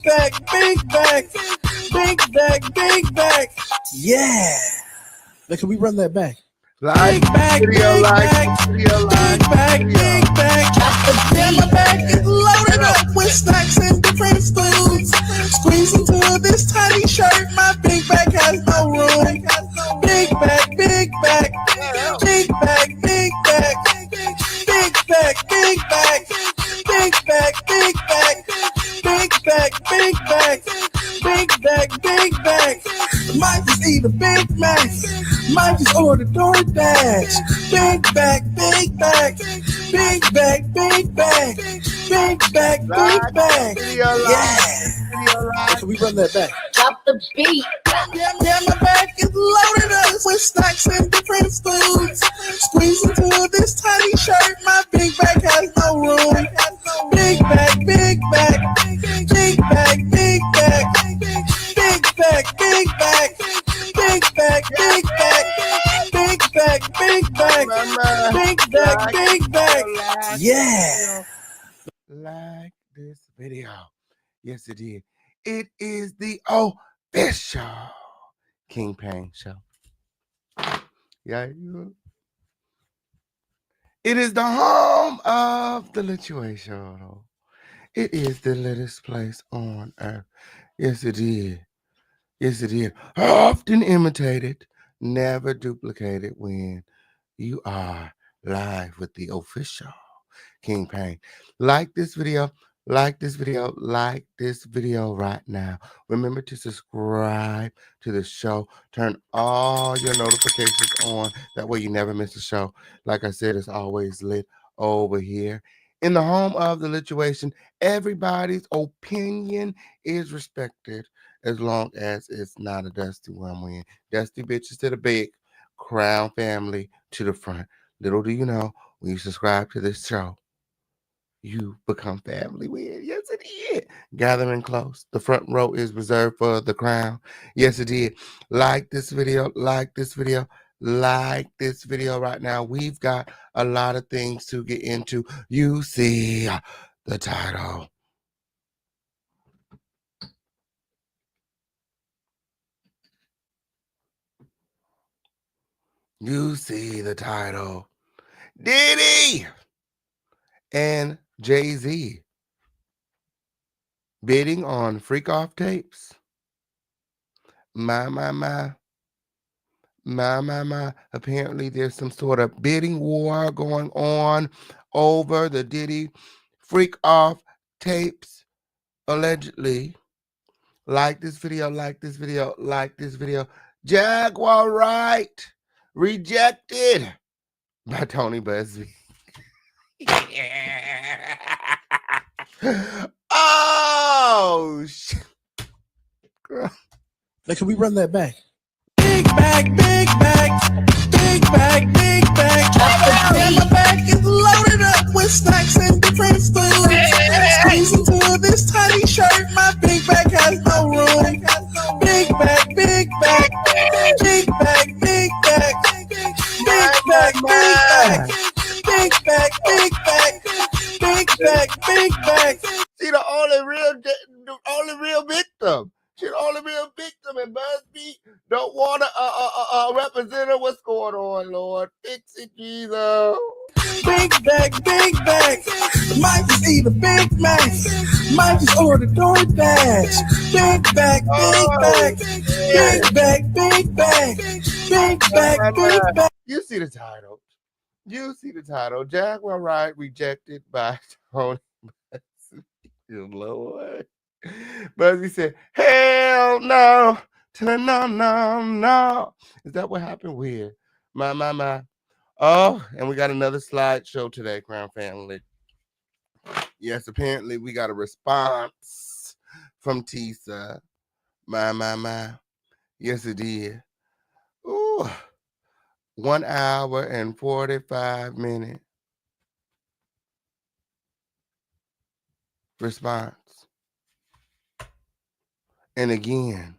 back, big back, big back, big back. Yeah. Now, can we run that back? Like Big back, video, big like back, video, big like back, video. big back. Damn, my back is loaded up with snacks and different foods. Squeeze into this tiny shirt, my big back has no room. Big back, big back, big back, big back, big back, big back, big back, big back, big back, big back, big back, big back. Might just eat a Big Mac. Might just order DoorDash. Big back, big back, big back, big back, big back, big back. Yeah. So we run that back. Drop the beat. Yeah, my back is loaded up with snacks and different foods. Squeeze into this tiny shirt, my big back has no room. Big back, big back, big back, big back, big back, big back, big back, big back, big back, big back, big back, big back. Yeah. Like this video. Yes, it is. It is the official King Payne show. Yeah. It is the home of the Lituation. It is the littest place on earth. Yes, it is. Yes, it is. Often imitated, never duplicated when you are live with the official King Payne. Like this video, like this video, like this video right now. Remember to subscribe to the show. Turn all your notifications on. That way you never miss a show. Like I said, it's always lit over here. In the home of the Lituation, everybody's opinion is respected as long as it's not a dusty one win. Dusty bitches to the back, crown family to the front. Little do you know, when you subscribe to this show, you become family with. Yes, it is. Gathering close. The front row is reserved for the crown. Yes, it is. Like this video, like this video, like this video right now. We've got a lot of things to get into. You see the title. You see the title. Diddy and Jay-Z bidding on freak off tapes. My. Apparently, there's some sort of bidding war going on over the Diddy freak off tapes, allegedly. Like this video, like this video, like this video. Jaguar Wright rejected by Tony Buzbee. Oh, shit. Girl. Now, can we run that back? Big back, big back, big back, big back. Damn, my back is loaded up with snacks and different foods. Squeeze into this tiny shirt, my big back has no room. Big back, big back, big back, big back, big back, big back, big back, big back, big back, big back. See, the only real victim. She's the only real victim, and Buzbee don't want to represent her. What's going on, Lord? Fix it, Jesus. Big back, big back. Might just eat a Big Mac. Might just order DoorDash. Big back, big back, big back, big back, big back, big back. You see the title. You see the title. Jaguar Wright rejected by Tony Buzbee. Lord. Buzbee said, hell no. No. Is that what happened? Weird. My. Oh, and we got another slideshow today, Crown Family. Yes, apparently we got a response from Tisa. My. Yes, it did. Ooh. 1 hour and 45 minutes. Response. And again,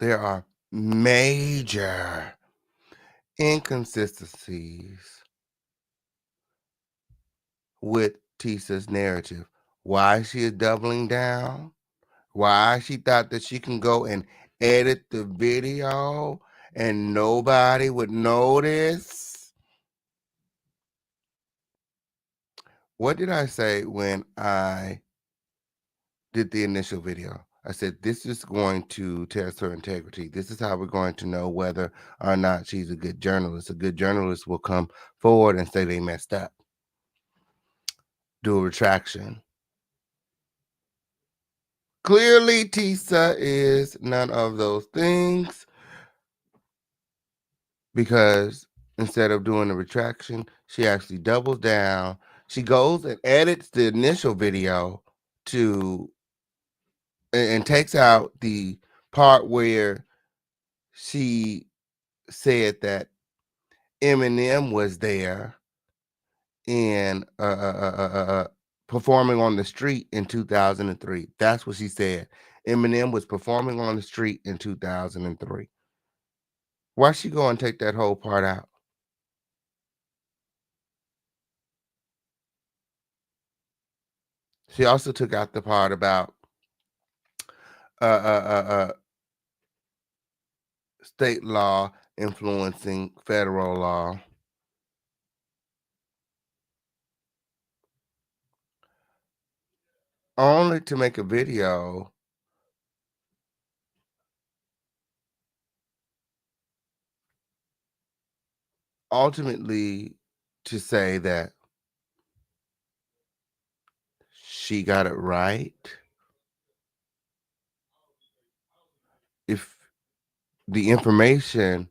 there are major inconsistencies with Tisa's narrative why she is doubling down, why she thought that she can go and edit the video and nobody would notice. What did I say when I did the initial video? I said, this is going to test her integrity. This is how we're going to know whether or not she's a good journalist. A good journalist will come forward and say they messed up, do a retraction. Clearly, Tisa is none of those things, because instead of doing a retraction, she actually doubles down. She goes and edits the initial video to and takes out the part where she said that Eminem was there and performing on the street in 2003. That's what she said. Eminem was performing on the street in 2003. Why she go and take that whole part out? She also took out the part about uh, uh, uh, uh, state law influencing federal law, only to make a video ultimately to say that she got it right. If the information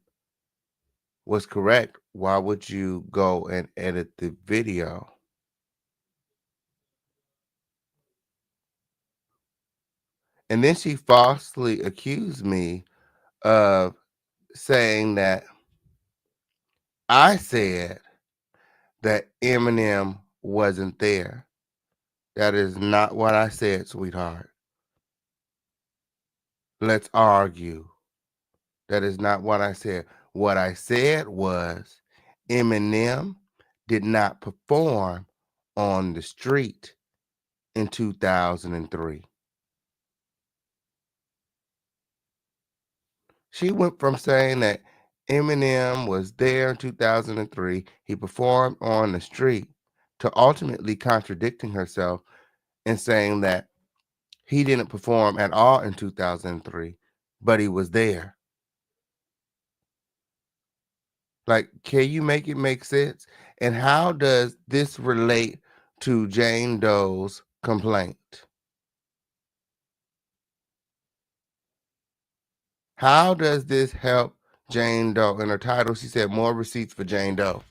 was correct, why would you go and edit the video? And then she falsely accused me of saying that I said that Eminem wasn't there. That is not what I said, sweetheart. Let's argue. That is not what I said. What I said was Eminem did not perform on the street in 2003. She went from saying that Eminem was there in 2003, he performed on the street, to ultimately contradicting herself and saying that he didn't perform at all in 2003, but he was there. Like, can you make it make sense? And how does this relate to Jane Doe's complaint? How does this help Jane Doe? In her title, she said more receipts for Jane Doe.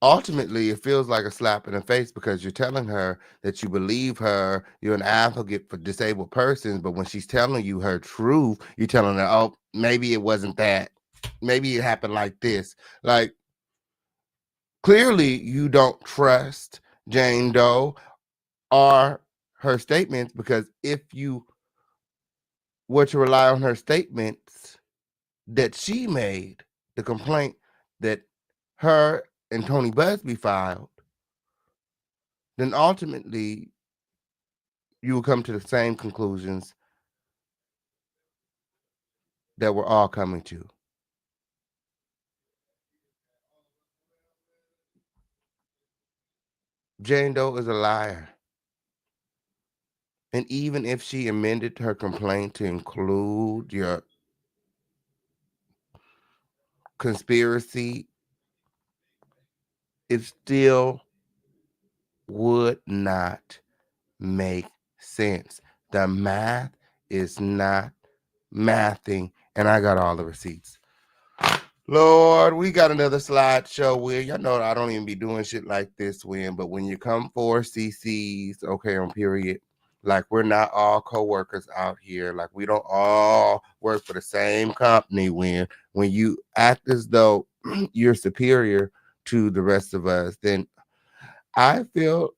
Ultimately, it feels like a slap in the face because you're telling her that you believe her, you're an advocate for disabled persons, but when she's telling you her truth, you're telling her, oh, maybe it wasn't that. Maybe it happened like this. Like, clearly, you don't trust Jane Doe or her statements, because if you were to rely on her statements that she made, the complaint that her and Tony Buzbee filed, then ultimately you will come to the same conclusions that we're all coming to. Jane Doe is a liar. And even if she amended her complaint to include your conspiracy, it still would not make sense. The math is not mathing, and I got all the receipts. Lord, we got another slideshow, Will. Y'all know I don't even be doing shit like this, Win. But when you come for CCs, okay, on period, like we're not all co-workers out here. Like we don't all work for the same company, Win. When you act as though you're superior to the rest of us, then I feel,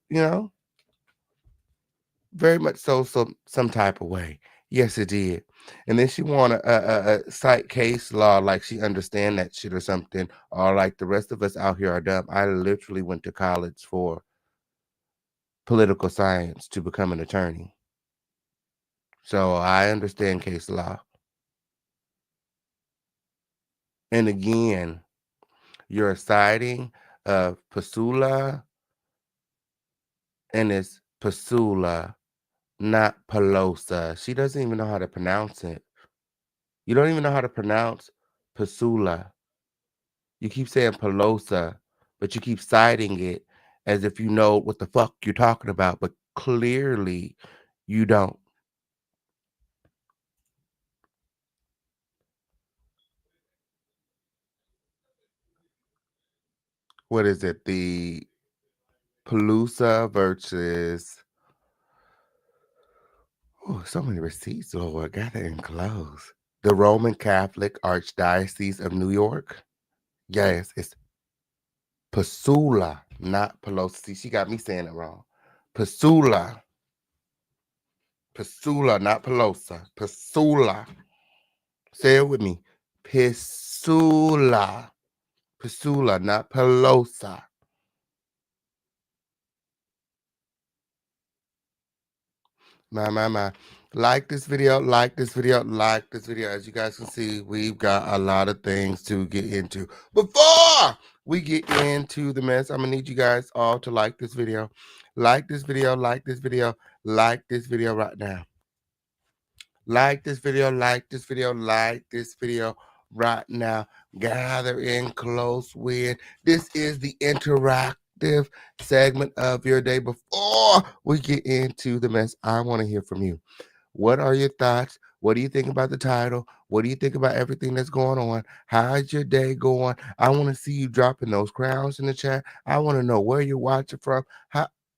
very much so some type of way. Yes, it did. And then she want to cite case law like she understand that shit or something, or like the rest of us out here are dumb. I literally went to college for political science to become an attorney. So I understand case law. And again, you're citing Pasula, and it's Pasula, not Pelosa. She doesn't even know how to pronounce it. You don't even know how to pronounce Pasula. You keep saying Pelosa, but you keep citing it as if you know what the fuck you're talking about, but clearly you don't. What is it? The Pelusa versus, oh, so many receipts, Lord, gather and close. The Roman Catholic Archdiocese of New York. Yes, it's Pasula, not Pelosi. See, she got me saying it wrong. Pasula. Pasula, not Pelosa. Pasula. Say it with me. Pisula. Pisula, not Pelosa. My. Like this video, like this video, like this video. As you guys can see, we've got a lot of things to get into. Before we get into the mess, I'm going to need you guys all to like this video. Like this video, like this video, like this video right now. Like this video, like this video, like this video right now. Gather in close with. This is the interactive segment of your day. Before we get into the mess, I want to hear from you. What are your thoughts? What do you think about the title? What do you think about everything that's going on? How's your day going? I want to see you dropping those crowns in the chat. I want to know where you're watching from.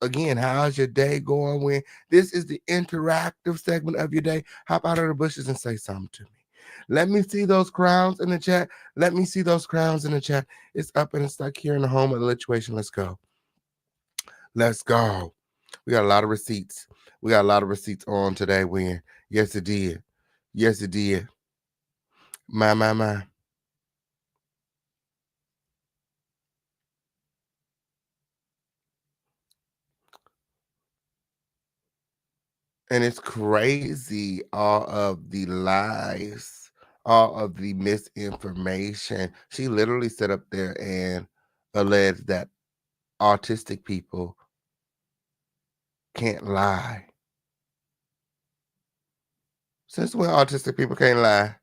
Again, how's your day going? When this is the interactive segment of your day, hop out of the bushes and say something to me. Let me see those crowns in the chat. Let me see those crowns in the chat. It's up and it's stuck here in the home of the lituation. Let's go. Let's go. We got a lot of receipts. We got a lot of receipts on today, Win. Yes, it did. Yes, it did. My. And it's crazy, all of the lies, all of the misinformation. She literally sat up there and alleged that autistic people can't lie. Since when autistic people can't lie?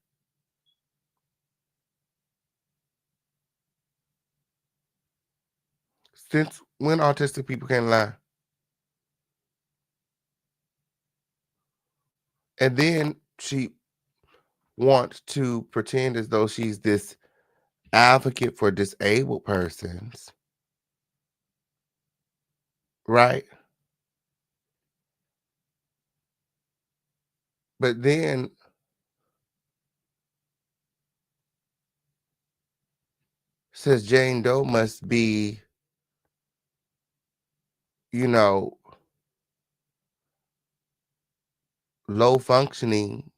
Since when autistic people can't lie? And then she wants to pretend as though she's this advocate for disabled persons, right? But then says Jane Doe must be, you know, low functioning.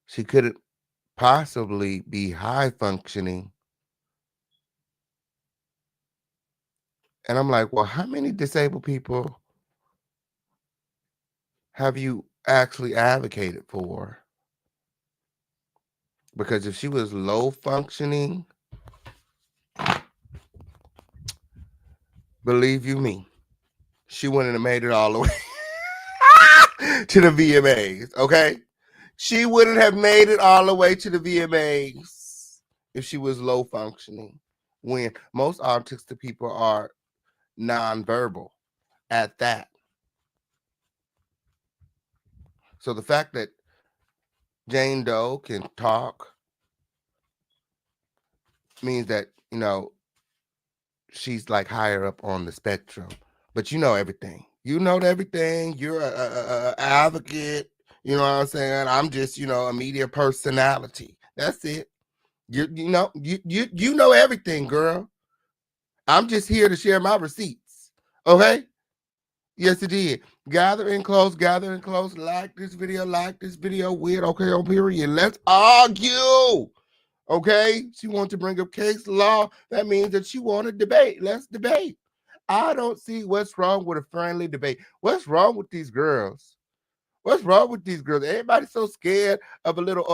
She couldn't possibly be high functioning. And I'm like, well, how many disabled people have you actually advocated for? Because if she was low functioning, believe you me, she wouldn't have made it all the way to the VMAs, okay? She wouldn't have made it all the way to the VMAs if she was low functioning. When most autistic people are nonverbal at that. So the fact that Jane Doe can talk means that, she's like higher up on the spectrum. But you know everything. You know everything. You're a advocate. You know what I'm saying? I'm just, a media personality. That's it. You know everything, girl. I'm just here to share my receipts. Okay? Yes, it did. Gather in close. Like this video, weird. Okay, on period. Let's argue. Okay, she wants to bring up case law. That means that she want to debate. Let's debate. I don't see what's wrong with a friendly debate. What's wrong with these girls? What's wrong with these girls? Everybody's so scared of a little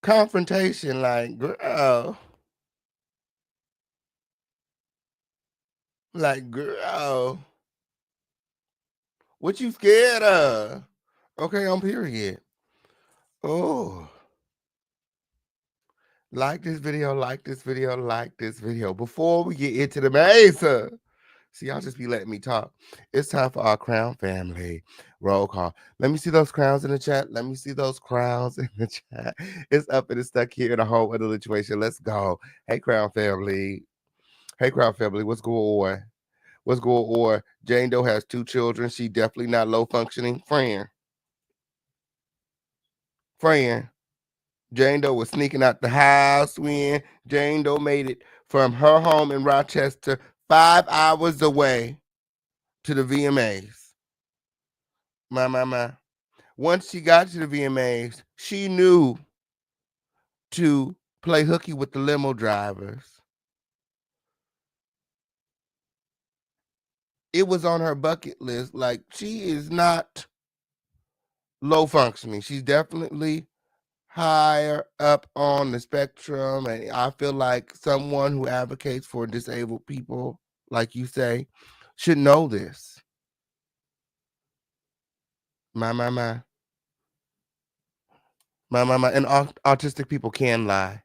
confrontation. Like girl, what you scared of? Okay, on period. Oh, like this video, like this video, like this video. Before we get into the mesa. See, y'all just be letting me talk. It's time for our crown family roll call. Let me see those crowns in the chat. Let me see those crowns in the chat. It's up and it's stuck here in a whole other situation. Let's go. Hey, crown family. Hey, crown family. What's going on? What's going on? Jane Doe has 2 children. She definitely not low functioning. Friend. Jane Doe was sneaking out the house when Jane Doe made it from her home in Rochester 5 hours away to the VMAs. My. Once she got to the VMAs, she knew to play hooky with the limo drivers. It was on her bucket list. Like, she is not low functioning. She's definitely higher up on the spectrum. And I feel like someone who advocates for disabled people, like you say, should know this. My. And autistic people can lie.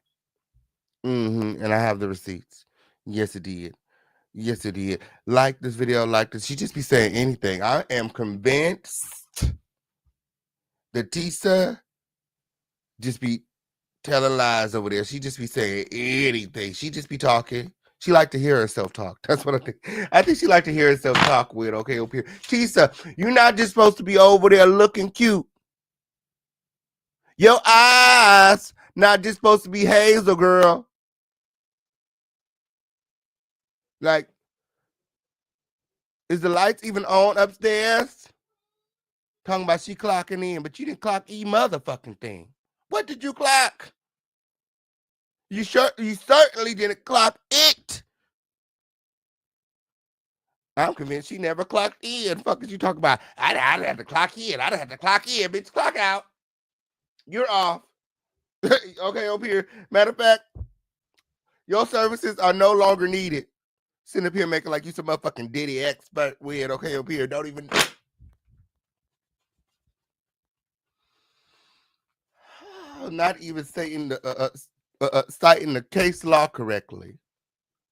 And I have the receipts. Yes, it did. Yes, it did. Like this video, like this. She just be saying anything. I am convinced that Tisa just be telling lies over there. She just be saying anything. She just be talking. She like to hear herself talk. That's what I think. I think she like to hear herself talk with. Okay, up here. Tisa, you're not just supposed to be over there looking cute. Your eyes not just supposed to be hazel, girl. Like, is the lights even on upstairs? Talking about she clocking in, but you didn't clock motherfucking thing. What did you clock? You certainly didn't clock it. I'm convinced she never clocked in. Fuck is you talking about? I'd have to clock in. I'd have to clock in, bitch. Clock out. You're off. Okay, over here. Matter of fact, your services are no longer needed. Sitting up here making like you some motherfucking Diddy expert weird. Okay, over here. Don't even. Not even citing the case law correctly.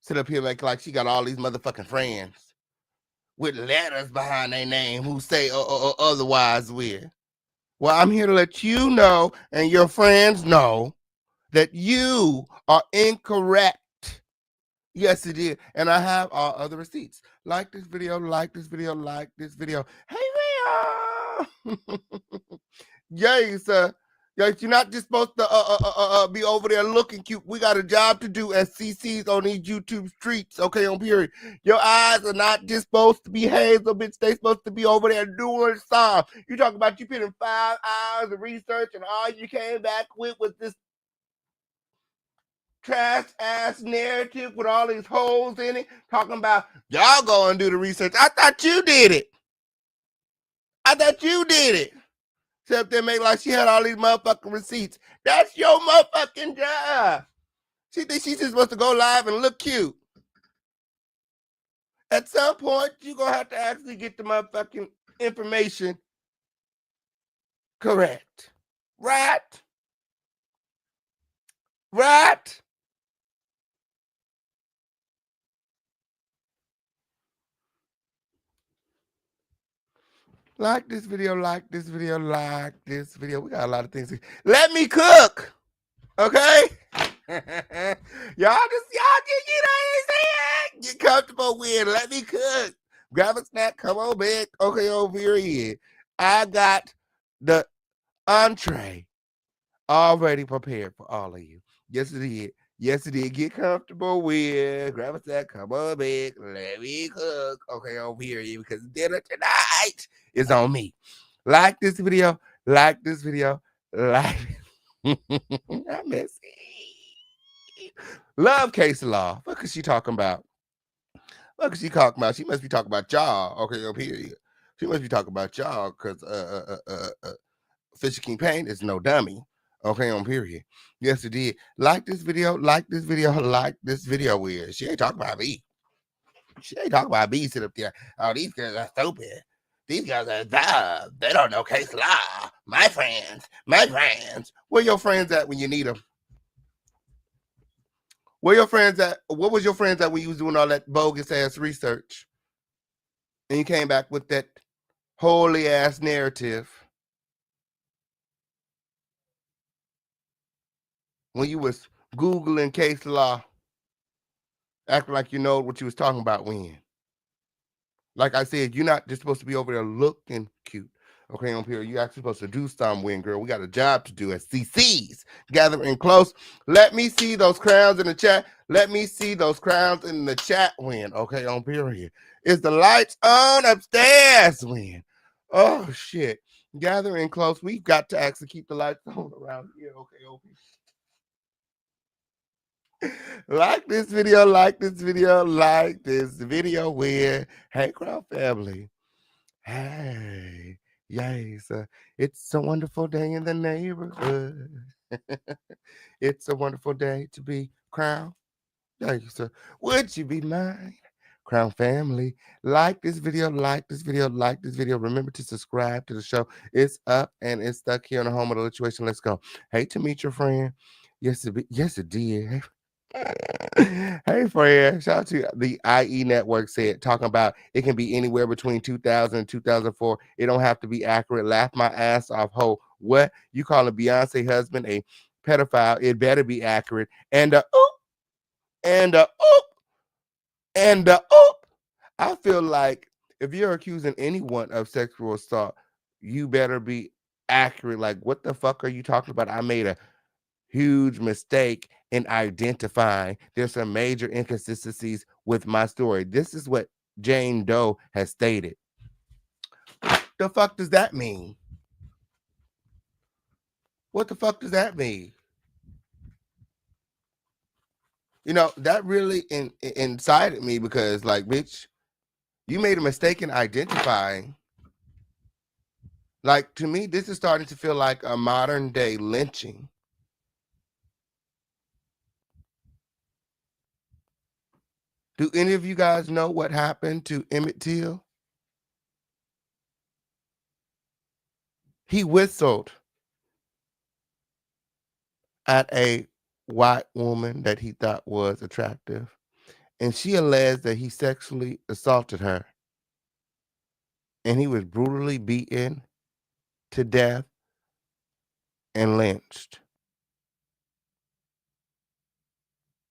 Sit up here making like she got all these motherfucking friends with letters behind their name who say otherwise with. Well, I'm here to let you know and your friends know that you are incorrect. Yes, it is. And I have all other receipts. Like this video, like this video, like this video. Hey, Ria! Yes, yes, you're not just supposed to be over there looking cute. We got a job to do as CCs on these YouTube streets, okay, on period. Your eyes are not just supposed to be hazel, bitch. They supposed to be over there doing something. You talking about you put in 5 hours of research and all you came back with was this trash ass narrative with all these holes in it, talking about y'all go and do the research. I thought you did it. Except they make like she had all these motherfucking receipts. That's your motherfucking job. She thinks she's just supposed to go live and look cute. At some point, you're going to have to actually get the motherfucking information correct. Right? Right? Like this video, like this video, like this video. We got a lot of things. Let me cook. Okay? y'all just, you know what I'm saying? Get comfortable with it. Let me cook. Grab a snack. Come on back. Okay, over here. I got the entree already prepared for all of you. Yes, it is. Yes, it did. Get comfortable with. Grab a sack, come on, big. Let me cook. Okay, over here, because dinner tonight is on me. Like this video. Like this video. Like. I miss it. Love case law. What is she talking about? What is she talking about? She must be talking about y'all. Okay, over here. She must be talking about y'all because Fisher King Payne is no dummy. Okay, on period. Yes, it did. Like this video, like this video, like this video weird. She ain't talking about me. She ain't talking about me. Sit up there. Oh, these girls are stupid. These guys are dumb. They don't know case law. My friends, my friends. Where your friends at when you need them? Where your friends at? What was your friends at when you was doing all that bogus ass research? And you came back with that holy ass narrative when you was Googling case law, acting like you know what you was talking about when. Like I said, you're not just supposed to be over there looking cute. Okay, on here, you actually supposed to do something, girl. We got a job to do as CCs. Gathering close. Let me see those crowns in the chat. Let me see those crowns in the chat win. Okay, on period. Is the lights on upstairs win? Oh shit. Gathering close. We've got to actually keep the lights on around here. Okay, okay. Like this video, like this video, like this video where hey Crown family. Hey, yes, it's a wonderful day in the neighborhood. It's a wonderful day to be Crown. Yes, would you be mine? Crown family, like this video, like this video, like this video. Remember to subscribe to the show. It's up and it's stuck here on the home of the situation. Let's go. Hate to meet your friend. Yes, it did. Hey, Fred. Shout out to the IE Network said, talking about it can be anywhere between 2000 and 2004. It don't have to be accurate. Laugh my ass off, ho. What? You calling Beyonce husband a pedophile? It better be accurate. And oop, and oop, and oop. I feel like if you're accusing anyone of sexual assault, you better be accurate. Like, what the fuck are you talking about? I made a huge mistake in identifying. There's some major inconsistencies with my story. This is what Jane Doe has stated. The fuck does that mean? What the fuck does that mean? You know, that really incited me because, like, bitch, you made a mistake in identifying. Like, to me, this is starting to feel like a modern day lynching. Do any of you guys know what happened to Emmett Till? He whistled at a white woman that he thought was attractive, and she alleged that he sexually assaulted her, and he was brutally beaten to death and lynched.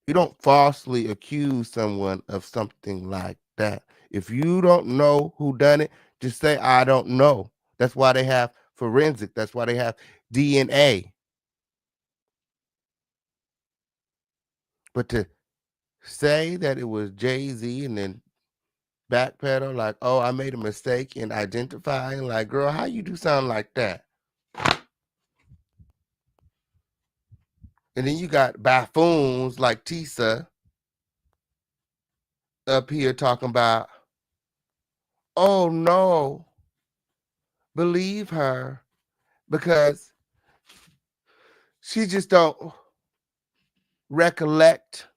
You don't falsely accuse someone of something like that. If you don't know who done it, just say I don't know. That's why they have forensic. That's why they have DNA. But to say that it was Jay-Z and then backpedal like, oh, I made a mistake in identifying, like, girl, how you do something like that? And then you got buffoons like Tisa up here talking about, oh no, believe her because she just don't recollect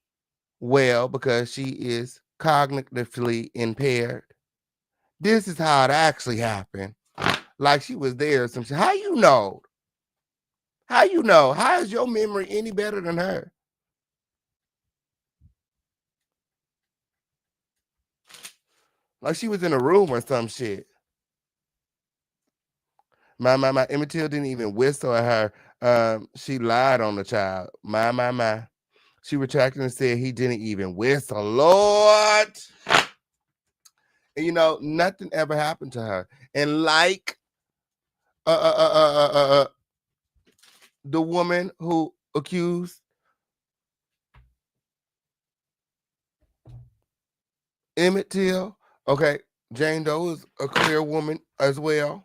well because she is cognitively impaired. This is how it actually happened. Like she was there or some shit. How you know? How you know? How is your memory any better than her? Like she was in a room or some shit. My Emmett Till didn't even whistle at her. She lied on the child. My. She retracted and said he didn't even whistle. Lord. And you know, nothing ever happened to her. And like uh, uh, uh, uh, uh, uh, the woman who accused Emmett Till. Okay, Jane Doe is a queer woman as well.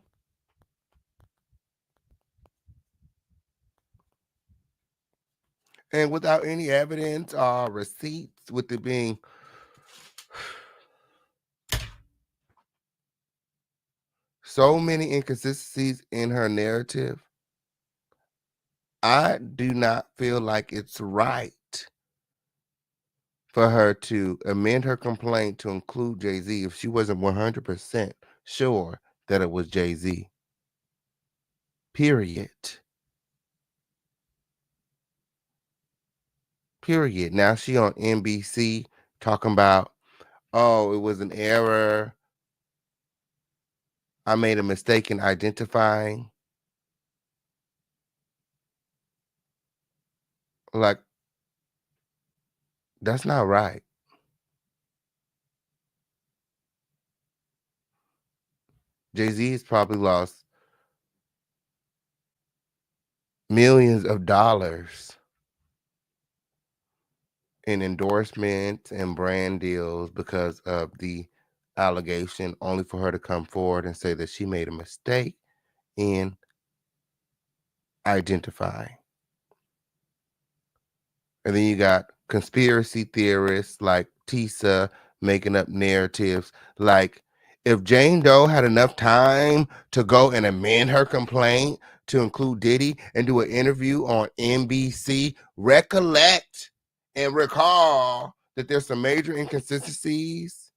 And without any evidence or receipts, with it being so many inconsistencies in her narrative, I do not feel like it's right for her to amend her complaint to include Jay-Z if she wasn't 100% sure that it was Jay-Z. Period. Period. Now she on NBC talking about, oh, it was an error. I made a mistake in identifying. Like, that's not right. Jay-Z has probably lost millions of dollars in endorsements and brand deals because of the allegation, only for her to come forward and say that she made a mistake in identifying. And then you got conspiracy theorists like Tisa making up narratives. Like, if Jane Doe had enough time to go and amend her complaint to include Diddy and do an interview on NBC, recollect and recall that there's some major inconsistencies.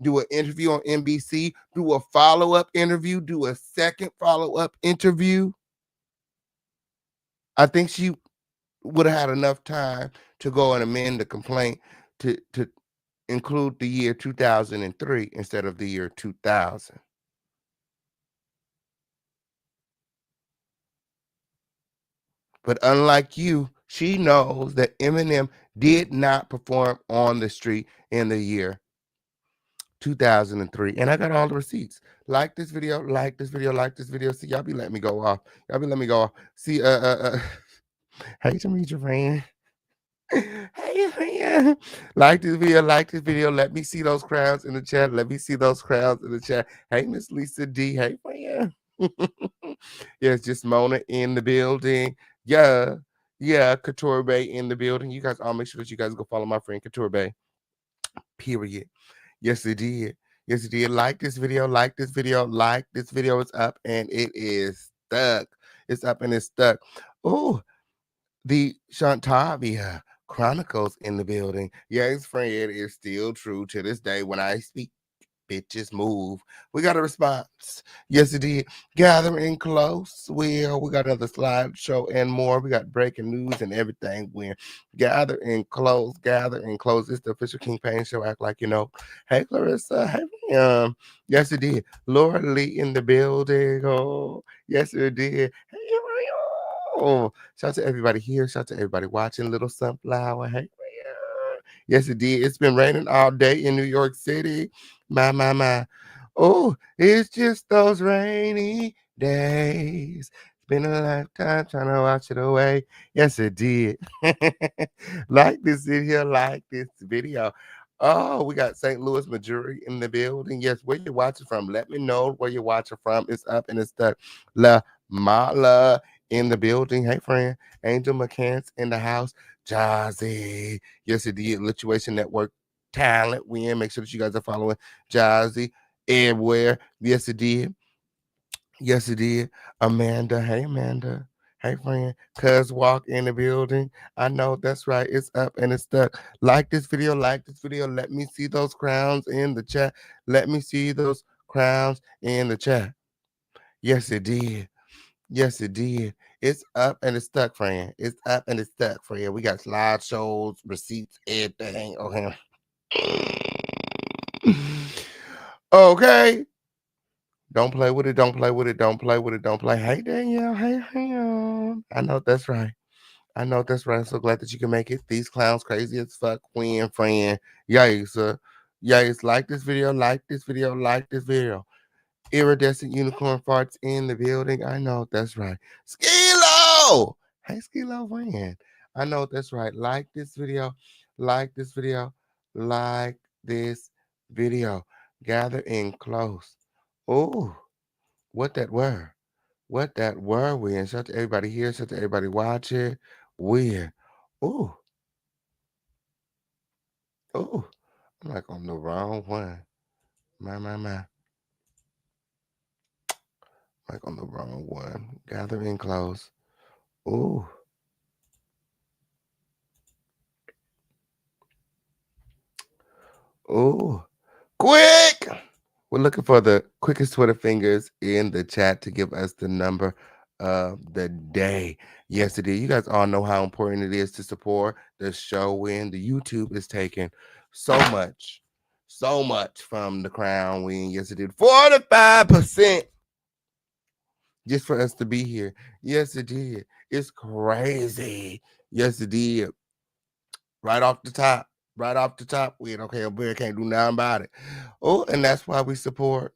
Do an interview on NBC, do a follow up interview, do a second follow up interview. I think she would have had enough time to go and amend the complaint to include the year 2003 instead of the year 2000. But unlike you, she knows that Eminem did not perform on the street in the year 2003. And I got all the receipts. Like this video, like this video, like this video. See, y'all be letting me go off. Y'all be letting me go off. See, hey, to meet your friend. Hey, man. Like this video, like this video. Let me see those crowns in the chat. Let me see those crowns in the chat. Hey, Miss Lisa D. Hey, man. Yes, just Mona in the building. Yeah. Yeah, Couture Bay in the building. You guys all make sure that you guys go follow my friend Couture Bay. Period. Yes, it did. Yes, it did. Like this video, like this video, like this video. It's up and it is stuck. It's up and it's stuck. Oh, the Shantavia Chronicles in the building. Yes, friend, it is still true to this day. When I speak, bitches move. We got a response. Yes, it did. Gathering close. We got another slideshow and more. We got breaking news and everything. We're gathering close, gathering close. It's the official King Payne show. Act like you know. Hey, Clarissa. Hey, yes, it did. Laura Lee in the building. Oh, yes, it did. Hey, oh, shout out to everybody here. Shout out to everybody watching. Little Sunflower. Hey, yes, it did. It's been raining all day in New York City. My. Oh, it's just those rainy days. It's been a lifetime trying to wash it away. Yes, it did. Like this video, like this video. Oh, we got St. Louis, Missouri in the building. Yes, where you watching from? Let me know where you're watching from. It's up and it's stuck. La Mala in the building. Hey, friend. Angel McCants in the house. Jazzy. Yes, it did. Lituation Network talent win. Make sure that you guys are following Jazzy everywhere. Yes, it did. Yes, it did. Amanda. Hey, Amanda. Hey, friend. Cuz Walk in the building. I know that's right. It's up and it's stuck. Like this video. Like this video. Let me see those crowns in the chat. Let me see those crowns in the chat. Yes, it did. Yes, it did. It's up and it's stuck, friend. It's up and it's stuck, friend. We got slideshows, receipts, everything. Okay. Okay. Don't play with it. Don't play with it. Don't play with it. Don't play. Hey, Danielle. Hey. I know that's right. I know that's right. I'm so glad that you can make it. These clowns crazy as fuck. Queen, friend. Yikes. Yikes. Like this video. Like this video. Like this video. Iridescent unicorn farts in the building. I know that's right. Skilo! Hey, Skilo, friend. I know that's right. Like this video. Like this video. Like this video. Gather in close. Oh, what that were? What that were? When shout to everybody here, shout to everybody watching. Where? Oh, oh, I'm like on the wrong one. My. Like on the wrong one. Gather in close. Ooh, ooh. Quick! We're looking for the quickest Twitter fingers in the chat to give us the number of the day. Yes, it is. You guys all know how important it is to support the show when the YouTube is taking so so much from the crown win. Yes, it did. 45% just for us to be here. Yes, it did. It's crazy. Yes, it did. Right off the top. Right off the top. We okay, we can't do nothing about it. Oh, and that's why we support.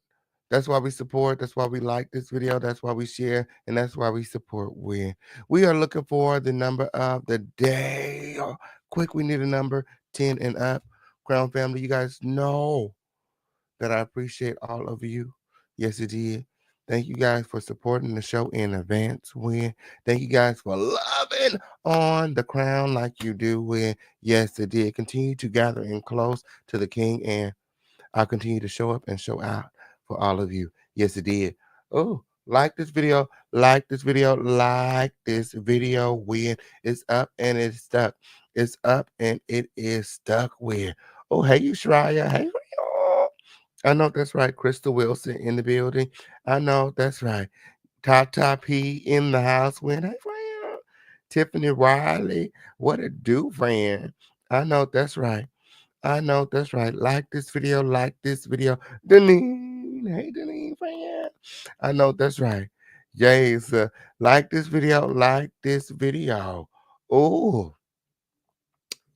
That's why we support. That's why we like this video. That's why we share. And that's why we support Win. We are looking for the number of the day. Oh, quick, we need a number 10 and up. Crown family, you guys know that I appreciate all of you. Yes, it did. Thank you guys for supporting the show in advance. When thank you guys for loving on the crown like you do. When yes, it did. Continue to gather in close to the King, and I'll continue to show up and show out for all of you. Yes, it did. Oh, like this video, like this video, like this video. When it's up and it's stuck, it's up and it is stuck. Where? Oh, hey, you Shreya. Hey, I know that's right. Crystal Wilson in the building. I know that's right. Tata P in the house. When hey friend, Tiffany Riley. What a do, friend. I know that's right. I know that's right. Like this video. Like this video. Deneen. Hey Deneen, friend. I know that's right. Yes. Like this video. Like this video. Oh.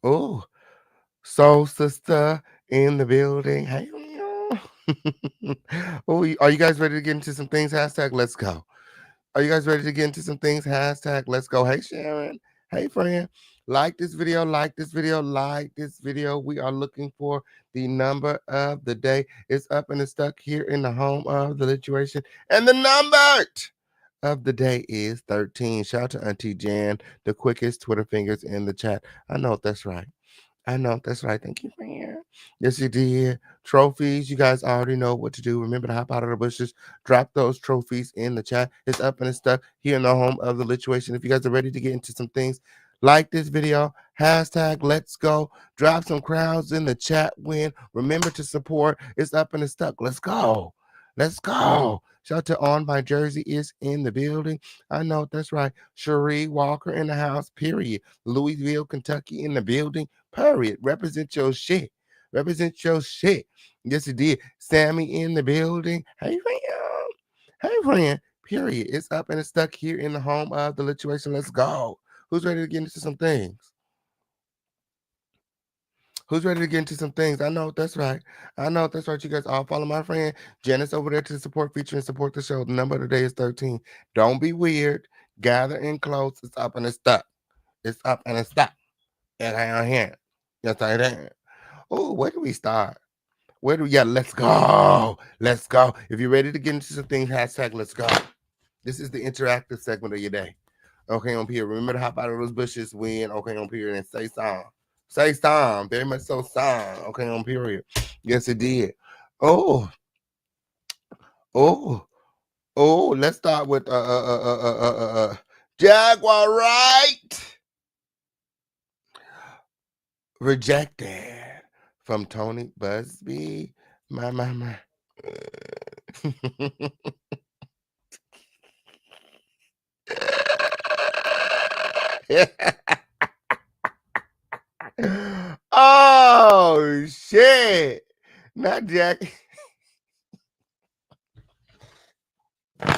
Oh. Soul sister in the building. Hey. Oh, are you guys ready to get into some things? Hashtag let's go. Are you guys ready to get into some things? Hashtag let's go. Hey Sharon. Hey friend. Like this video, like this video, like this video. We are looking for the number of the day. It's up and it's stuck here in the home of the situation. And the number of the day is 13. Shout out to Auntie Jan, the quickest Twitter fingers in the chat. I know that's right. I know that's right. Thank you, friend. Yes, you did. Trophies. You guys already know what to do. Remember to hop out of the bushes. Drop those trophies in the chat. It's up and it's stuck here in the home of the lituation. If you guys are ready to get into some things, like this video. Hashtag let's go. Drop some crowds in the chat win. Remember to support. It's up and it's stuck. Let's go. Let's go. Shout out to On My Jersey is in the building. I know that's right. Cherie Walker in the house. Period. Louisville, Kentucky in the building. Period. Represent your shit. Represent your shit. Yes, it did. Sammy in the building. Hey, friend. Hey, friend. Period. It's up and it's stuck here in the home of the lituation. Let's go. Who's ready to get into some things? Who's ready to get into some things? I know that's right. I know that's right. You guys all follow my friend Janice over there to the support feature and support the show. The number of the day is 13. Don't be weird. Gather in close. It's up and it's stuck. It's up and it's stuck. And I am here. Yes, I am. Oh, where do we start? Where do we, yeah, let's go. Let's go. If you're ready to get into some things, hashtag let's go. This is the interactive segment of your day. Okay, on here. Remember to hop out of those bushes when okay on period and say song. Say song. Very much so song. Okay, on period. Yes, it did. Oh, oh, oh. Let's start with Jaguar Wright. Rejected from Tony Buzbee. My. Oh shit! Not Jack. Ah!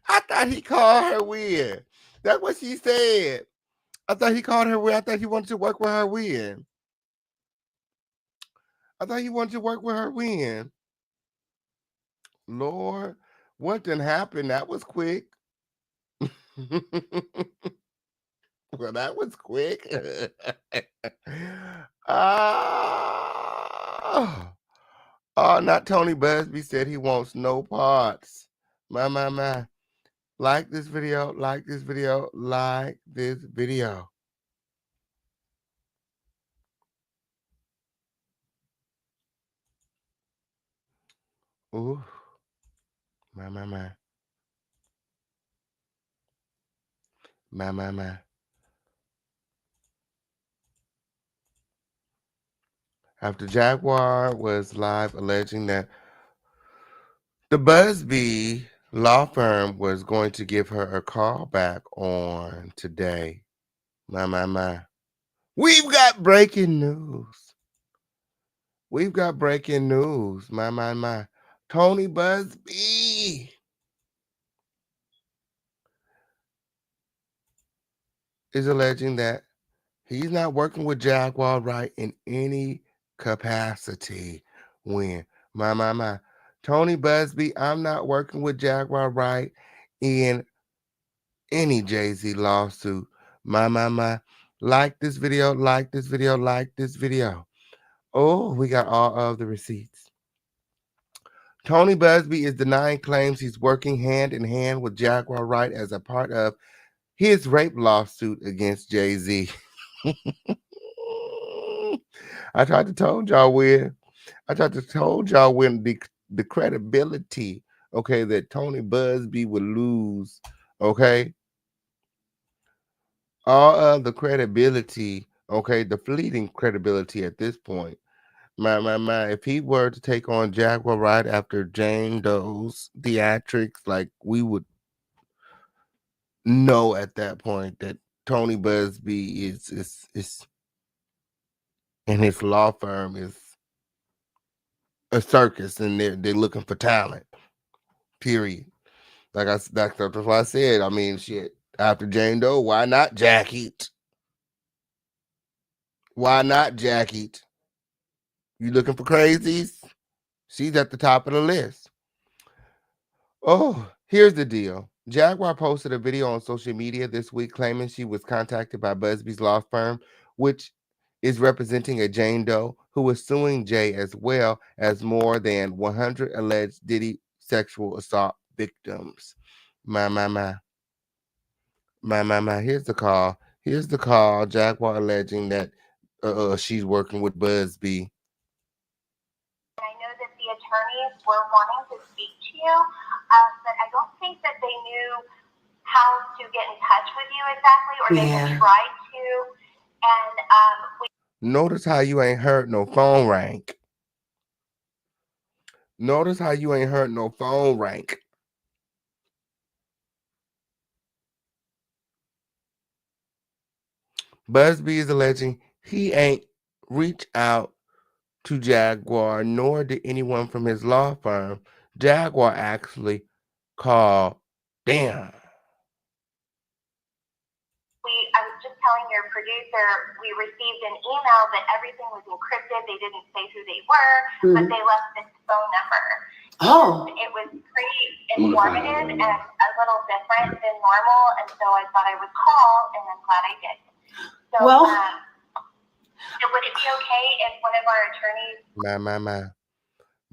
I thought he called her weird. That's what she said. I thought he called her weird. I thought he wanted to work with her weird. I thought he wanted to work with her when. Lord, what didn't happen? That was quick. Well, that was quick. Ah. Oh, not Tony Buzbee said he wants no parts. My. Like this video, like this video, like this video. Ooh, my. My. After Jaguar was live alleging that the Buzbee law firm was going to give her a call back on today. My. We've got breaking news. We've got breaking news. My. Tony Buzbee is alleging that he's not working with Jaguar Wright in any capacity. When my. Tony Buzbee, I'm not working with Jaguar Wright in any Jay-Z lawsuit. My. Like this video, like this video, like this video. Oh, we got all of the receipts. Tony Buzbee is denying claims he's working hand in hand with Jaguar Wright as a part of his rape lawsuit against Jay-Z. I tried to told y'all when the credibility, okay, that Tony Buzbee would lose, okay, all of the credibility, okay, the fleeting credibility at this point. My, if he were to take on Jaguar Wright after Jane Doe's theatrics, like we would know at that point that Tony Buzbee is and his law firm is a circus, and they're looking for talent. Period. That's why I said. I mean, shit. After Jane Doe, why not Jackie? Why not Jackie? You looking for crazies? She's at the top of the list. Oh, here's the deal. Jaguar posted a video on social media this week claiming she was contacted by Buzbee's law firm, which is representing a Jane Doe who is suing Jay as well as more than 100 alleged Diddy sexual assault victims. My. Here's the call. Here's the call. Jaguar alleging that she's working with Buzbee. I know that the attorneys were wanting to speak to you, but I don't think that they knew how to get in touch with you exactly, or they had tried to. And notice how you ain't heard no phone rank. Notice how you ain't heard no phone rank. Buzbee is alleging he ain't reached out to Jaguar, nor did anyone from his law firm. Jaguar actually called. Damn. I was just telling your producer, we received an email that everything was encrypted. They didn't say who they were, but they left this phone number. Oh. And it was pretty informative and a little different than normal, and so I thought I would call, and I'm glad I did. So, well, would it be okay if one of our attorneys...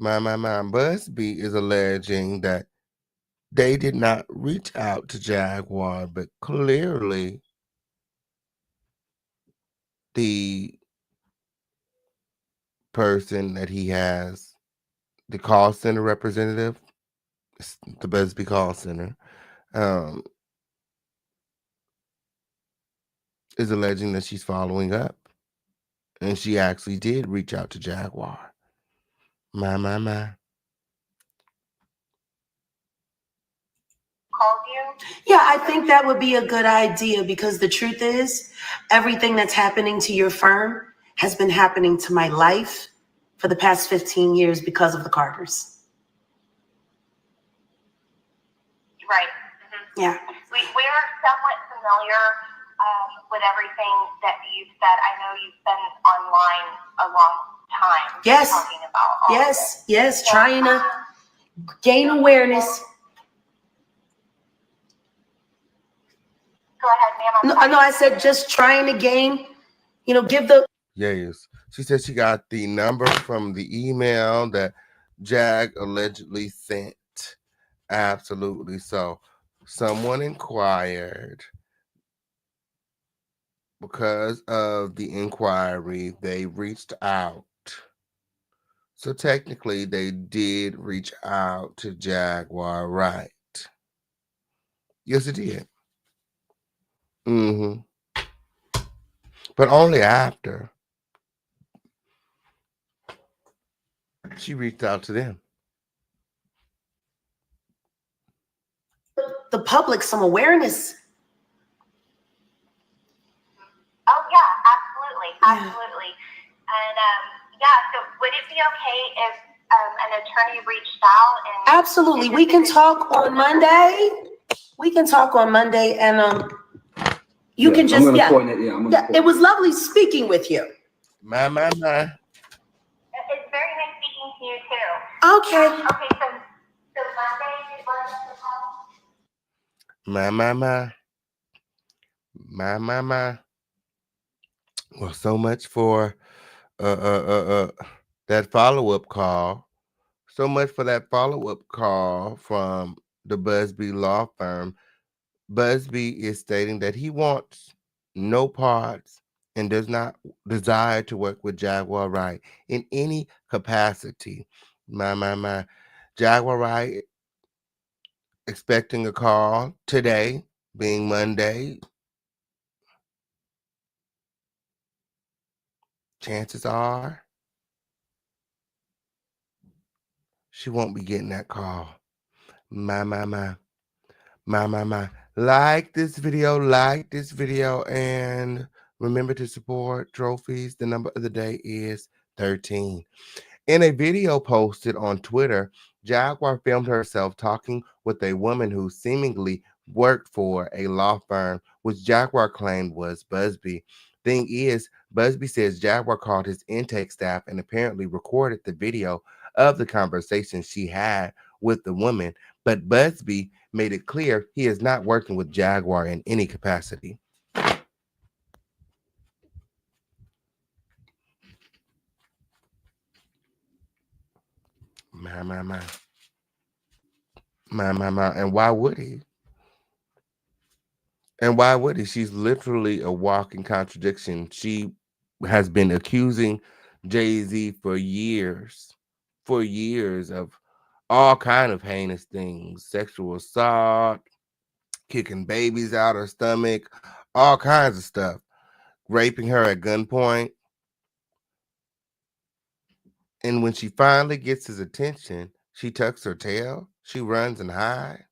My. Buzbee is alleging that they did not reach out to Jaguar, but clearly the person that he has, the call center representative, the Buzbee call center, is alleging that she's following up. And she actually did reach out to Jaguar. My. Called you? Yeah, I think that would be a good idea, because the truth is, everything that's happening to your firm has been happening to my life for the past 15 years because of the Carters. Right. Mm-hmm. Yeah. We are somewhat familiar with everything that you've said. I know you've been online a long time. Yes. Talking about all of this. Yes, So, trying to gain awareness. So Go ahead, ma'am. No, I said just trying to gain, give the. Yes. She said she got the number from the email that Jag allegedly sent. Absolutely. So someone inquired. Because of the inquiry, they reached out. So technically, they did reach out to Jaguar Wright. Yes, it did. Mm-hmm. But only after she reached out to them. The public some awareness. Oh yeah, absolutely. And so would it be okay if an attorney reached out and? Absolutely, we can talk on Monday. And you can just it was lovely speaking with you. My. It's very nice speaking to you too. Okay. Okay, so Monday you'd like us to call? My. Well, so much for that follow-up call. So much for that follow-up call from the Buzbee law firm. Buzbee is stating that he wants no parts and does not desire to work with Jaguar Wright in any capacity. My. Jaguar Wright expecting a call today, being Monday. Chances are she won't be getting that call. My. Like this video, and remember to support Trophies. The number of the day is 13. In a video posted on Twitter, Jaguar filmed herself talking with a woman who seemingly worked for a law firm, which Jaguar claimed was Buzbee. Thing is, Buzbee says Jaguar called his intake staff and apparently recorded the video of the conversation she had with the woman, but Buzbee made it clear he is not working with Jaguar in any capacity. My. And why would he? And why would he? She's literally a walking contradiction. She has been accusing Jay-Z for years of all kind of heinous things, sexual assault, kicking babies out her stomach, all kinds of stuff, raping her at gunpoint. And when she finally gets his attention, she tucks her tail, she runs and hides.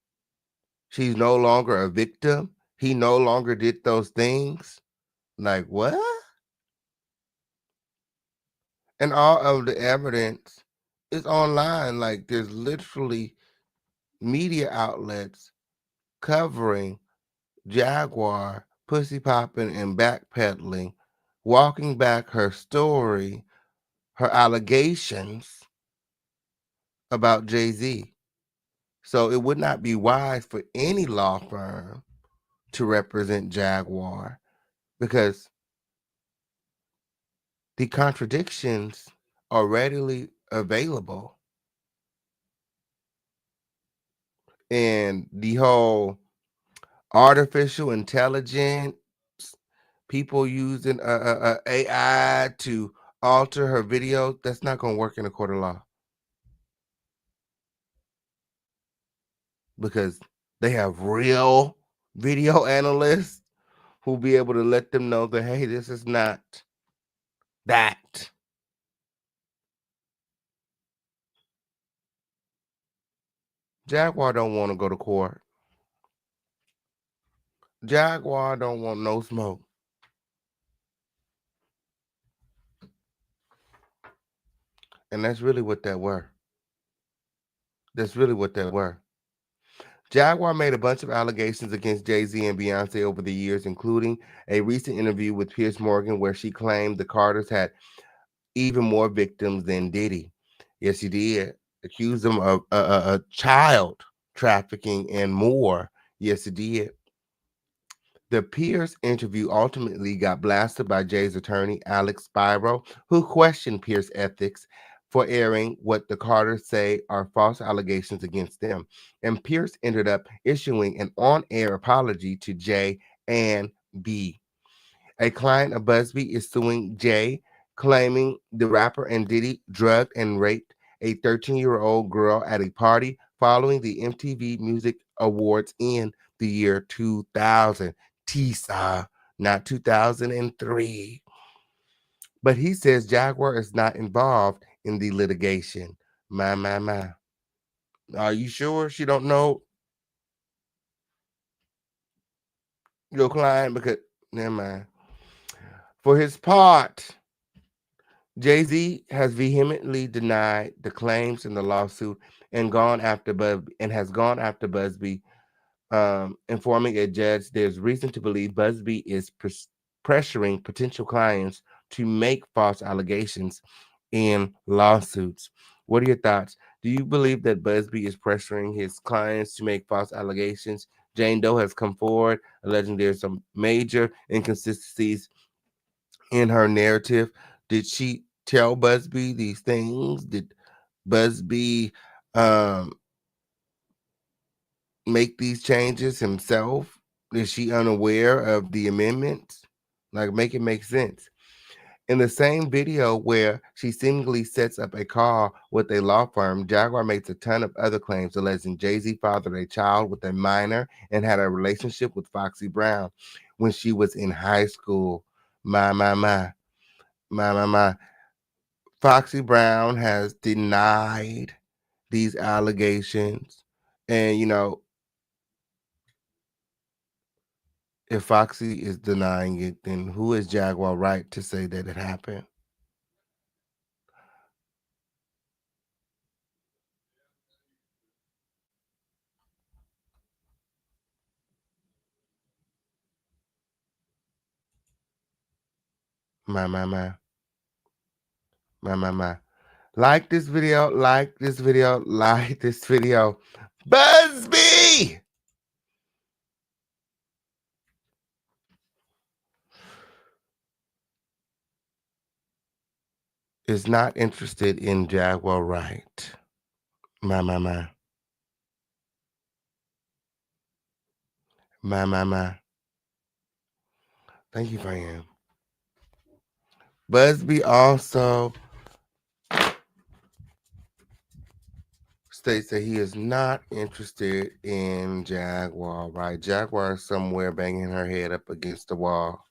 She's no longer a victim. He no longer did those things. Like, what? And all of the evidence is online. Like, there's literally media outlets covering Jaguar pussy popping and backpedaling, walking back her story, her allegations about Jay-Z. So it would not be wise for any law firm to represent Jaguar because the contradictions are readily available. And the whole artificial intelligence, people using AI to alter her video, that's not going to work in a court of law. Because they have real video analysts who'll be able to let them know that, hey, this is not that. Jaguar don't want to go to court. Jaguar don't want no smoke. And that's really what that were. Jaguar made a bunch of allegations against Jay-Z and Beyonce over the years, including a recent interview with Piers Morgan where she claimed the Carters had even more victims than Diddy. Yes, she did. Accused them of child trafficking and more. Yes, it did. The Pierce interview ultimately got blasted by Jay's attorney, Alex Spiro, who questioned Pierce's ethics for airing what the Carters say are false allegations against them. And Pierce ended up issuing an on air apology to Jay and B. A client of Buzbee is suing Jay, claiming the rapper and Diddy drugged and raped a 13-year-old girl at a party following the MTV Music Awards in the year 2000. Tisa, not 2003. But he says Jaguar is not involved in the litigation. My. Are you sure she don't know your client? Because, never mind. For his part, Jay-Z has vehemently denied the claims in the lawsuit and has gone after Buzbee, informing a judge there's reason to believe Buzbee is pressuring potential clients to make false allegations in lawsuits. What are your thoughts? Do you believe that Buzbee is pressuring his clients to make false allegations? Jane Doe has come forward alleging there's some major inconsistencies in her narrative. Did she tell Buzbee these things? Did Buzbee um, make these changes himself? Is she unaware of the amendments? Like, make it make sense. In the same video where she seemingly sets up a call with a law firm, Jaguar makes a ton of other claims alleging Jay-Z fathered a child with a minor and had a relationship with Foxy Brown when she was in high school. My. Foxy Brown has denied these allegations. And, if Foxy is denying it, then who is Jaguar Wright to say that it happened? My, my, my, my. Like this video, like this video, like this video. Buzbee is not interested in Jaguar Wright. My. My. Thank you, fam. Buzbee also states that he is not interested in Jaguar, right? Jaguar is somewhere banging her head up against the wall.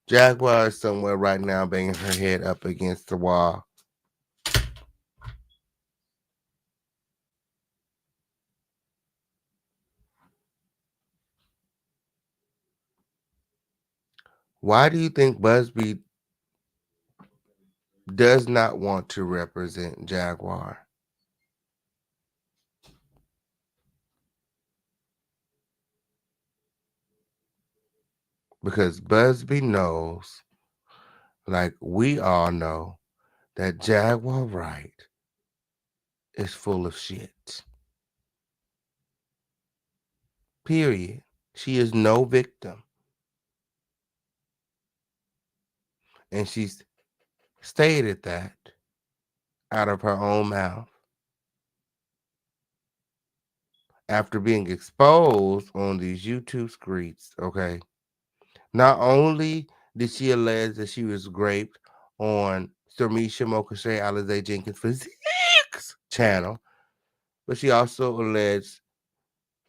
Jaguar is somewhere right now banging her head up against the wall. Why do you think Buzbee does not want to represent Jaguar? Because Buzbee knows, like we all know, that Jaguar Wright is full of shit. Period. She is no victim. And she's stated that out of her own mouth after being exposed on these YouTube streets. Okay. Not only did she allege that she was raped on Stormisha Mokashe Alize Jenkins Physiques channel, but she also alleged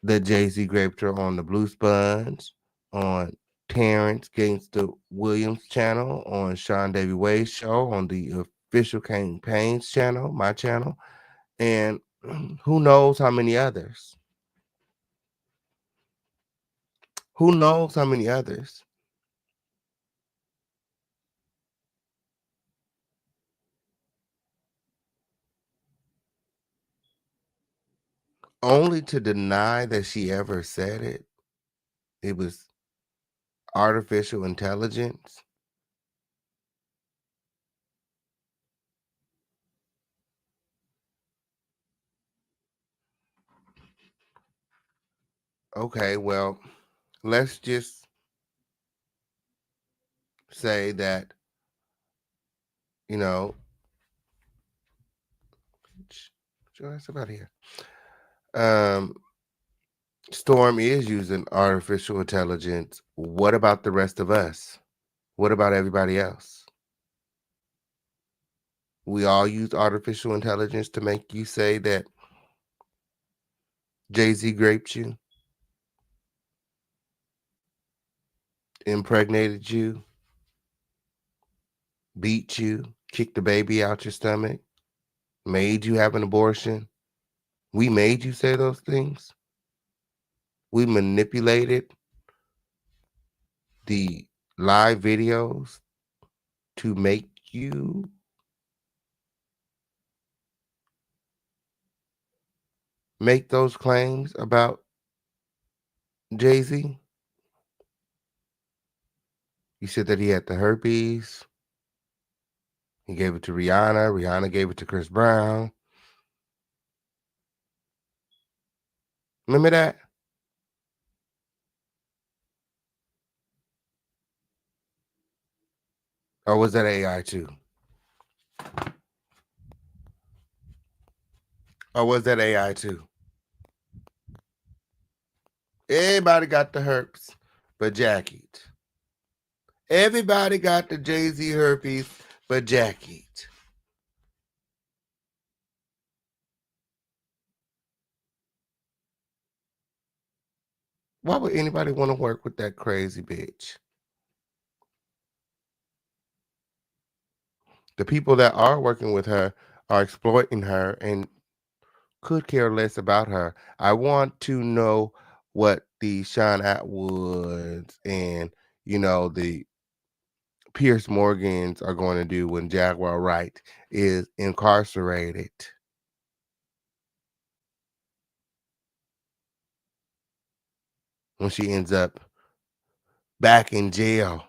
that Jay-Z raped her on the Blue Sponge, on Terrence Gangsta Williams channel, on Sean Davy Wade's show, on the official campaigns channel, my channel, and who knows how many others. Who knows how many others? Only to deny that she ever said it. It was artificial intelligence. Okay, well, let's just say that, you know, sure, that's about here. Um, Storm is using artificial intelligence. What about the rest of us? What about everybody else? We all use artificial intelligence to make you say that Jay-Z raped you, impregnated you, beat you, kicked the baby out your stomach, made you have an abortion. We made you say those things. We manipulated the live videos to make you make those claims about Jay-Z. You said that he had the herpes. He gave it to Rihanna. Rihanna gave it to Chris Brown. Remember that? Or was that AI too? Or was that AI too? Everybody got the herpes, but Jackie. Everybody got the Jay-Z herpes, but Jackie. Why would anybody want to work with that crazy bitch? The people that are working with her are exploiting her and could care less about her. I want to know what the Sean Atwoods and, the Pierce Morgans are going to do when Jaguar Wright is incarcerated. When she ends up back in jail.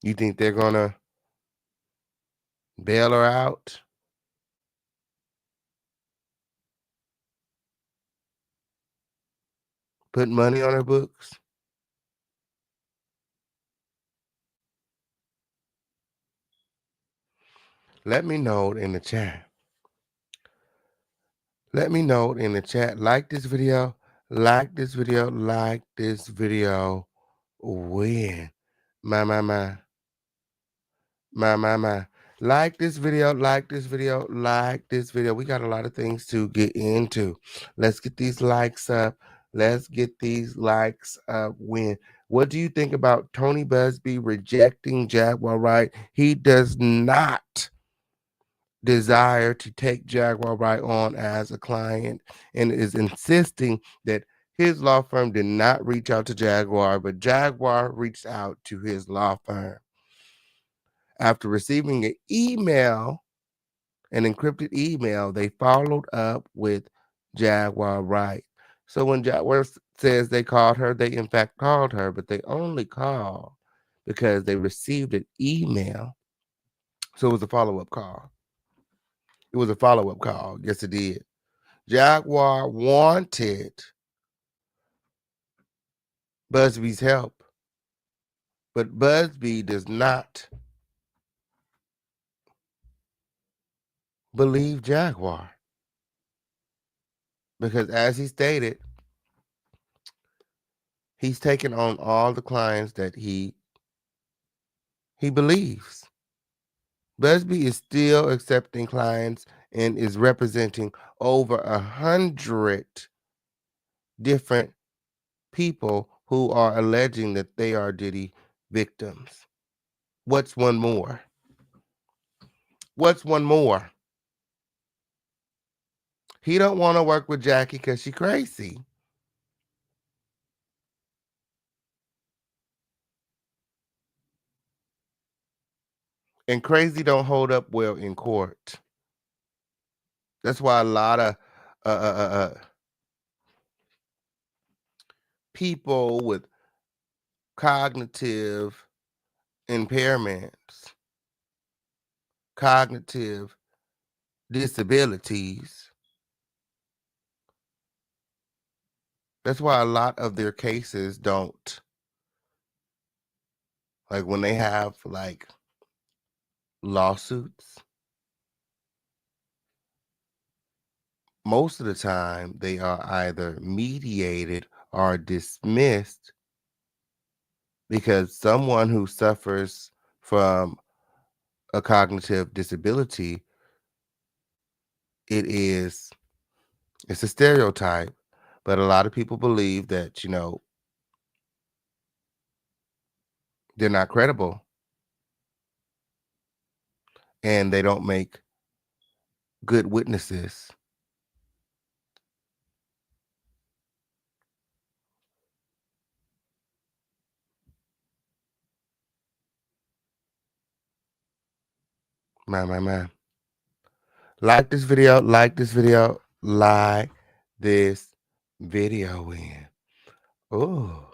You think they're going to bail her out? Put money on her books? Let me know in the chat. Let me know in the chat. Like this video. Like this video. Like this video. When? My. Like this video. Like this video. Like this video. We got a lot of things to get into. Let's get these likes up. Let's get these likes up. When? What do you think about Tony Buzbee rejecting Jaguar Wright? He does not desire to take Jaguar Wright on as a client and is insisting that his law firm did not reach out to Jaguar, but Jaguar reached out to his law firm. After receiving an encrypted email, they followed up with Jaguar Wright. So when Jaguar says they called her, they in fact called her, but they only called because they received an email. So it was a follow-up call. It was a follow-up call. Yes, it did. Jaguar wanted Buzbee's help, but Buzbee does not believe Jaguar because, as he stated, he's taken on all the clients that he believes. Buzbee is still accepting clients and is representing over 100 different people who are alleging that they are Diddy victims. What's one more? What's one more? He don't want to work with Jackie because she crazy. And crazy don't hold up well in court. That's why a lot of people with cognitive impairments, cognitive disabilities. That's why a lot of their cases don't, like when they have like lawsuits, most of the time they are either mediated or dismissed because someone who suffers from a cognitive disability, it is it's a stereotype, but a lot of people believe that, they're not credible and they don't make good witnesses. My. Like this video, like this video, like this video in. Oh,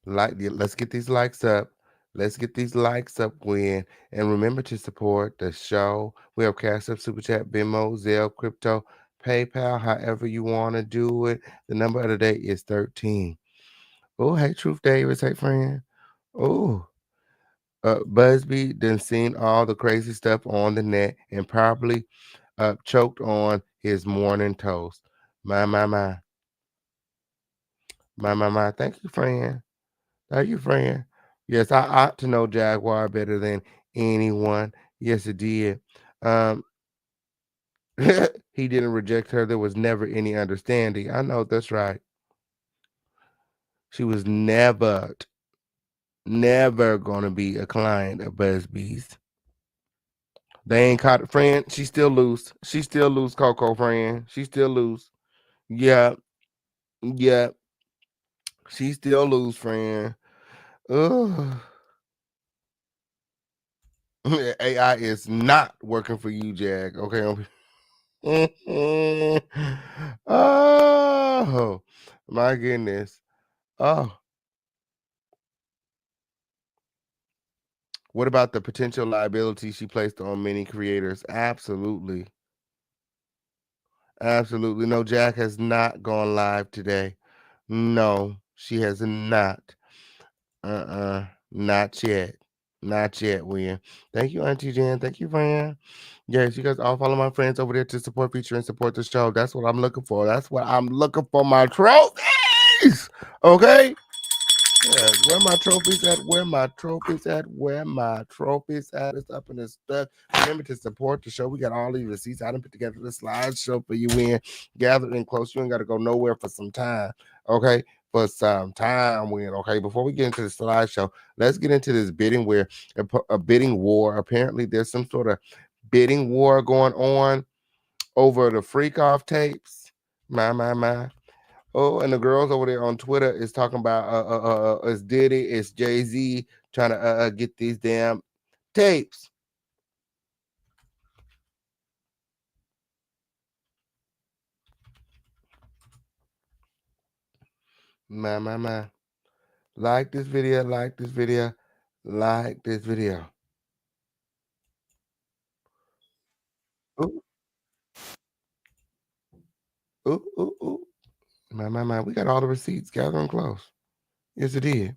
let's get these likes up. Let's get these likes up, Gwen. And remember to support the show. We have Cash App, Super Chat, Venmo, Zelle, Crypto, PayPal, however you want to do it. The number of the day is 13. Oh, hey, Truth Davis. Hey, friend. Oh, Buzbee done seen all the crazy stuff on the net and probably choked on his morning toast. My, my, my. My. Thank you, friend. Thank you, friend. Yes, I ought to know Jaguar better than anyone. Yes, it did. Um, he didn't reject her. There was never any understanding. I know that's right. She was never gonna be a client of Busbee's. They ain't caught friend. She still lose. She still lose, Coco friend. She still lose. Yeah, yeah. She still lose, friend. Ugh. AI is not working for you, Jag. Okay. Oh my goodness. Oh, what about the potential liability she placed on many creators? Absolutely. Absolutely. No, Jack has not gone live today. No, she has not. Not yet. Not yet, William. Thank you, Auntie Jen. Thank you, friend. Yes, you guys all follow my friends over there to support, feature, and support the show. That's what I'm looking for. That's what I'm looking for. My trophies. Okay. Yeah, where my trophies at? Where my trophies at? Where my trophies at? It's up in this stuff. Remember to support the show. We got all these receipts. I done put together the slideshow for you in. Gathered in close. You ain't got to go nowhere for some time. Okay. For some time, win. Okay. Before we get into the slideshow, let's get into this bidding where a bidding war. Apparently, there's some sort of bidding war going on over the freak off tapes. My. Oh, and the girls over there on Twitter is talking about it's Diddy, it's Jay-Z trying to get these damn tapes. My. Like this video, like this video, like this video. Ooh, ooh. My. We got all the receipts. Gather them close. Yes, it did.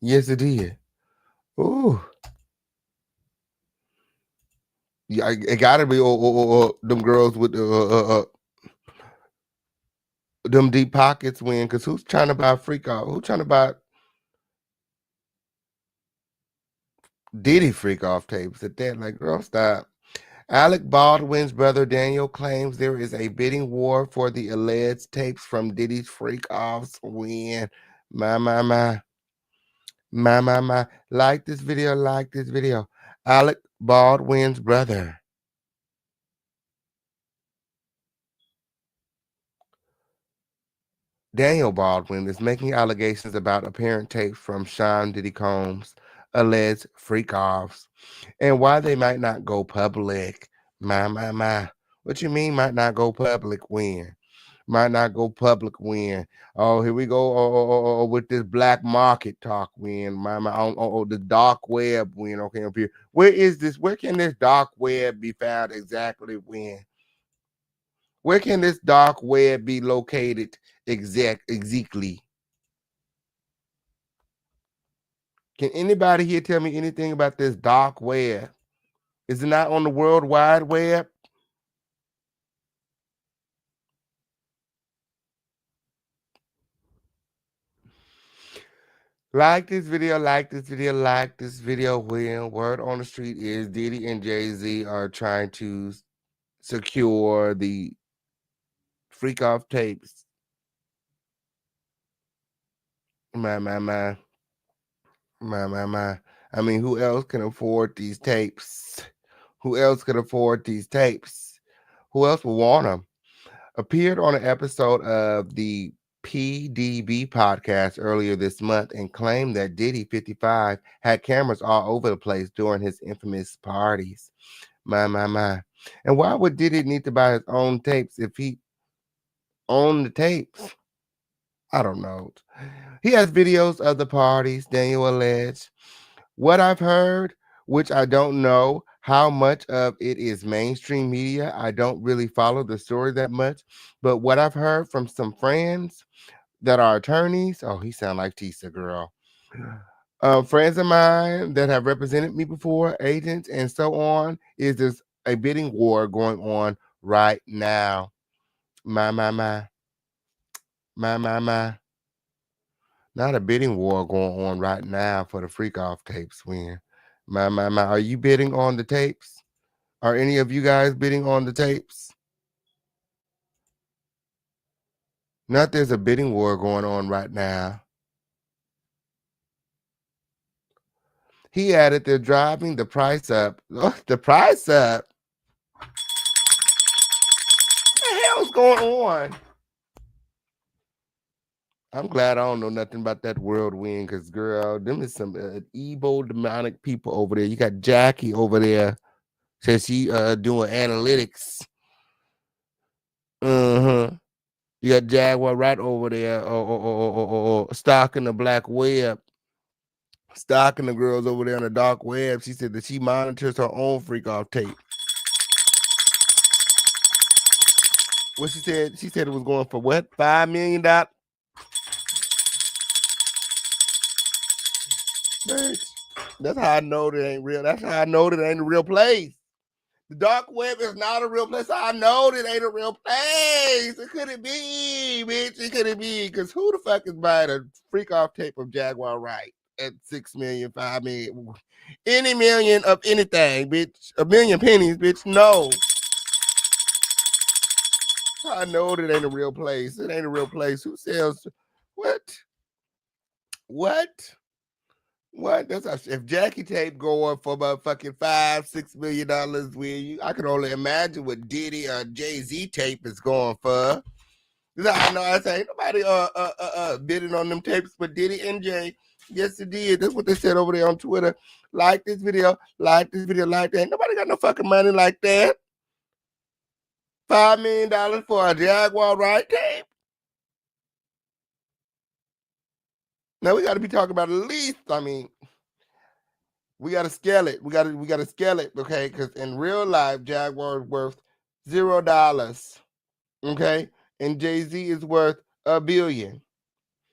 Yes, it did. Ooh. Yeah, it gotta be them girls with them deep pockets win, because who's trying to buy freak off? Who's trying to buy Diddy freak off tapes at that? Like, girl, stop. Alec Baldwin's brother Daniel claims there is a bidding war for the alleged tapes from Diddy's freak offs win. My. Like this video, like this video. Alec Baldwin's brother. Daniel Baldwin is making allegations about apparent tapes from Sean Diddy Combs' alleged freak offs and why they might not go public. My. What you mean might not go public when? Might not go public win. Oh, here we go. With this black market talk win. The dark web win. Okay, up here. Where is this? Where can this dark web be found exactly when? Where can this dark web be located exactly? Can anybody here tell me anything about this dark web? Is it not on the World Wide Web? Like this video, like this video, like this video. When word on the street is Diddy and Jay-Z are trying to secure the freak off tapes. My. I mean, who else can afford these tapes? Who else can afford these tapes? Who else will want them? Appeared on an episode of the PDB podcast earlier this month and claimed that Diddy 55 had cameras all over the place during his infamous parties. My. And why would Diddy need to buy his own tapes if he owned the tapes? I don't know. He has videos of the parties, Daniel alleged. What I've heard, which I don't know how much of it is mainstream media. I don't really follow the story that much. But what I've heard from some friends that are attorneys, oh, he sound like Tisa, girl. Friends of mine that have represented me before, agents and so on, is there's a bidding war going on right now. My. Not a bidding war going on right now for the freak off tapes win. My. Are you bidding on the tapes? Are any of you guys bidding on the tapes? Not there's a bidding war going on right now. He added they're driving the price up. Oh, the price up? What the hell's going on? I'm glad I don't know nothing about that whirlwind, because girl, them is some evil demonic people over there. You got Jackie over there, says she doing analytics. Uh-huh. You got Jaguar Wright over there, stalking the black web, stalking the girls over there on the dark web. She said that she monitors her own freak off tape. What she said? She said it was going for what? $5 million? Bitch, that's how I know that ain't real. That's how I know that ain't a real place. The dark web is not a real place. I know that ain't a real place. It couldn't be, bitch. It couldn't be. Because who the fuck is buying a freak off tape of Jaguar Wright at 6 million, 5 million, any million of anything, bitch? A million pennies, bitch. No. I know that ain't a real place. It ain't a real place. Who sells what? What? That's how, if Jackie tape going for about fucking $5-6 million, I can only imagine what Diddy or Jay-Z tape is going for. I know I say nobody bidding on them tapes, but Diddy and Jay, yes it did. That's what they said over there on Twitter. Like this video, like this video, like that. Nobody got no fucking money like that. $5 million for a Jaguar Wright tape. Now we got to be talking about at least. I mean, we got to scale it. We got to scale it, okay? Because in real life, Jaguar is worth $0, okay, and Jay-Z is worth $1 billion.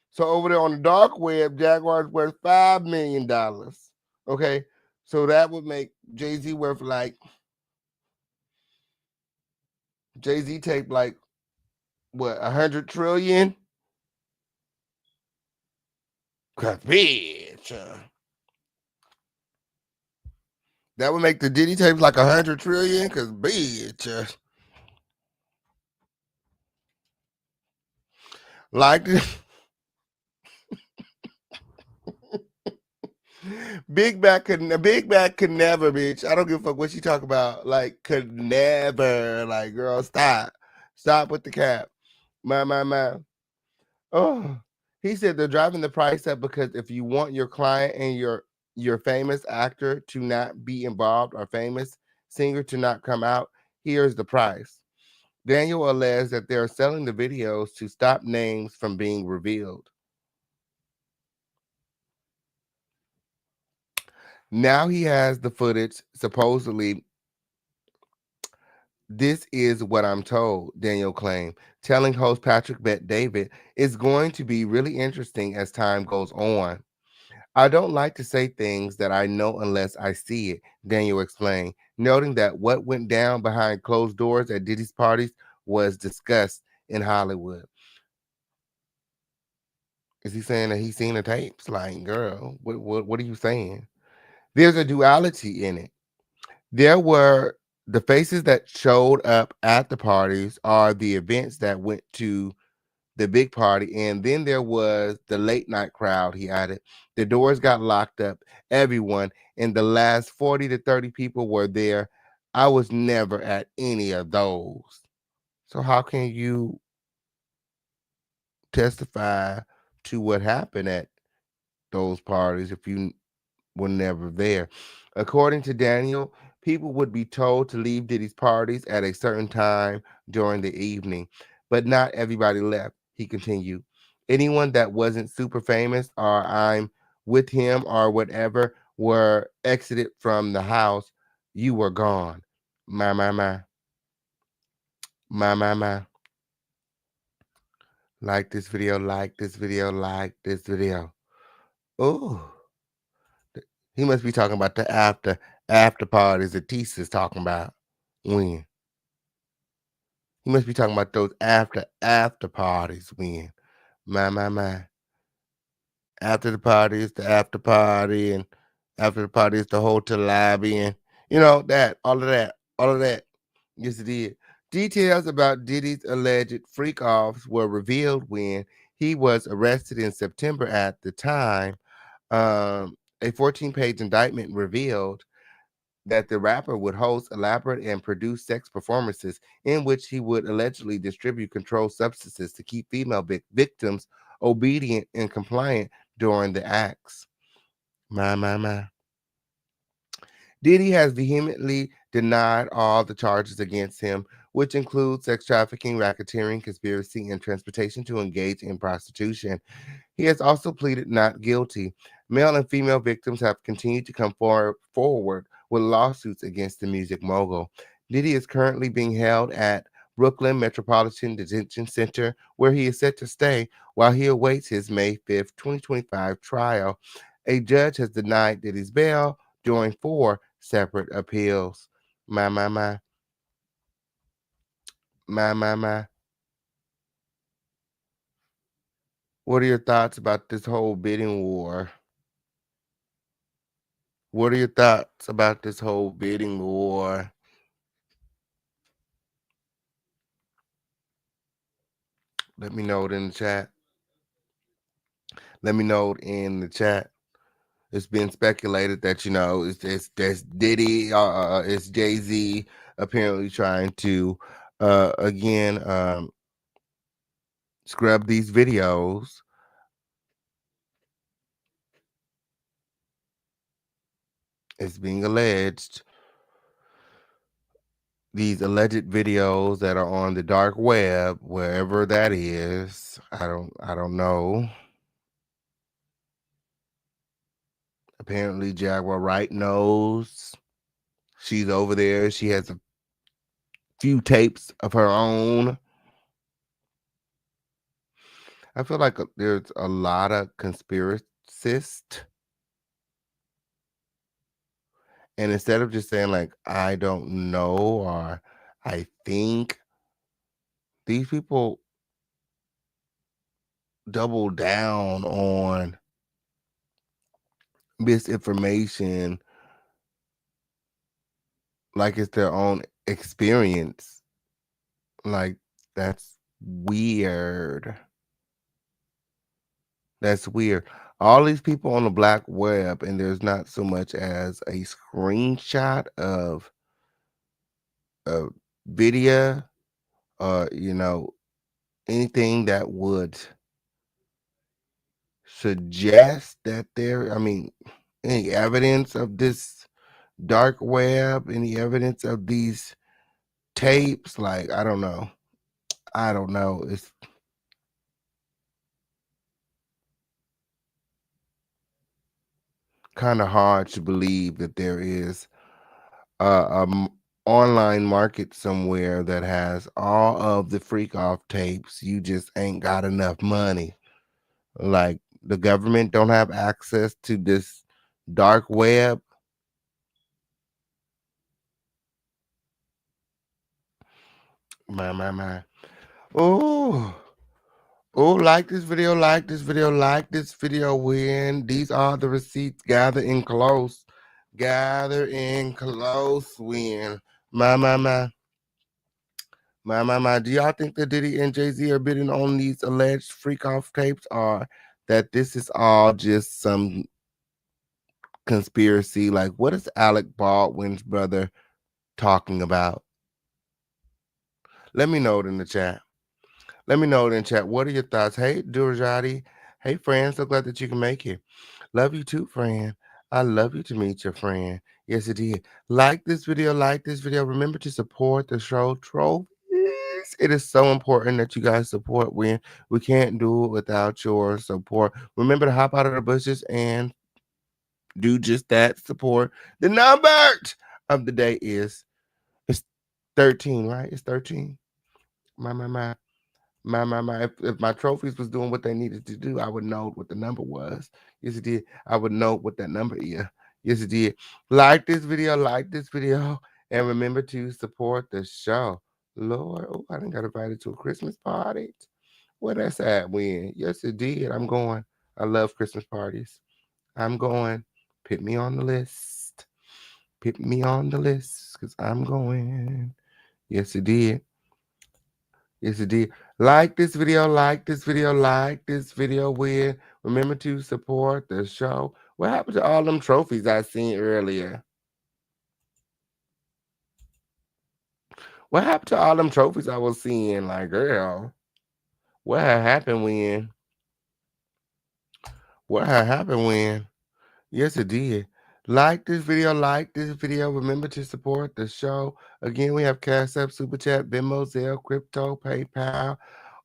So over there on the dark web, Jaguar is worth $5 million, okay. So that would make Jay-Z worth like Jay-Z tape like what, 100 trillion? Cause bitch. That would make the Diddy tapes like 100 trillion, cause bitch. Like this. Big Back could never, bitch. I don't give a fuck what you talk about. Like, could never. Like, girl, stop. Stop with the cap. My. Oh. He said they're driving the price up because if you want your client and your famous actor to not be involved or famous singer to not come out, here's the price. Daniel alleged that they are selling the videos to stop names from being revealed. Now he has the footage. Supposedly, this is what I'm told, Daniel claimed, telling host Patrick Bet David, "It's going to be really interesting as time goes on. I don't like to say things that I know unless I see it," Daniel explained, noting that what went down behind closed doors at Diddy's parties was discussed in Hollywood. Is he saying that he's seen the tapes? Like, girl, what are you saying? There's a duality in it. There were the faces that showed up at the parties are the events that went to the big party, and then there was the late night crowd, he added. The doors got locked up. Everyone in the last 40 to 30 people were there. I was never at any of those. So how can you testify to what happened at those parties if you were never there? According to Daniel, people would be told to leave Diddy's parties at a certain time during the evening, but not everybody left, he continued. Anyone that wasn't super famous or I'm with him or whatever were exited from the house. You were gone. My. My. Like this video, like this video, like this video. Oh, he must be talking about the after parties that Tisa's talking about. When he must be talking about those after parties. When my after the party is the after party, and after the party is the hotel lobby, and that all of that. Yes, it did. Details about Diddy's alleged freak offs were revealed when he was arrested in September. At the time, a 14-page indictment revealed that the rapper would host elaborate and produce sex performances in which he would allegedly distribute controlled substances to keep female victims obedient and compliant during the acts. My. Diddy has vehemently denied all the charges against him, which include sex trafficking, racketeering, conspiracy, and transportation to engage in prostitution. He has also pleaded not guilty. Male and female victims have continued to come forward with lawsuits against the music mogul. Diddy is currently being held at Brooklyn Metropolitan Detention Center, where he is set to stay while he awaits his May 5th, 2025 trial. A judge has denied Diddy's bail during 4 separate appeals. My. My. What are your thoughts about this whole bidding war? What are your thoughts about this whole bidding war? Let me know it in the chat. Let me know it in the chat. It's been speculated that it's that's Diddy, it's Jay-Z apparently trying to again scrub these videos. It's being alleged, these alleged videos that are on the dark web, wherever that is. I don't know. Apparently Jaguar Wright knows. She's over there. She has a few tapes of her own. I feel like there's a lot of conspiracists. And instead of just saying like, I don't know or I think, these people double down on misinformation like it's their own experience. Like, that's weird. That's weird. All these people on the black web, and there's not so much as a screenshot of a video or anything that would suggest that any evidence of this dark web, any evidence of these tapes, like, I don't know. I don't know. It's kind of hard to believe that there is a online market somewhere that has all of the freak off tapes. You just ain't got enough money. Like the government don't have access to this dark web. My. Oh. Oh, like this video, like this video, like this video. When these are the receipts, gather in close. Gather in close when. My. My. Do y'all think that Diddy and Jay-Z are bidding on these alleged freak off tapes, or that this is all just some conspiracy? Like, what is Alec Baldwin's brother talking about? Let me know it in the chat. Let me know it in chat. What are your thoughts? Hey, Durjati. Hey, friend. So glad that you can make it. Love you too, friend. I love you to meet your friend. Yes, it did. Like this video, like this video. Remember to support the show trophies. It is so important that you guys support when we can't do it without your support. Remember to hop out of the bushes and do just that. Support. The number of the day is it's 13, right? It's 13. My. If my trophies was doing what they needed to do, I would know what the number was. Yes, it did. I would know what that number is. Yes, it did. Like this video, and remember to support the show. Lord, oh, I done got invited to a Christmas party. Where that's at? When? Yes, it did. I'm going. I love Christmas parties. I'm going. Put me on the list. Put me on the list, because I'm going. Yes, it did. Yes, it did. Like this video, like this video, like this video. With remember to support the show. What happened to all them trophies I seen earlier? What happened to all them trophies I was seeing? Like, girl, what had happened when? What had happened when? Yes, it did. Like this video, like this video. Remember to support the show. Again, we have Cash App, Super Chat, Venmo, Zelle, Crypto, PayPal,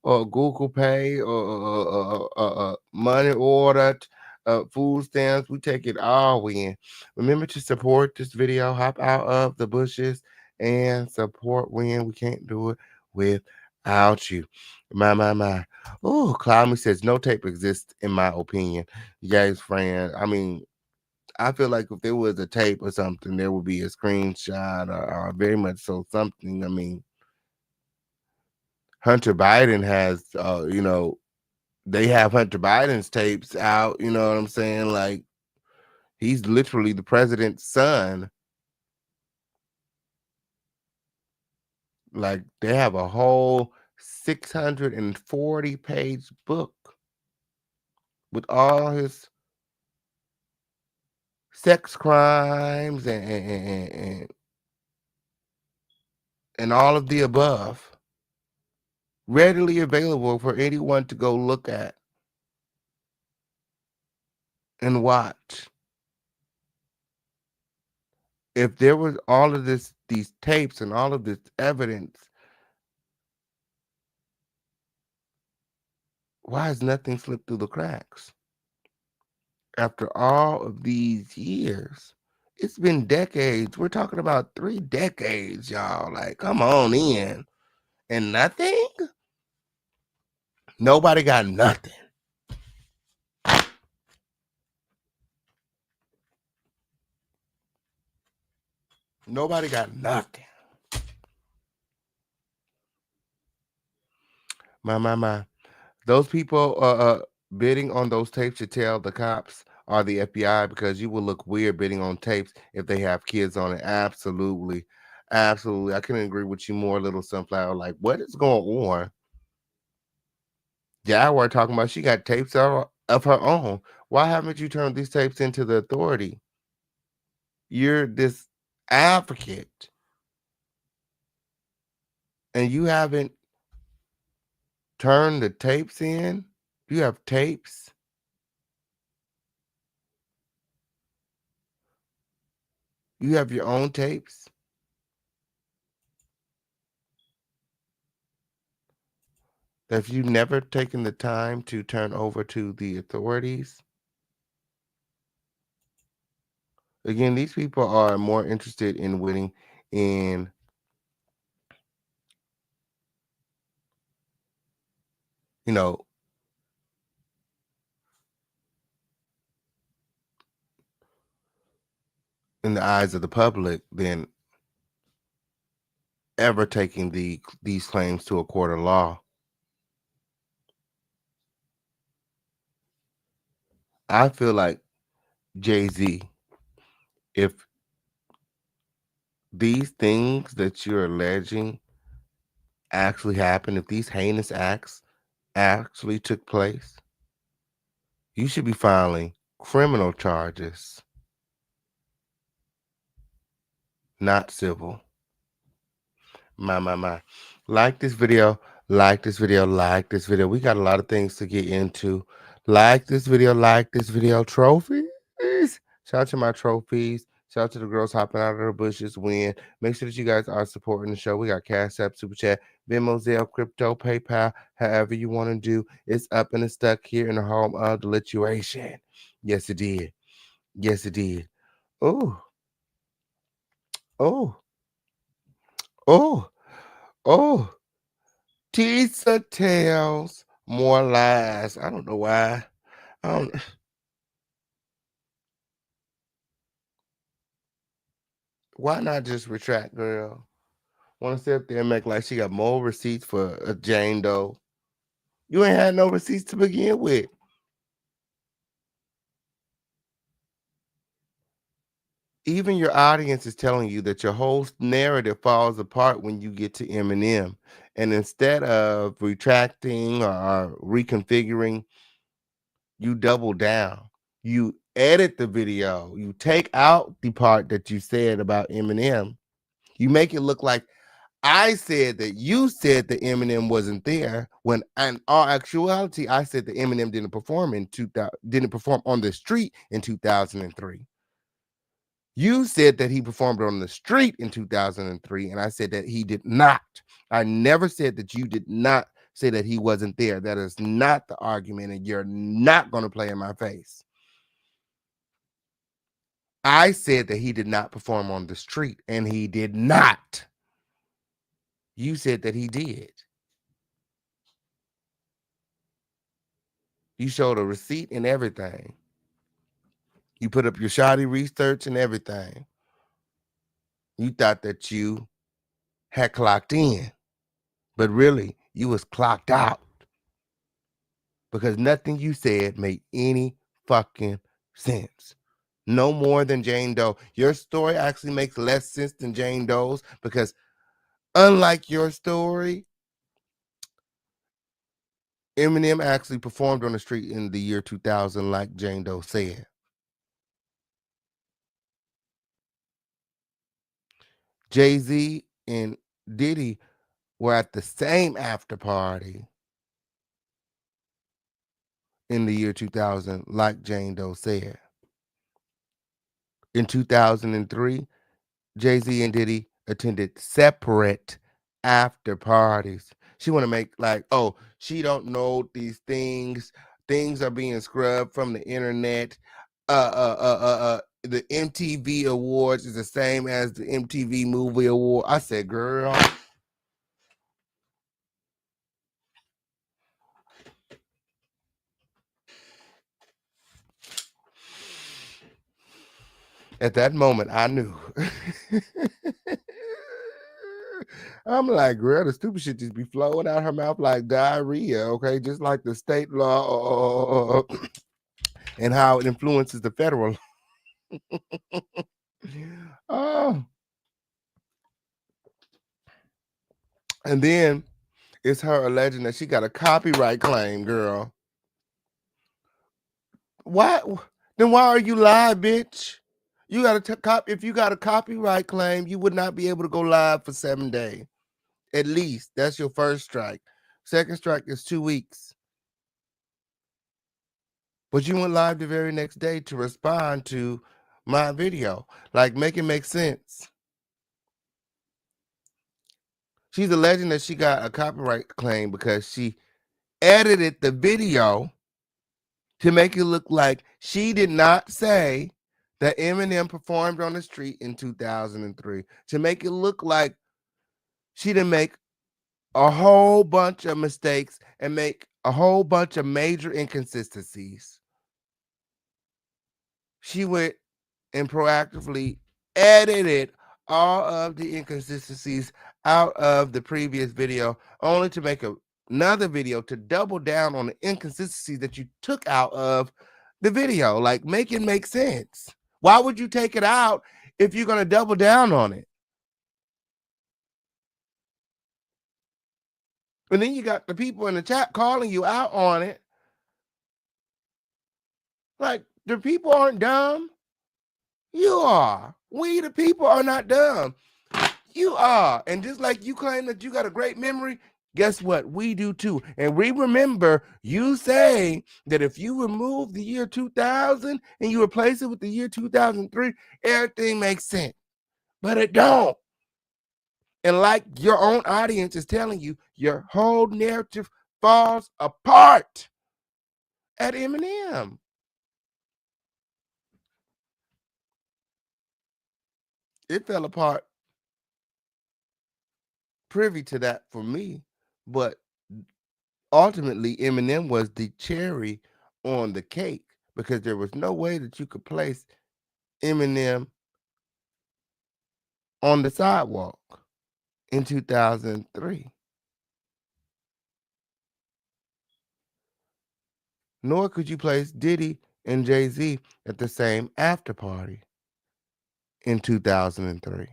or Google Pay, or money order, food stamps. We take it all in. Remember to support this video. Hop out of the bushes and support when we can't do it without you. My. Oh, Cloud Me says no tape exists in my opinion. Yes, friend. I mean, I feel like if there was a tape or something, there would be a screenshot or very much so something. I mean, Hunter Biden has, they have Hunter Biden's tapes out. You know what I'm saying? Like, he's literally the president's son. Like, they have a whole 640-page book with all his sex crimes and all of the above, readily available for anyone to go look at and watch. If there was all of these tapes and all of this evidence, why has nothing slipped through the cracks? After all of these years, it's been decades. We're talking about 3 decades, y'all. Like, come on in. And nothing? Nobody got nothing. Nobody got nothing. My. Those people bidding on those tapes should tell the cops or the FBI, because you will look weird bidding on tapes if they have kids on it. Absolutely. Absolutely. I couldn't agree with you more, Little Sunflower. Like, what is going on? Jaguar talking about she got tapes of her own. Why haven't you turned these tapes into the authority? You're this advocate, and you haven't turned the tapes in? You have tapes? You have your own tapes? Have you never taken the time to turn over to the authorities? Again, these people are more interested in winning in, you know, in the eyes of the public than ever taking these claims to a court of law. I feel like Jay-Z, if these things that you're alleging actually happened, if these heinous acts actually took place, you should be filing criminal charges, not civil. My. Like this video, like this video, like this video. We got a lot of things to get into. Like this video, like this video. Trophies. Shout out to my trophies. Shout out to the girls hopping out of the bushes. Win. Make sure that you guys are supporting the show. We got Cash App, Super Chat, Venmo, Zelle, Crypto, PayPal, however you want to do. It's up and it's stuck here in the home of the lituation. Yes, it did. Yes, it did. Oh, oh, oh, oh. Tisa Tells more lies. I don't know why. I don't. Why not just retract, girl? Want to sit up there and make like she got more receipts for a Jane Doe? You ain't had no receipts to begin with. Even your audience is telling you that your whole narrative falls apart when you get to Eminem. And instead of retracting or reconfiguring, you double down. You edit the video. You take out the part that you said about Eminem. You make it look like I said that you said that Eminem wasn't there, when in all actuality I said that Eminem didn't perform in 2000, didn't perform on the street in 2003. You said that he performed on the street in 2003, and I said that he did not. I never said that you did not say that he wasn't there. That is not the argument, and you're not going to play in my face. I said that he did not perform on the street, and he did not. You said that he did. You showed a receipt and everything. You put up your shoddy research and everything. You thought that you had clocked in, but really you was clocked out, because nothing you said made any fucking sense. No more than Jane Doe. Your story actually makes less sense than Jane Doe's, because unlike your story, Eminem actually performed on the street in the year 2000, like Jane Doe said. Jay-Z and Diddy were at the same after party in the year 2000, like Jane Doe said. In 2003, Jay-Z and Diddy attended separate after parties. She want to make like, oh, she don't know these things. Things are being scrubbed from the internet. The MTV Awards is the same as the MTV Movie Award. I said, girl. At that moment, I knew. I'm like, girl, the stupid shit just be flowing out her mouth like diarrhea, okay? Just like the state law and how it influences the federal. Oh. And then it's her alleging that she got a copyright claim, girl. Why? Then why are you live, bitch? You got a if you got a copyright claim, you would not be able to go live for 7 days. At least that's your first strike. Second strike is 2 weeks. But you went live the very next day to respond to my video. Like, make it make sense. She's alleging that she got a copyright claim because she edited the video to make it look like she did not say that Eminem performed on the street in 2003, to make it look like she didn't make a whole bunch of mistakes and make a whole bunch of major inconsistencies. She went and proactively edited all of the inconsistencies out of the previous video, only to make another video to double down on the inconsistencies that you took out of the video. Like, make it make sense. Why would you take it out if you're going to double down on it? And then you got the people in the chat calling you out on it. Like, the people aren't dumb. You are. We, the people, are not dumb. You are. And just like you claim that you got a great memory, guess what? We do too. And we remember you saying that if you remove the year 2000 and you replace it with the year 2003, everything makes sense. But it don't. And like your own audience is telling you, your whole narrative falls apart at Eminem. It fell apart privy to that for me, but ultimately Eminem was the cherry on the cake, because there was no way that you could place Eminem on the sidewalk in 2003. Nor could you place Diddy and Jay-Z at the same after party in 2003.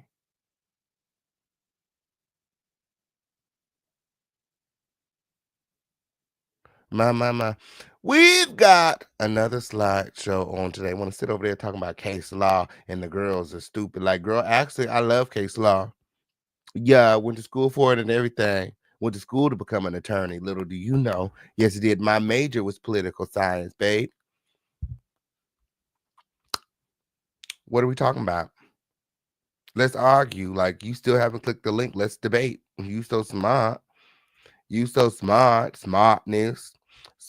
My. We've got another slideshow on today. I want to sit over there talking about case law and the girls are stupid. Like, girl, actually, I love case law. Yeah, I went to school for it and everything. Went to school to become an attorney. Little do you know. Yes, it did. My major was political science, babe. What are we talking about? Let's argue. Like, you still haven't clicked the link. Let's debate. You so smart. You so smart. Smartness.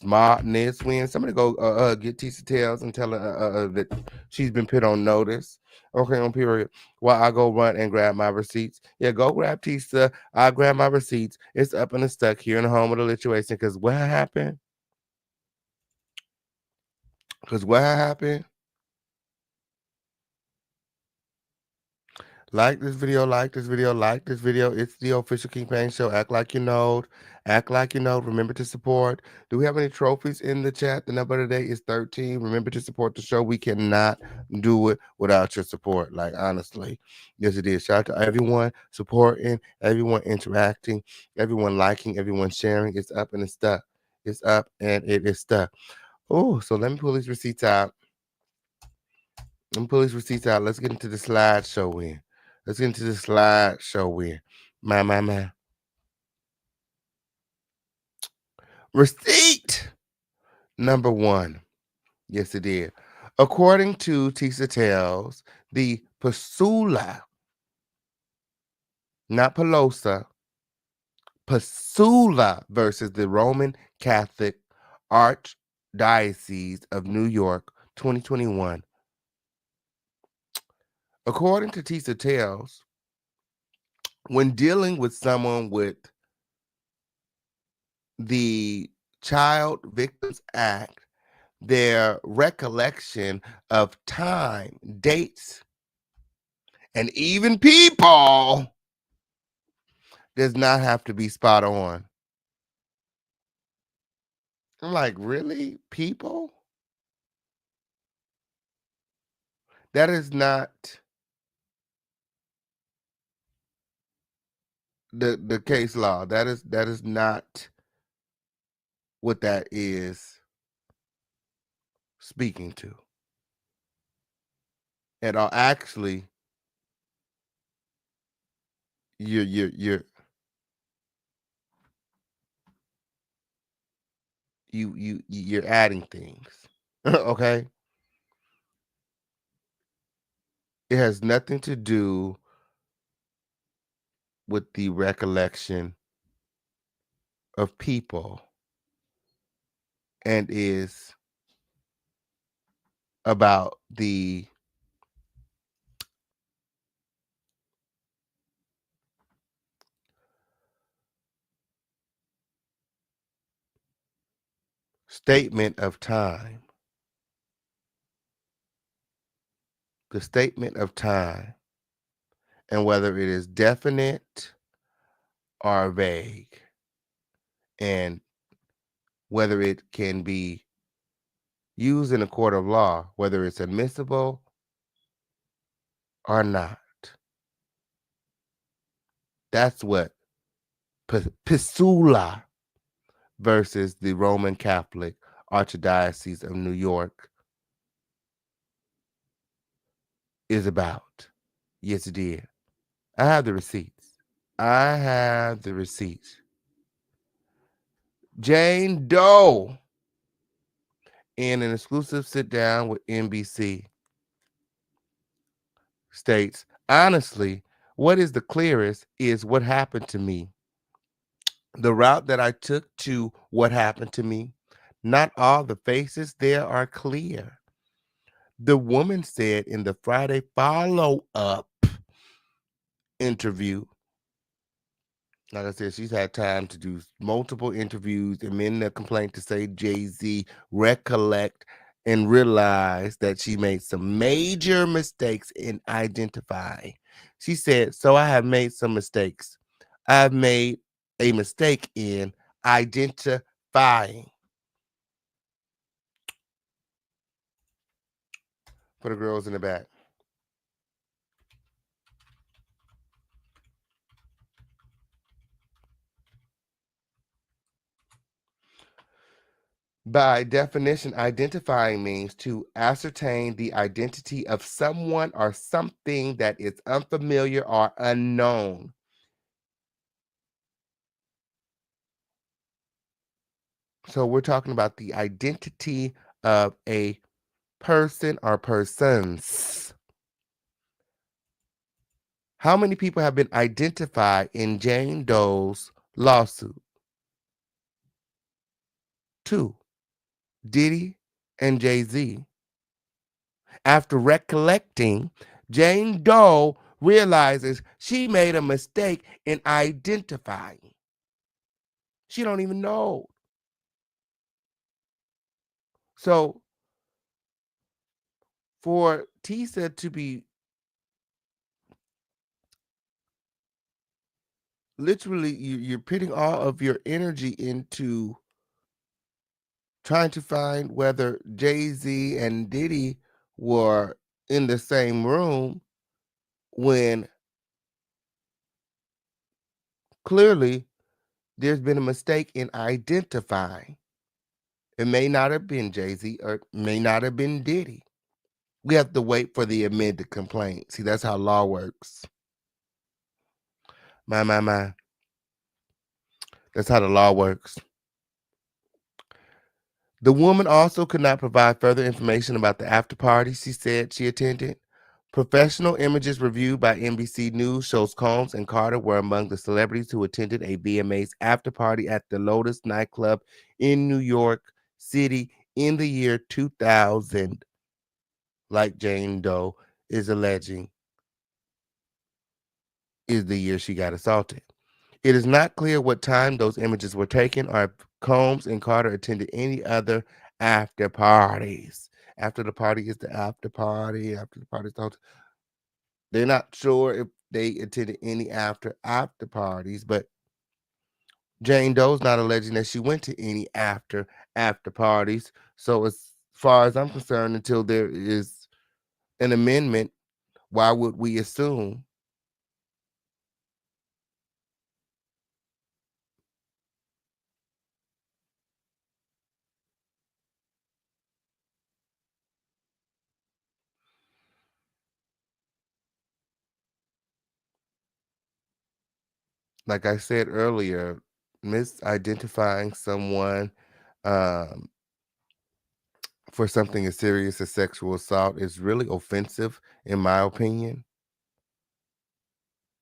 When somebody go get Tisa Tells and tell her that she's been put on notice. Okay, on period. While I go run and grab my receipts. Yeah, go grab Tisa. I grab my receipts. It's up and it's stuck here in the home of the situation. Because what happened? Like this video, like this video, like this video. It's the official King Payne Show. Act like you know. Act like you know. Remember to support. Do we have any trophies in the chat? The number today is 13. Remember to support the show. We cannot do it without your support. Like, honestly. Yes, it is. Shout out to everyone supporting, everyone interacting, everyone liking, everyone sharing. It's up and it's stuck. It's up and it is stuck. Oh, so let me pull these receipts out. Let's get into the slideshow in. My. Receipt number 1. Yes, it is. According to Tisa Tells, the Pasula, not Pelosa, Pasula versus the Roman Catholic Archdiocese of New York, 2021. According to Tisa Tells, when dealing with someone with the Child Victims Act, their recollection of time, dates, and even people does not have to be spot on. I'm like, really? People? That is not the case law. That is not what that is speaking to at all. Actually, you're adding things. Okay? It has nothing to do with the recollection of people. and is about the statement of time. The statement of time, and whether it is definite or vague, and whether it can be used in a court of law, whether it's admissible or not. That's what Pisula versus the Roman Catholic Archdiocese of New York is about. Yes, it did. I have the receipts. I have the receipts. Jane Doe, in an exclusive sit down with NBC, states, honestly, what is the clearest is what happened to me. The route that I took to what happened to me, not all the faces there are clear. The woman said in the Friday follow up interview, like I said, she's had time to do multiple interviews, amend the complaint to say Jay-Z recollect and realize that she made some major mistakes in identifying. She said, so I have made some mistakes. I've made a mistake in identifying. For the girls in the back. By definition, identifying means to ascertain the identity of someone or something that is unfamiliar or unknown. So we're talking about the identity of a person or persons. How many people have been identified in Jane Doe's lawsuit? 2. Diddy and Jay-Z. After recollecting, Jane Doe realizes she made a mistake in identifying. She don't even know. So for Tisa to be literally, you're putting all of your energy into trying to find whether Jay-Z and Diddy were in the same room when clearly there's been a mistake in identifying. It may not have been Jay-Z or it may not have been Diddy. We have to wait for the amended complaint. See, that's how law works. My. That's how the law works. The woman also could not provide further information about the after party she said she attended. Professional images reviewed by NBC News shows Combs and Carter were among the celebrities who attended a VMAs after party at the Lotus nightclub in New York City in the year 2000, like Jane Doe is alleging is the year she got assaulted. It is not clear what time those images were taken or if Combs and Carter attended any other after parties. After the party is the after party. After the party is the hotel. They're not sure if they attended any after parties, but Jane Doe's not alleging that she went to any after parties. So as far as I'm concerned, until there is an amendment, why would we assume? Like I said earlier, misidentifying someone um, for something as serious as sexual assault is really offensive, in my opinion.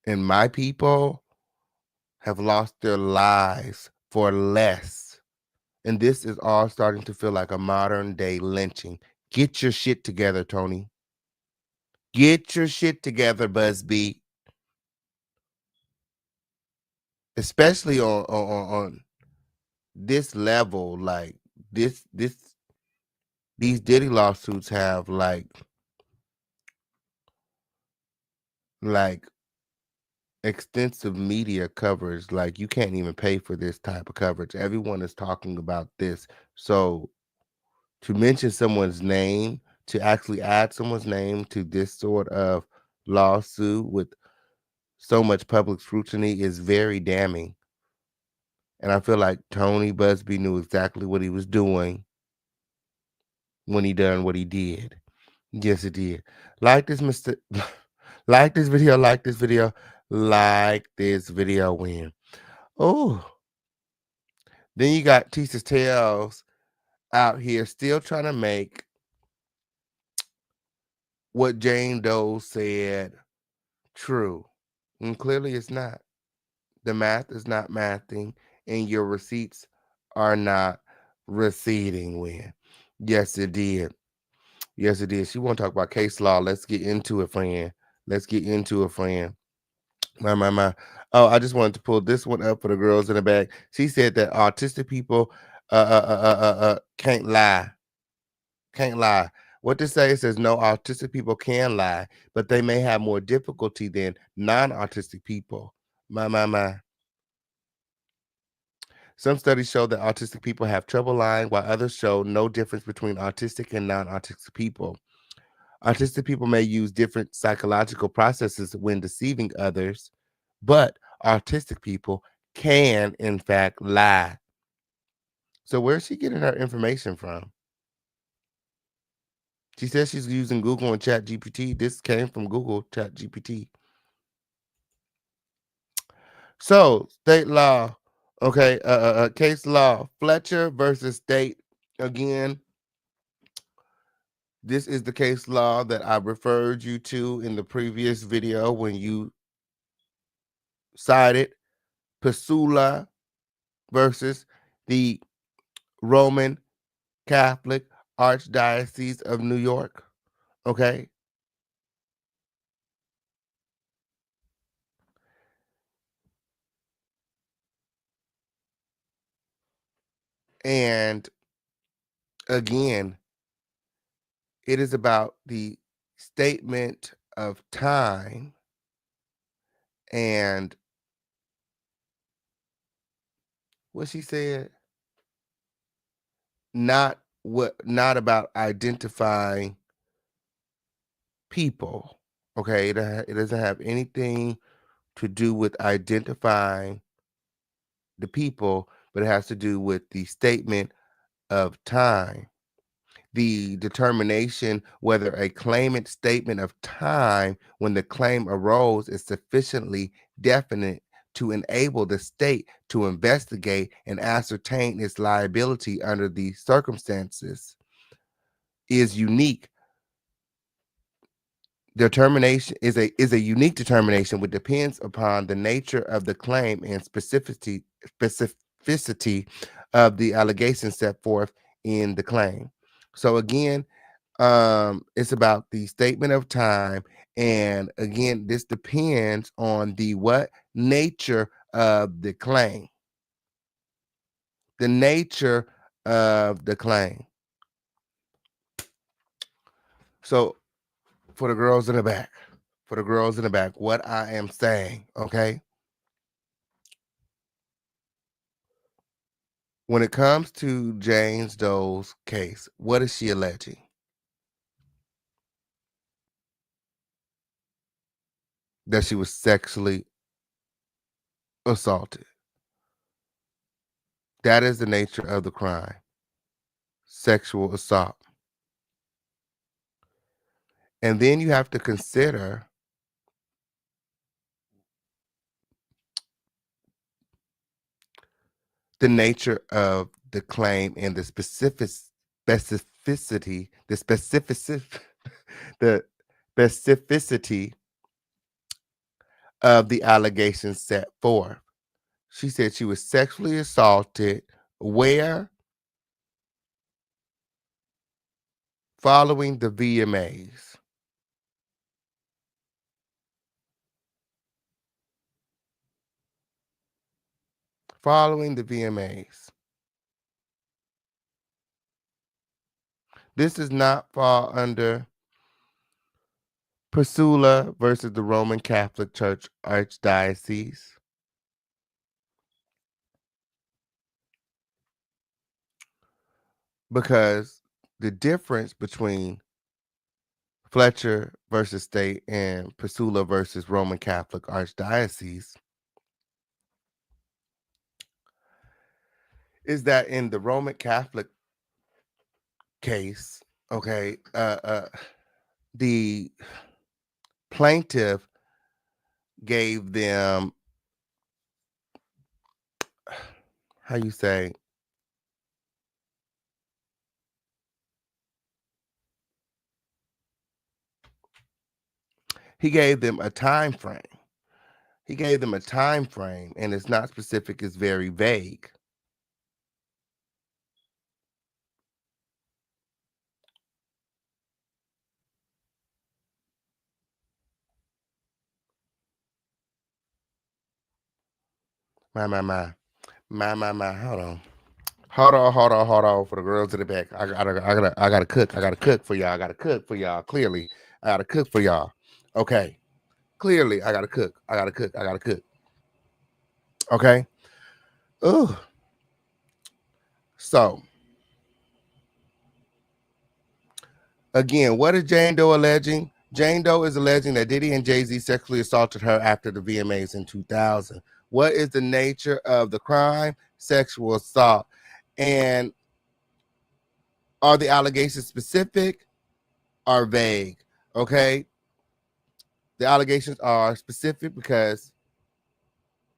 And my people have lost their lives for less. And this is all starting to feel like a modern day lynching. Get your shit together, Tony. Get your shit together, Buzbee. Especially on this level, like this these Diddy lawsuits have like extensive media coverage. Like you can't even pay for this type of coverage. Everyone is talking about this. So to mention someone's name, to actually add someone's name to this sort of lawsuit with so much public scrutiny is very damning. And I feel like Tony Buzbee knew exactly what he was doing when he done what he did. Yes, it did. Like this, Mr. Like this video, like this video, like this video when. Oh, then you got Tisa Tells out here still trying to make what Jane Doe said true. And clearly it's not. The math is not mathing, and your receipts are not receipting when. Yes, it did. Yes, it did. She want to talk about case law. Let's get into it, friend. Let's get into it, friend. My. Oh, I just wanted to pull this one up for the girls in the back. She said that autistic people can't lie. Can't lie. What to say? It says no, autistic people can lie, but they may have more difficulty than non-autistic people. My. Some studies show that autistic people have trouble lying, while others show no difference between autistic and non-autistic people. Autistic people may use different psychological processes when deceiving others, but autistic people can, in fact, lie. So, where's she getting her information from? She says she's using Google and Chat GPT. This came from Google Chat GPT. So, state law, okay, case law, Fletcher versus state. Again, this is the case law that I referred you to in the previous video when you cited Pasula versus the Roman Catholic Archdiocese of New York. Okay. And again, it is about the statement of time and what she said, not about identifying people. Okay, it doesn't have anything to do with identifying the people, but it has to do with the statement of time. The determination whether a claimant's statement of time when the claim arose is sufficiently definite to enable the state to investigate and ascertain its liability under the circumstances is unique. Determination is a unique determination which depends upon the nature of the claim and specificity of the allegations set forth in the claim. So again, it's about the statement of time, and again, this depends on the what nature of the claim. The nature of the claim. So for the girls in the back, what I am saying, okay? When it comes to Jane Doe's case, what is she alleging? That she was sexually assaulted. That is the nature of the crime. Sexual assault. And then you have to consider the nature of the claim and the specificity, the specificity of the allegations set forth. She said she was sexually assaulted where following the VMAs. Following the VMAs. This does not fall under Priscilla versus the Roman Catholic Church Archdiocese. Because the difference between Fletcher versus State and Priscilla versus Roman Catholic Archdiocese is that in the Roman Catholic case, okay, the plaintiff gave them, how you say, he gave them a time frame. He gave them a time frame, and it's not specific, it's very vague. My. Hold on. Hold on for the girls in the back. I gotta cook. I gotta cook for y'all. I gotta cook for y'all. Clearly, I gotta cook for y'all. Okay. Clearly, I gotta cook. I gotta cook. I gotta cook. Okay. Ooh. So, again, what is Jane Doe alleging? Jane Doe is alleging that Diddy and Jay-Z sexually assaulted her after the VMAs in 2000. What is the nature of the crime? Sexual assault. And are the allegations specific or vague? Okay. The allegations are specific because,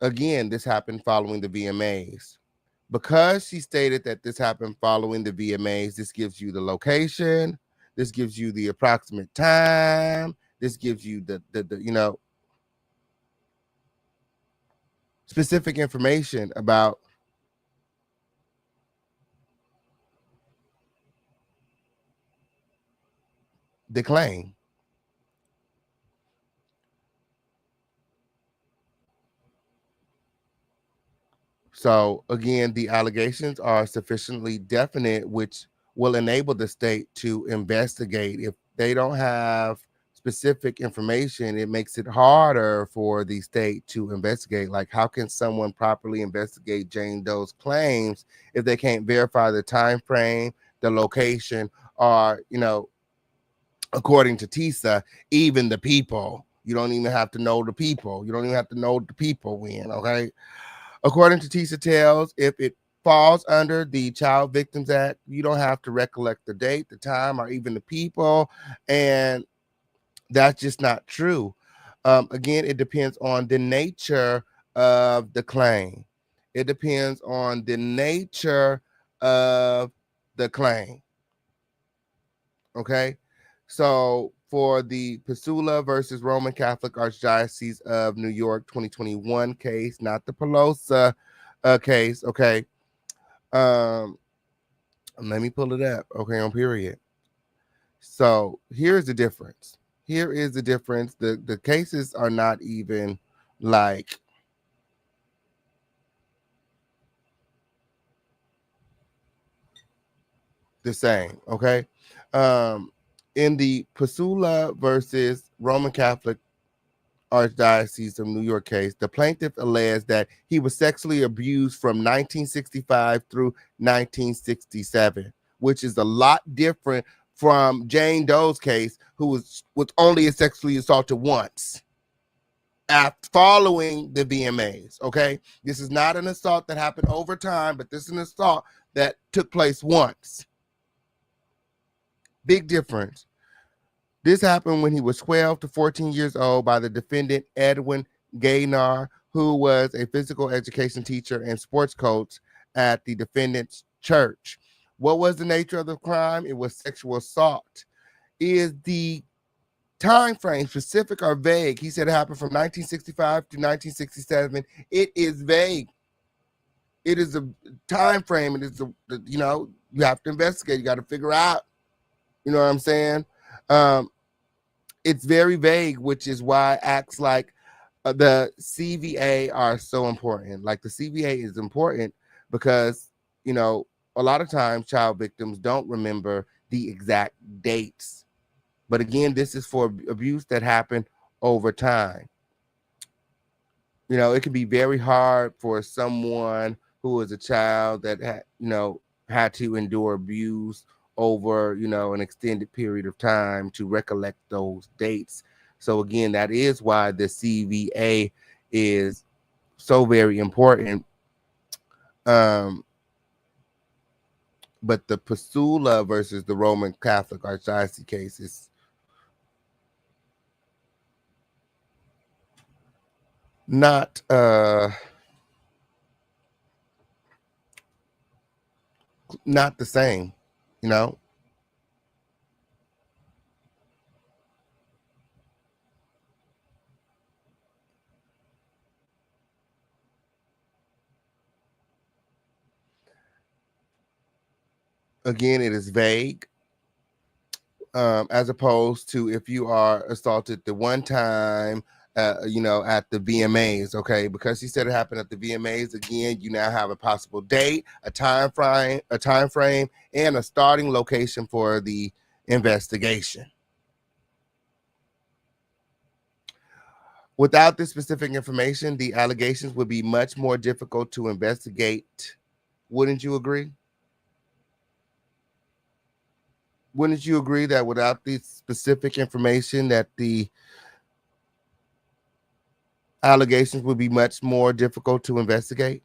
again, this happened following the VMAs. Because she stated that this happened following the VMAs, this gives you the location, this gives you the approximate time, this gives you the specific information about the claim. So again, the allegations are sufficiently definite, which will enable the state to investigate. If they don't have specific information, it makes it harder for the state to investigate. Like, how can someone properly investigate Jane Doe's claims if they can't verify the time frame, the location, or, according to Tisa, even the people? You don't even have to know the people. You don't even have to know the people when, okay? According to Tisa Tells, if it falls under the Child Victims Act, you don't have to recollect the date, the time, or even the people. And that's just not true. Again, it depends on the nature of the claim. It depends on the nature of the claim. Okay? So for the Pisula versus Roman Catholic Archdiocese of New York 2021 case, not the Pelosa case, okay. Let me pull it up, okay, on period. So here's the difference. Here is the difference. The cases are not even like the same, okay. In the Pisula versus Roman Catholic Archdiocese of New York case, the plaintiff alleged that he was sexually abused from 1965 through 1967, which is a lot different from Jane Doe's case, who was only sexually assaulted once after following the VMAs. Okay, this is not an assault that happened over time, but this is an assault that took place once. Big difference. This happened when he was 12 to 14 years old by the defendant, Edwin Gaynor, who was a physical education teacher and sports coach at the defendant's church. What was the nature of the crime? It was sexual assault. Is the time frame specific or vague? He said it happened from 1965 to 1967. It is vague. It is a time frame. It is you have to investigate. You got to figure out, You know what I'm saying? Um, it's very vague, which is why acts like the CVA are so important. Like the CVA is important because, you know, a lot of times child victims don't remember the exact dates. But again, this is for abuse that happened over time. You know, it can be very hard for someone who was a child that had, you know, had to endure abuse over, you know, an extended period of time to recollect those dates. So again, that is why the CVA is so very important. Um, but the Pasula versus the Roman Catholic Archdiocese case is not not the same, you know. Again, it is vague, as opposed to if you are assaulted the one time, you know, at the VMAs. Okay, because she said it happened at the VMAs. Again, you now have a possible date, a time frame, and a starting location for the investigation. Without this specific information, the allegations would be much more difficult to investigate. Wouldn't you agree? Wouldn't you agree that without the specific information that the allegations would be much more difficult to investigate?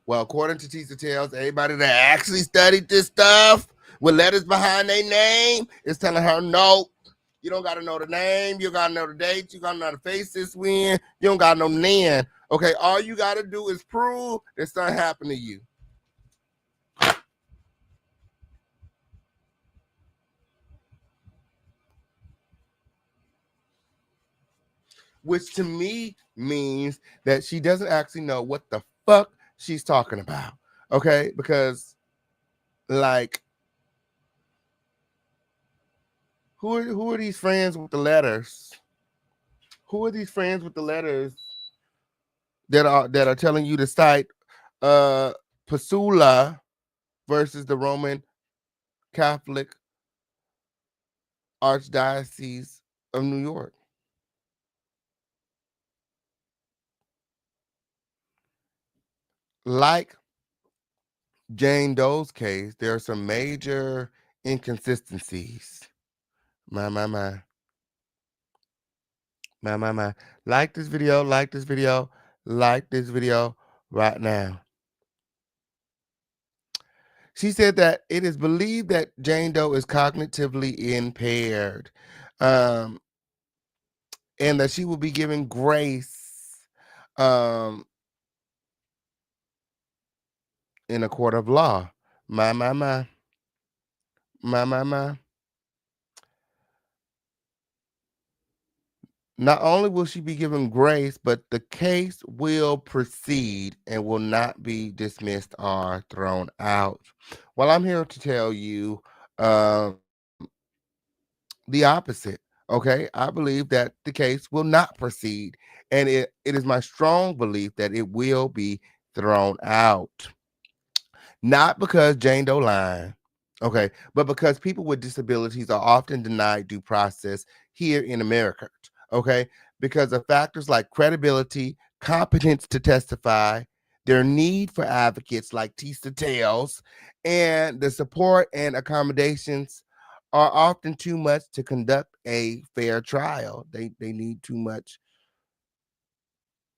Well, according to Tisa Tells, everybody that actually studied this stuff with letters behind their name is telling her, no, you don't got to know the name. You got to know the date. You got to know the face this win. You don't got to know nan. Okay, all you got to do is prove that something happened to you. Which to me means that she doesn't actually know what the fuck she's talking about. Okay, because like, who are these friends with the letters? Who are these friends with the letters that are telling you to cite uh Pasula versus the Roman Catholic Archdiocese of New York? Like Jane Doe's case, there are some major inconsistencies. My, my, my, my. Like this video, like this video, like this video right now. She said that it is believed that Jane Doe is cognitively impaired, um, and that she will be given grace um, in a court of law. My, my, my, my. Not only will she be given grace, but the case will proceed and will not be dismissed or thrown out. Well, I'm here to tell you um, the opposite. Okay, I believe that the case will not proceed, and it is my strong belief that it will be thrown out. Not because Jane Doe lying, okay, but because people with disabilities are often denied due process here in America, okay, because of factors like credibility, competence to testify, their need for advocates like Tisa Tells, and the support and accommodations are often too much to conduct a fair trial. They need too much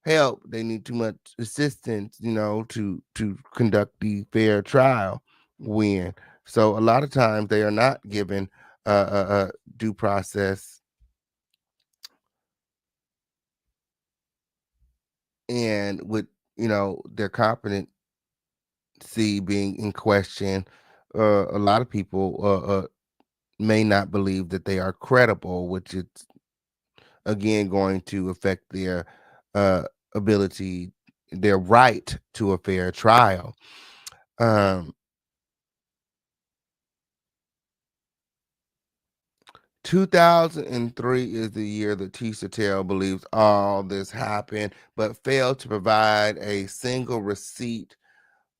help. They need too much assistance, you know, to conduct the fair trial when. So a lot of times they are not given due process, and with, you know, their competency being in question, a lot of people may not believe that they are credible, which is again going to affect their uh, ability, their right to a fair trial. Um, 2003 is the year that Tisa Tells believes all this happened, but failed to provide a single receipt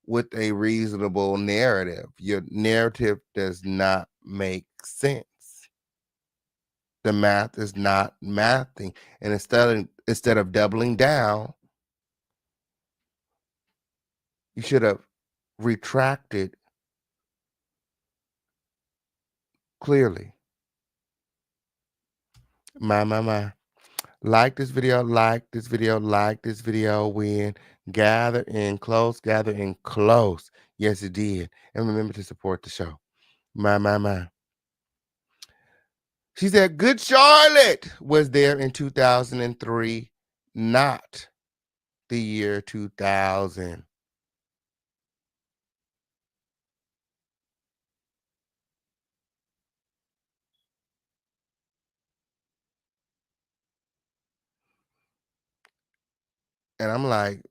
with a reasonable narrative. Your narrative does not make sense. The math is not mathing. And instead of doubling down, you should have retracted clearly. My. Like this video, like this video, like this video. When gather in close, gather in close. Yes, it did. And remember to support the show. My. She said, Good Charlotte was there in 2003, not the year 2000. And I'm like,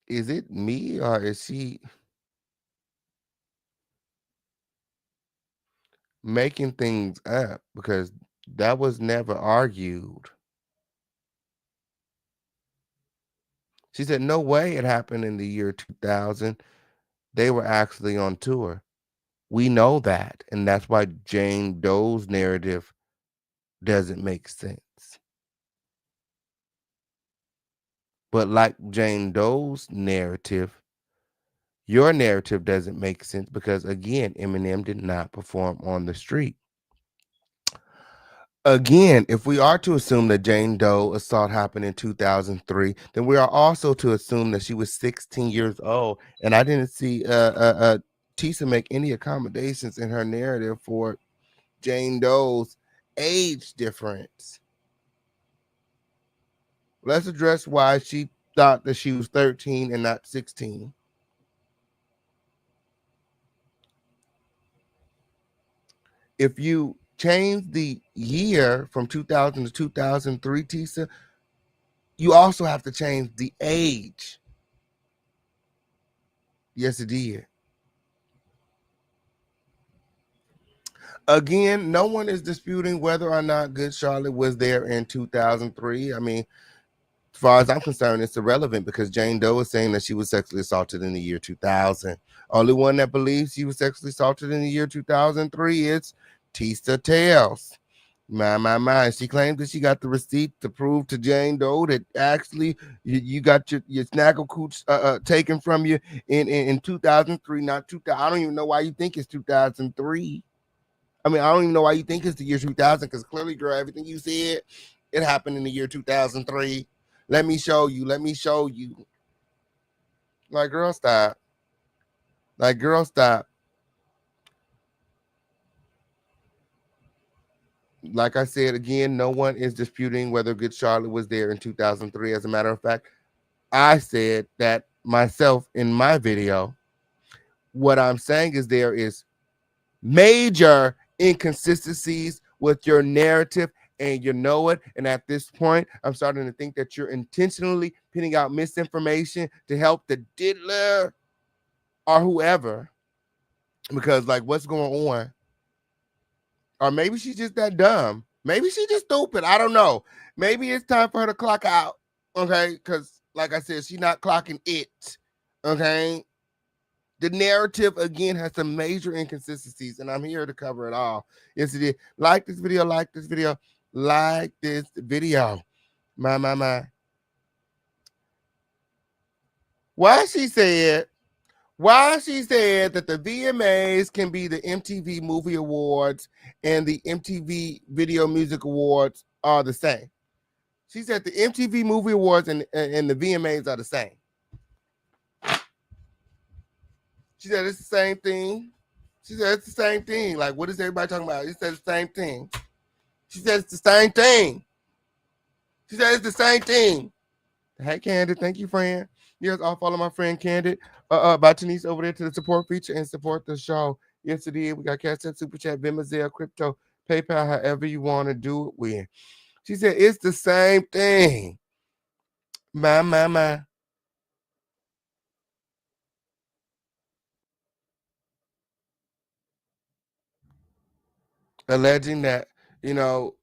is it me or is she making things up? Because that was never argued. She said, no way it happened in the year 2000. They were actually on tour. We know that. And that's why Jane Doe's narrative doesn't make sense. But like Jane Doe's narrative, your narrative doesn't make sense because, again, Eminem did not perform on the street. Again, if we are to assume that Jane Doe assault happened in 2003, then we are also to assume that she was 16 years old. And I didn't see Tisa make any accommodations in her narrative for Jane Doe's age difference. Let's address why she thought that she was 13 and not 16. If you change the year from 2000 to 2003, Tisa, you also have to change the age. Yes, it did. Again, no one is disputing whether or not Good Charlotte was there in 2003. I mean, as far as I'm concerned, it's irrelevant because Jane Doe is saying that she was sexually assaulted in the year 2000. Only one that believes she was sexually assaulted in the year 2003 is Tisa Tells. My. She claims that she got the receipt to prove to Jane Doe that actually you got your snaggle cooch taken from you in 2003, not 2000. I don't even know why you think it's 2003. I mean, I don't even know why you think it's the year 2000 because clearly, girl, everything you said, it happened in the year 2003. Let me show you. Let me show you. Like, girl, stop. Like, girl, stop. Like I said, again, no one is disputing whether Good Charlotte was there in 2003. As a matter of fact, I said that myself in my video. What I'm saying is there is major inconsistencies with your narrative, and you know it. And at this point, I'm starting to think that you're intentionally putting out misinformation to help the diddler or whoever. Because, like, what's going on? Or maybe she's just that dumb. Maybe she's just stupid. I don't know. Maybe it's time for her to clock out. Okay. Because, like I said, she's not clocking it. Okay. The narrative, again, has some major inconsistencies, and I'm here to cover it all. Yes, it is. Like this video, like this video, like this video. My. Why she said that the VMAs can be the MTV Movie Awards and the MTV Video Music Awards are the same. She said the MTV Movie Awards and the VMAs are the same. She said it's the same thing. She said it's the same thing. Like, what is everybody talking about? She said it's the same thing. She said it's the same thing. She said it's the same thing. Hey, Candid. Thank you, friend. Yes, I'll follow my friend Candid by Denise over there to the support feature and support the show. Yes, it is. We got Cash App, Super Chat, Venmo, Zelle, Crypto, PayPal, however you want to do it with. She said it's the same thing. My. alleging that, you know,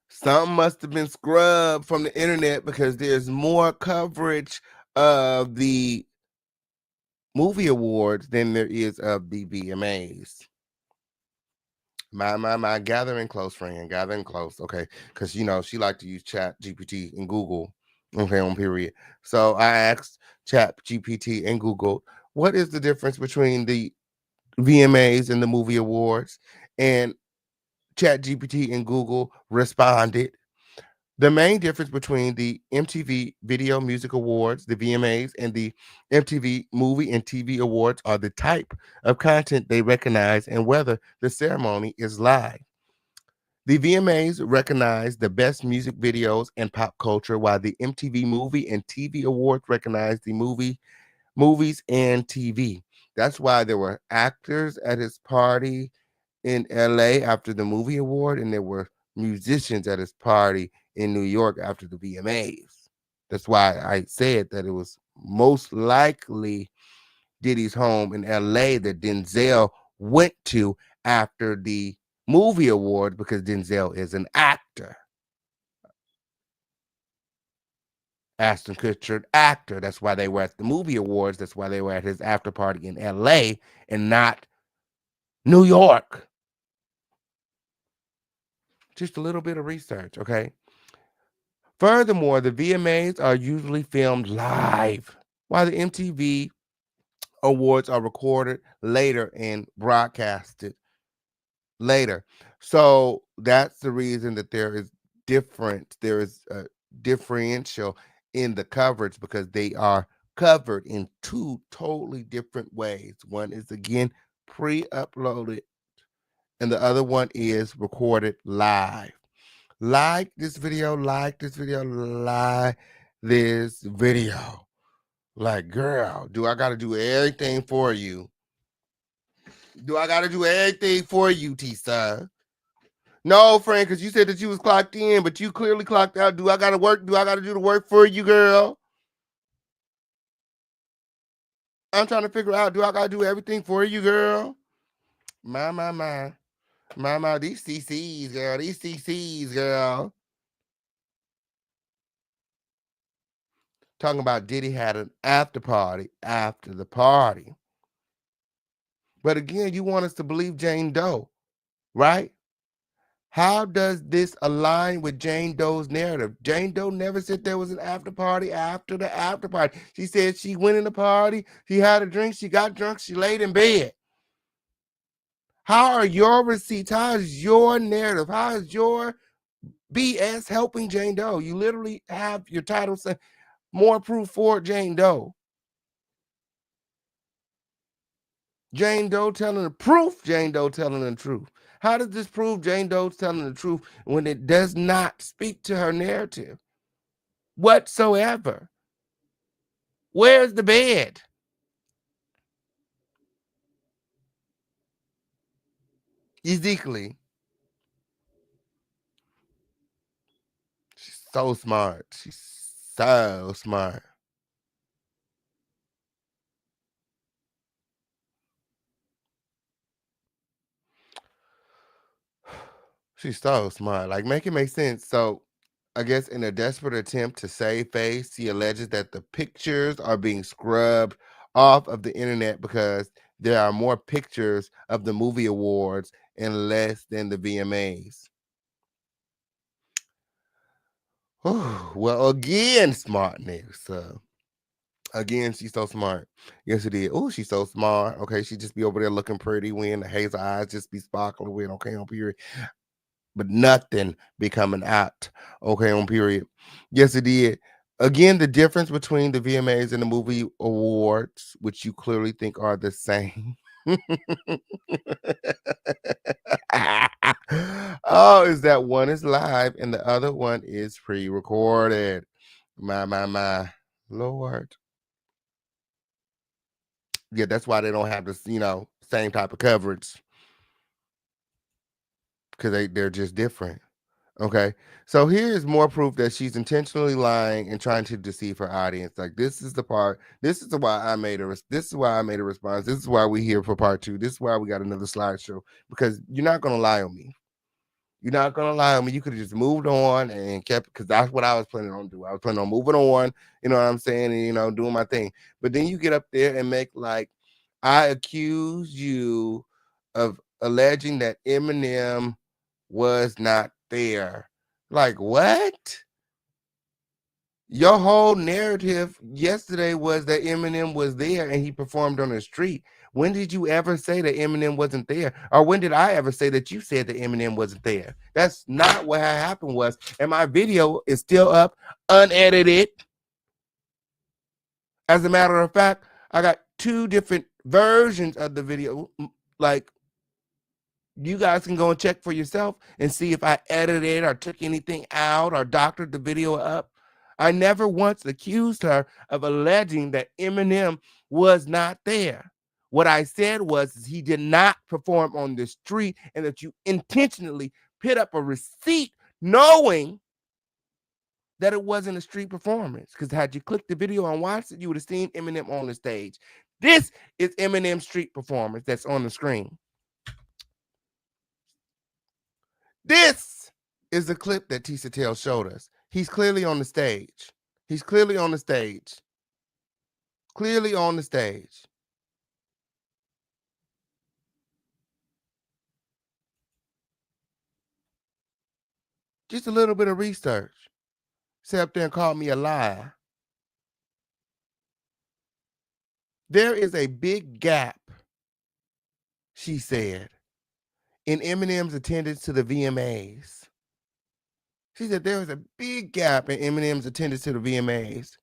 something must have been scrubbed from the internet because there's more coverage of the movie awards than there is of the VMAs. My gathering close friend, gathering close, okay, because you know she liked to use Chat GPT and Google, okay, on period. So I asked Chat GPT and Google, what is the difference between the VMAs and the movie awards? And Chat GPT and Google responded. The main difference between the MTV Video Music Awards, the VMAs, and the MTV Movie and TV Awards are the type of content they recognize and whether the ceremony is live. The VMAs recognize the best music videos and pop culture, while the MTV Movie and TV Awards recognize the movies and TV. That's why there were actors at his party in LA after the movie award, and there were musicians at his party in New York after the VMAs. That's why I said that it was most likely Diddy's home in LA that Denzel went to after the movie award because Denzel is an actor. Ashton Kutcher, actor. That's why they were at the movie awards. That's why they were at his after party in LA and not New York. Just a little bit of research, okay? Furthermore, the VMAs are usually filmed live, while the MTV awards are recorded later and broadcasted later. So that's the reason that there is different. There is a differential in the coverage because they are covered in two totally different ways. One is again pre-uploaded, and the other one is recorded live. Like this video, like this video, like this video. Like, girl, do I gotta do everything for you? Do I gotta do everything for you, Tisa? No, friend, because you said that you was clocked in, but you clearly clocked out. Do I gotta work? Do I gotta do the work for you, girl? I'm trying to figure out, do I gotta do everything for you, girl? My, my, my. My, these CCs, girl. These CCs, girl. Talking about Diddy had an after party after the party. But again, you want us to believe Jane Doe, right? How does this align with Jane Doe's narrative? Jane Doe never said there was an after party after the after party. She said she went in the party, she had a drink, she got drunk, she laid in bed. How are your receipts? How is your narrative? How is your BS helping Jane Doe? You literally have your title saying more proof for Jane Doe. Jane Doe telling the proof, Jane Doe telling the truth. How does this prove Jane Doe's telling the truth when it does not speak to her narrative whatsoever? Where's the bed? Ezekiel, she's so smart. She's so smart. She's so smart. Like, make it make sense. So, I guess in a desperate attempt to save face, he alleges that the pictures are being scrubbed off of the internet because there are more pictures of the movie awards and less than the VMAs. Well, again, smart news. Again, she's so smart. Yes, it is. Oh, she's so smart. Okay, she just be over there looking pretty when the hazel eyes just be sparkling with. Okay, on period. But nothing be coming out. Okay, on period. Yes, it did. Again, the difference between the VMAs and the movie awards, which you clearly think are the same. Oh, is that one is live and the other one is pre-recorded. My Lord. Yeah, that's why they don't have this, same type of coverage. Because they're just different. Okay. So here's more proof that she's intentionally lying and trying to deceive her audience. Like this is the part. This is why I made a. This is why I made a response. This is why we here for part 2. This is why we got another slideshow because you're not gonna lie on me. You're not gonna lie on me. You could have just moved on and kept because that's what I was planning on doing. I was planning on moving on. You know what I'm saying? And doing my thing. But then you get up there and make like I accuse you of alleging that Eminem was not there. Like what? Your whole narrative yesterday was that Eminem was there and he performed on the street. When did you ever say that Eminem wasn't there? Or when did I ever say that you said that Eminem wasn't there? That's not what happened was. And my video is still up, unedited. As a matter of fact, I got 2 different versions of the video. Like you guys can go and check for yourself and see if I edited or took anything out or doctored the video up. I never once accused her of alleging that Eminem was not there. What I said was he did not perform on the street and that you intentionally put up a receipt knowing that it wasn't a street performance. Because had you clicked the video and watched it, you would have seen Eminem on the stage. This is Eminem's street performance that's on the screen. This is the clip that Tisa Tells showed us. He's clearly on the stage. He's clearly on the stage. Clearly on the stage. Just a little bit of research. Sat up there and called me a liar. There is a big gap, she said, in Eminem's attendance to the VMAs. She said there was a big gap in Eminem's attendance to the VMAs.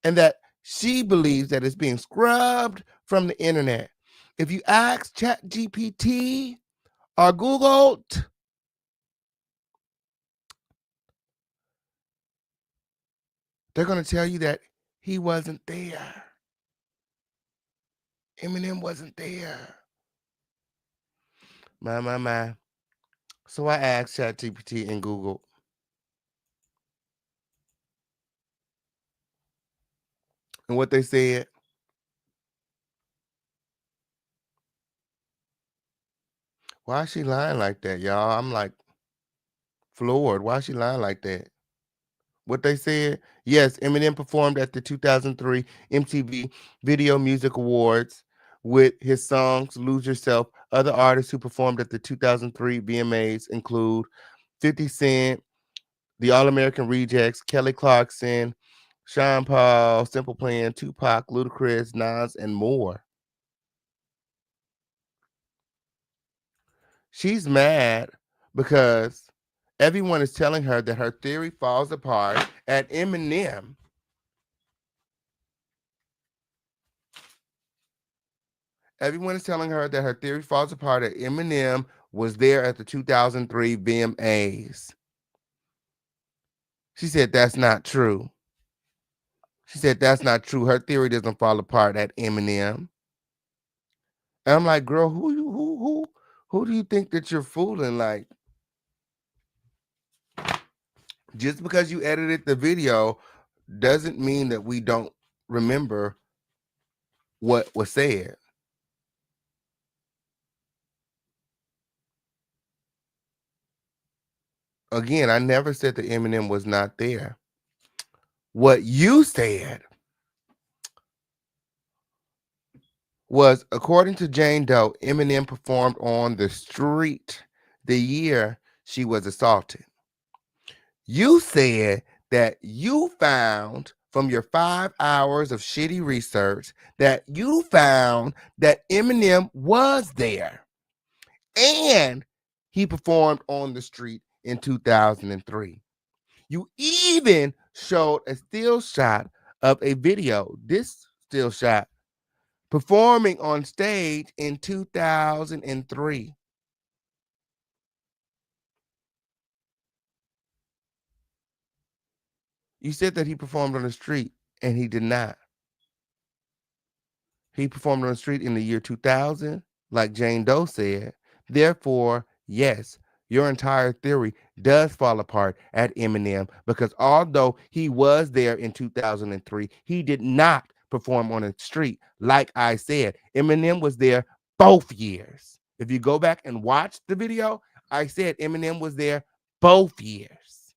And that she believes that it's being scrubbed from the internet. If you ask ChatGPT or Google, they're going to tell you that he wasn't there. Eminem wasn't there. My. So I asked ChatGPT and Google. And what they said, why is she lying like that, y'all? I'm like floored. Why is she lying like that? What they said, yes, Eminem performed at the 2003 MTV Video Music Awards with his songs Lose Yourself. Other artists who performed at the 2003 VMAs include 50 Cent, the All American Rejects, Kelly Clarkson, Sean Paul, Simple Plan, Tupac, Ludacris, Nas, and more. She's mad because everyone is telling her that her theory falls apart at Eminem. Everyone is telling her that her theory falls apart at Eminem was there at the 2003 VMAs. She said that's not true. She said that's not true. Her theory doesn't fall apart at Eminem. And I'm like, girl, who do you think that you're fooling? Like, just because you edited the video doesn't mean that we don't remember what was said. Again, I never said that Eminem was not there. What you said was, according to Jane Doe, Eminem performed on the street the year she was assaulted. You said that you found from your 5 hours of shitty research that you found that Eminem was there and he performed on the street in 2003. You even showed a still shot of a video, this still shot, performing on stage in 2003. You said that he performed on the street, and he did not. He performed on the street in the year 2000, like Jane Doe said. Therefore, yes, your entire theory does fall apart at Eminem because although he was there in 2003, he did not perform on the street. Like I said, Eminem was there both years. If you go back and watch the video, I said Eminem was there both years.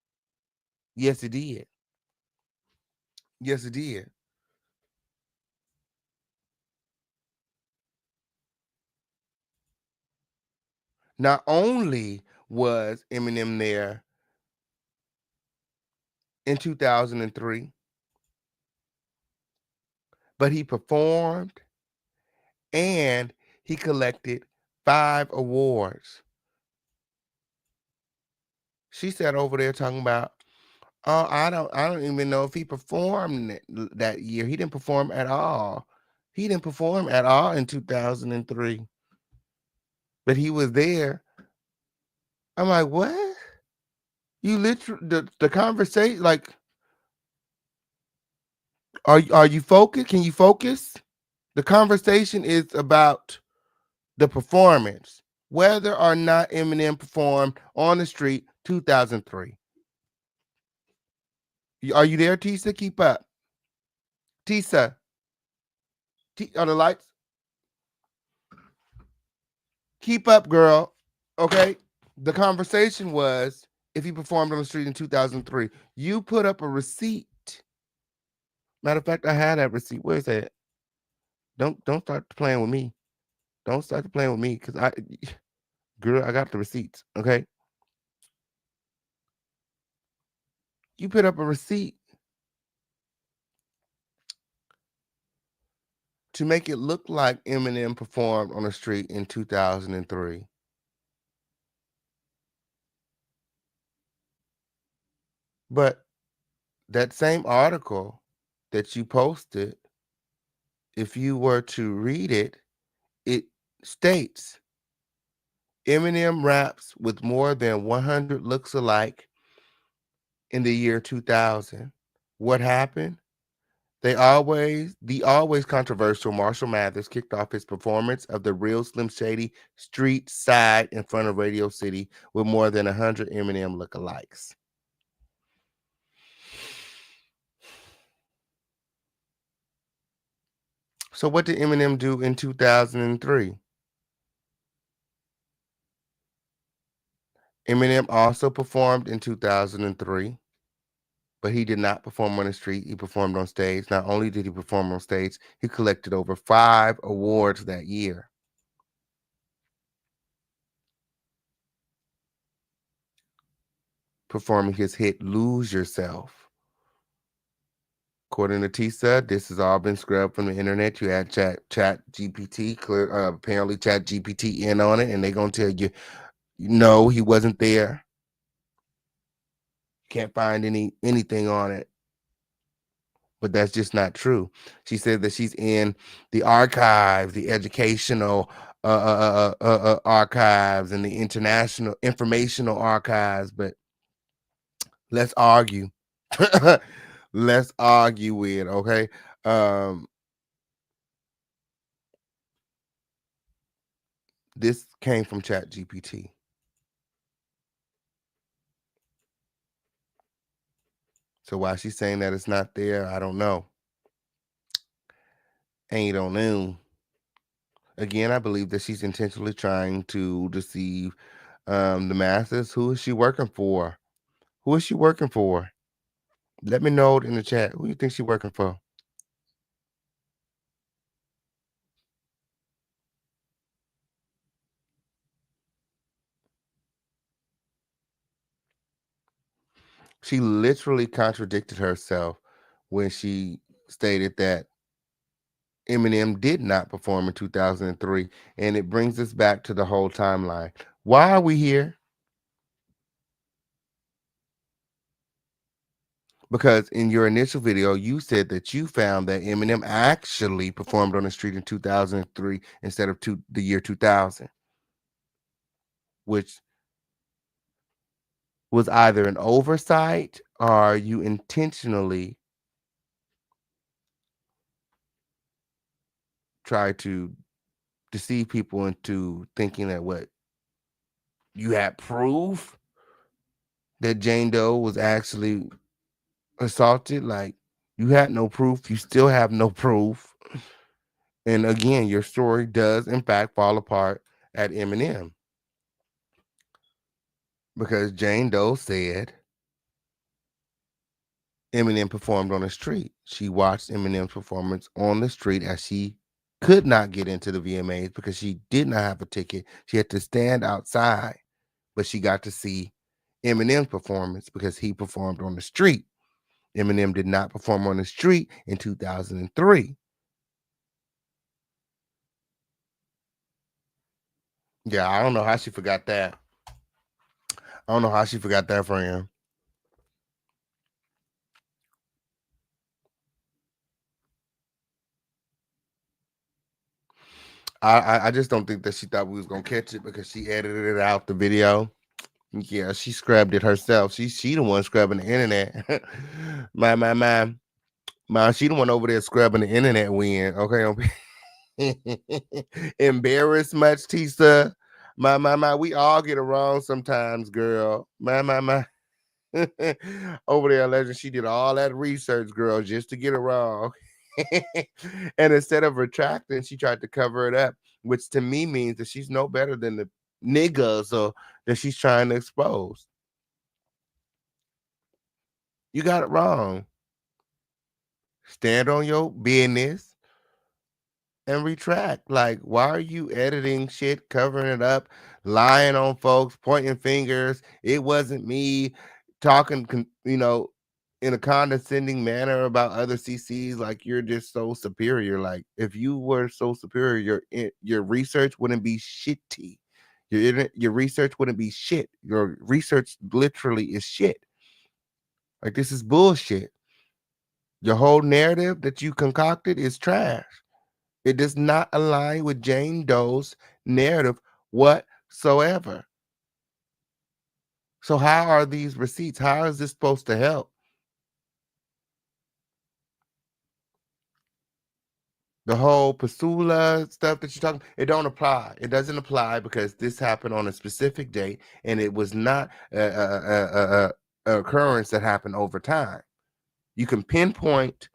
Yes, it did. Yes, it did. Not only was Eminem there in 2003, but he performed and he collected 5 awards. She sat over there talking about, oh, I don't even know if he performed that year. He didn't perform at all. He didn't perform at all in 2003, but he was there. I'm like, what? You literally the conversation, like, are you focused? Can you focus? The conversation is about the performance, whether or not Eminem performed on the street 2003. Are you there, Tisa? Keep up. Tisa, are the lights? Keep up, girl. Okay. The conversation was if he performed on the street in 2003. You put up a receipt. Matter of fact, I had that receipt. Where's that? Don't start playing with me. Don't start playing with me because girl, I got the receipts. Okay. You put up a receipt to make it look like Eminem performed on the street in 2003. But that same article that you posted, if you were to read it, it states Eminem raps with more than 100 looks alike in the year 2000. What happened? The always controversial Marshall Mathers kicked off his performance of the real Slim Shady street side in front of Radio City with more than 100 Eminem lookalikes. So what did Eminem do in 2003? Eminem also performed in 2003, but he did not perform on the street. He performed on stage. Not only did he perform on stage, he collected over 5 awards that year. Performing his hit Lose Yourself. According to Tisa, this has all been scrubbed from the internet. You had chat GPT, apparently chat GPT in on it, and they're gonna tell you, no, he wasn't there. Can't find anything on it. But that's just not true. She said that she's in the archives, the educational archives, and the international informational archives. But let's argue. Let's argue with, okay? This came from Chat GPT. So why she's saying that it's not there, I don't know. Ain't on know. Again, I believe that she's intentionally trying to deceive the masses. Who is she working for? Who is she working for? Let me know in the chat. Who you think she working for? She literally contradicted herself when she stated that Eminem did not perform in 2003. And it brings us back to the whole timeline. Why are we here? Because in your initial video, you said that you found that Eminem actually performed on the street in 2003 instead of the year 2000, which was either an oversight or you intentionally try to deceive people into thinking that what You had proof that Jane Doe was actually assaulted. Like, you had no proof. You still have no proof. And again, your story does in fact fall apart at Eminem, because Jane Doe said Eminem performed on the street. She watched Eminem's performance on the street as she could not get into the VMAs because she did not have a ticket. She had to stand outside, but she got to see Eminem's performance because he performed on the street. Eminem did not perform on the street in 2003. Yeah, I don't know how she forgot that. I don't know how she forgot that, friend. I just don't think that she thought we was gonna catch it because she edited it out the video. Yeah, she scrubbed it herself. She the one scrubbing the internet. my, she the one over there scrubbing the internet win. Okay, embarrassed much, Tisa? My. We all get it wrong sometimes, girl. My. Over there, legend. She did all that research, girl, just to get it wrong. And instead of retracting, she tried to cover it up, which to me means that she's no better than the niggas or that she's trying to expose. You got it wrong. Stand on your business and retract. Like, why are you editing shit, covering it up, lying on folks, pointing fingers? It wasn't me, talking, in a condescending manner about other CCs. Like, you're just so superior. Like, if you were so superior, your research wouldn't be shitty. Your research wouldn't be shit. Your research literally is shit. Like, this is bullshit. Your whole narrative that you concocted is trash. It does not align with Jane Doe's narrative whatsoever. So how are these receipts? How is this supposed to help? The whole Pasula stuff that you're talking, it don't apply. It doesn't apply because this happened on a specific date, and it was not a occurrence that happened over time. You can pinpoint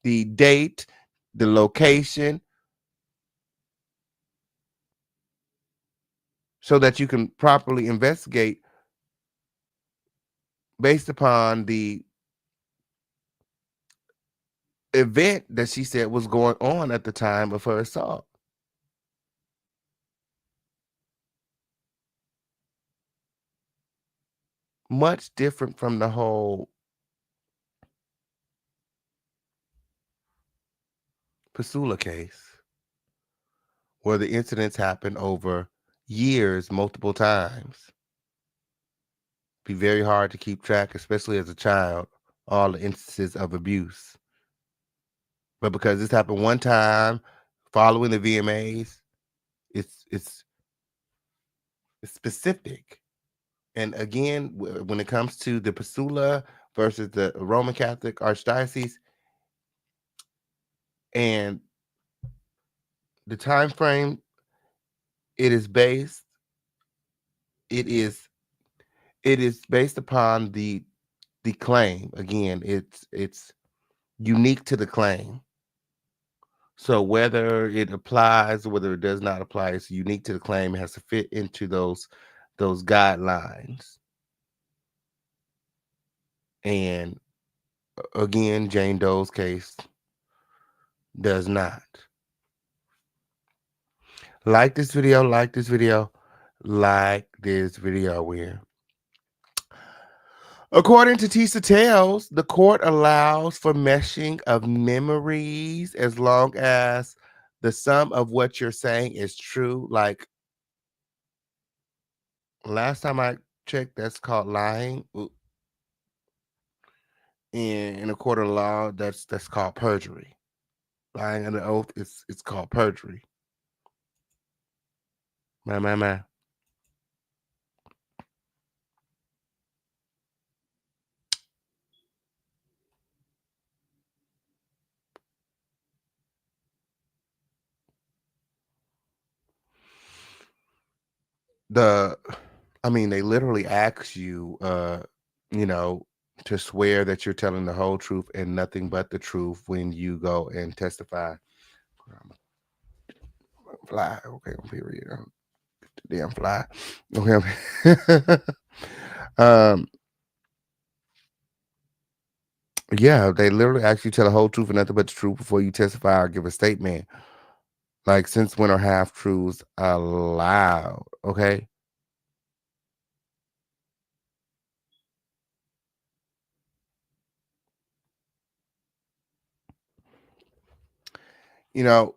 the date, the location, so that you can properly investigate based upon the event that she said was going on at the time of her assault. Much different from the whole Pasula case, where the incidents happened over years, multiple times. Be very hard to keep track, especially as a child, all the instances of abuse. But because this happened one time following the VMAs, it's specific. And again, when it comes to the Pasula versus the Roman Catholic Archdiocese and the time frame, it is based, it is it is based upon the claim. Again, it's unique to the claim. So whether it applies or whether it does not apply, it's unique to the claim. It has to fit into those guidelines. And again, Jane Doe's case does not. Like this video, like this video, like this video. We're According to Tisa Tells, the court allows for meshing of memories as long as the sum of what you're saying is true. Like, last time I checked, that's called lying. In a court of law, that's called perjury. Lying under oath, it's called perjury. Man. The I mean, they literally ask you, you know, to swear that you're telling the whole truth and nothing but the truth when you go and testify. I'm a fly. Okay, on period. Damn fly. Okay. um, yeah, they literally ask you to tell the whole truth and nothing but the truth before you testify or give a statement. Like, since when are half truths allowed? Okay. You know,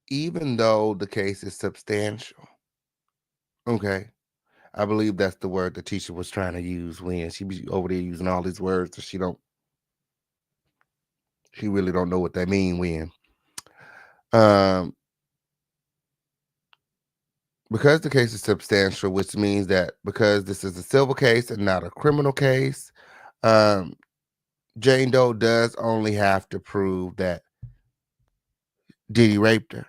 even though the case is substantial, okay, I believe that's the word the teacher was trying to use when she be over there using all these words that she really don't know what they mean when. Um, because the case is substantial, which means that because this is a civil case and not a criminal case, um, Jane Doe does only have to prove that Diddy raped her.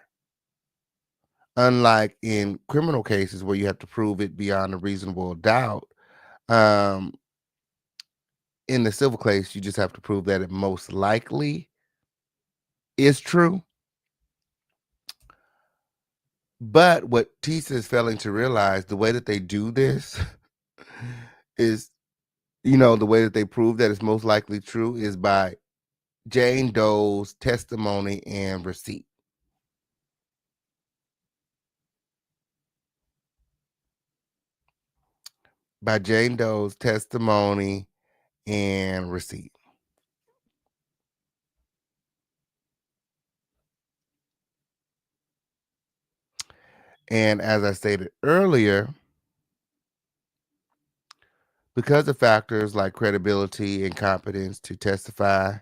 Unlike in criminal cases where you have to prove it beyond a reasonable doubt, um, in the civil case, you just have to prove that it most likely is true. But what Tisa is failing to realize, the way that they do this is, the way that they prove that it's most likely true is by Jane Doe's testimony and receipt. By Jane Doe's testimony and receipt. And as I stated earlier, because of factors like credibility and competence to testify,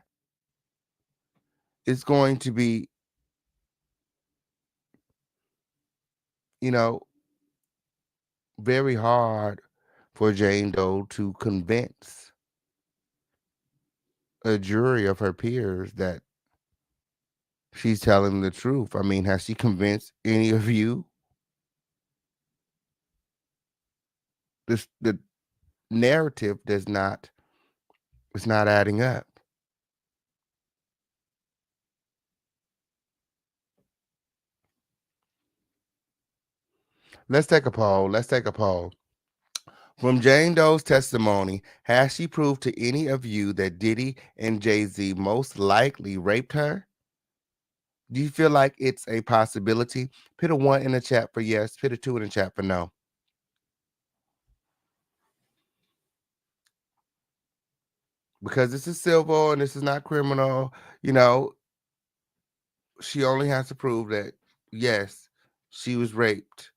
it's going to be, you know, very hard for Jane Doe to convince a jury of her peers that she's telling the truth. I mean, has she convinced any of you? The narrative it's not adding up. Let's take a poll. Let's take a poll. From Jane Doe's testimony, has she proved to any of you that Diddy and Jay-Z most likely raped her? Do you feel like it's a possibility? Put a 1 in the chat for yes, put a 2 in the chat for no. Because this is civil and this is not criminal, she only has to prove that, yes, she was raped.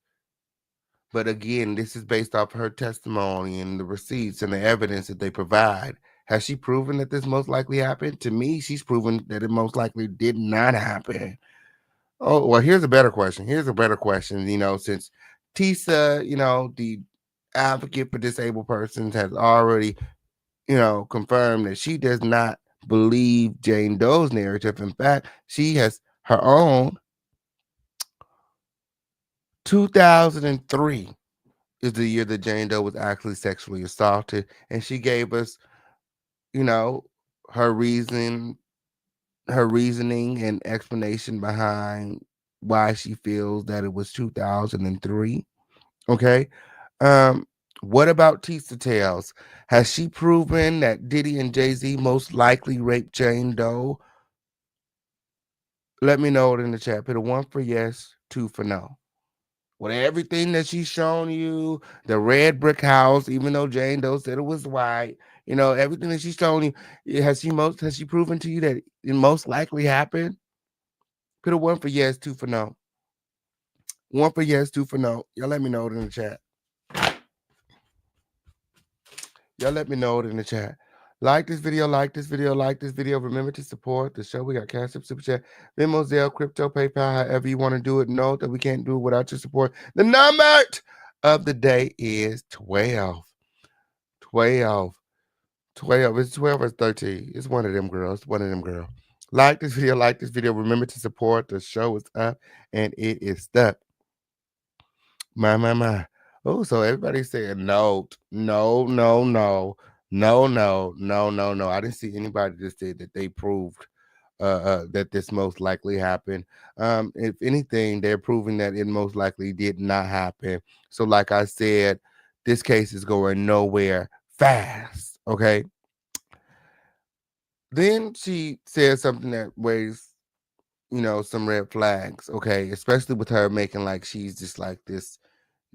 But again, this is based off her testimony and the receipts and the evidence that they provide. Has she proven that this most likely happened? To me, she's proven that it most likely did not happen. Oh, well, here's a better question. Since Tisa, the advocate for disabled persons, has already, confirmed that she does not believe Jane Doe's narrative. In fact, she has her own. 2003 is the year that Jane Doe was actually sexually assaulted, and she gave us, you know, her reasoning and explanation behind why she feels that it was 2003. Okay. Um, what about Tisa Tells? Has she proven that Diddy and Jay-Z most likely raped Jane Doe? Let me know it in the chat. Put a 1 for yes, 2 for no. With everything that she's shown you, the red brick house, even though Jane Doe said it was white, everything that she's shown you, has she proven to you that it most likely happened? Put a 1 for yes, 2 for no. 1 for yes, 2 for no. Y'all let me know it in the chat. Like this video, like this video, like this video. Remember to support the show. We got Cash App, Super Chat, Venmo, Zelle, Crypto, PayPal, however you want to do it. Know that we can't do it without your support. The number of the day is 12. 12. 12. It's 12 or 13. It's one of them girls. Like this video, like this video. Remember to support. The show is up and it is stuck. My. Oh, so everybody's saying no, no, no, no, no, no, no, no, no. I didn't see anybody that said that they proved that this most likely happened. If anything, they're proving that it most likely did not happen. So, like I said, this case is going nowhere fast. Okay. Then she said something that weighs, some red flags. Okay, especially with her making like she's just like this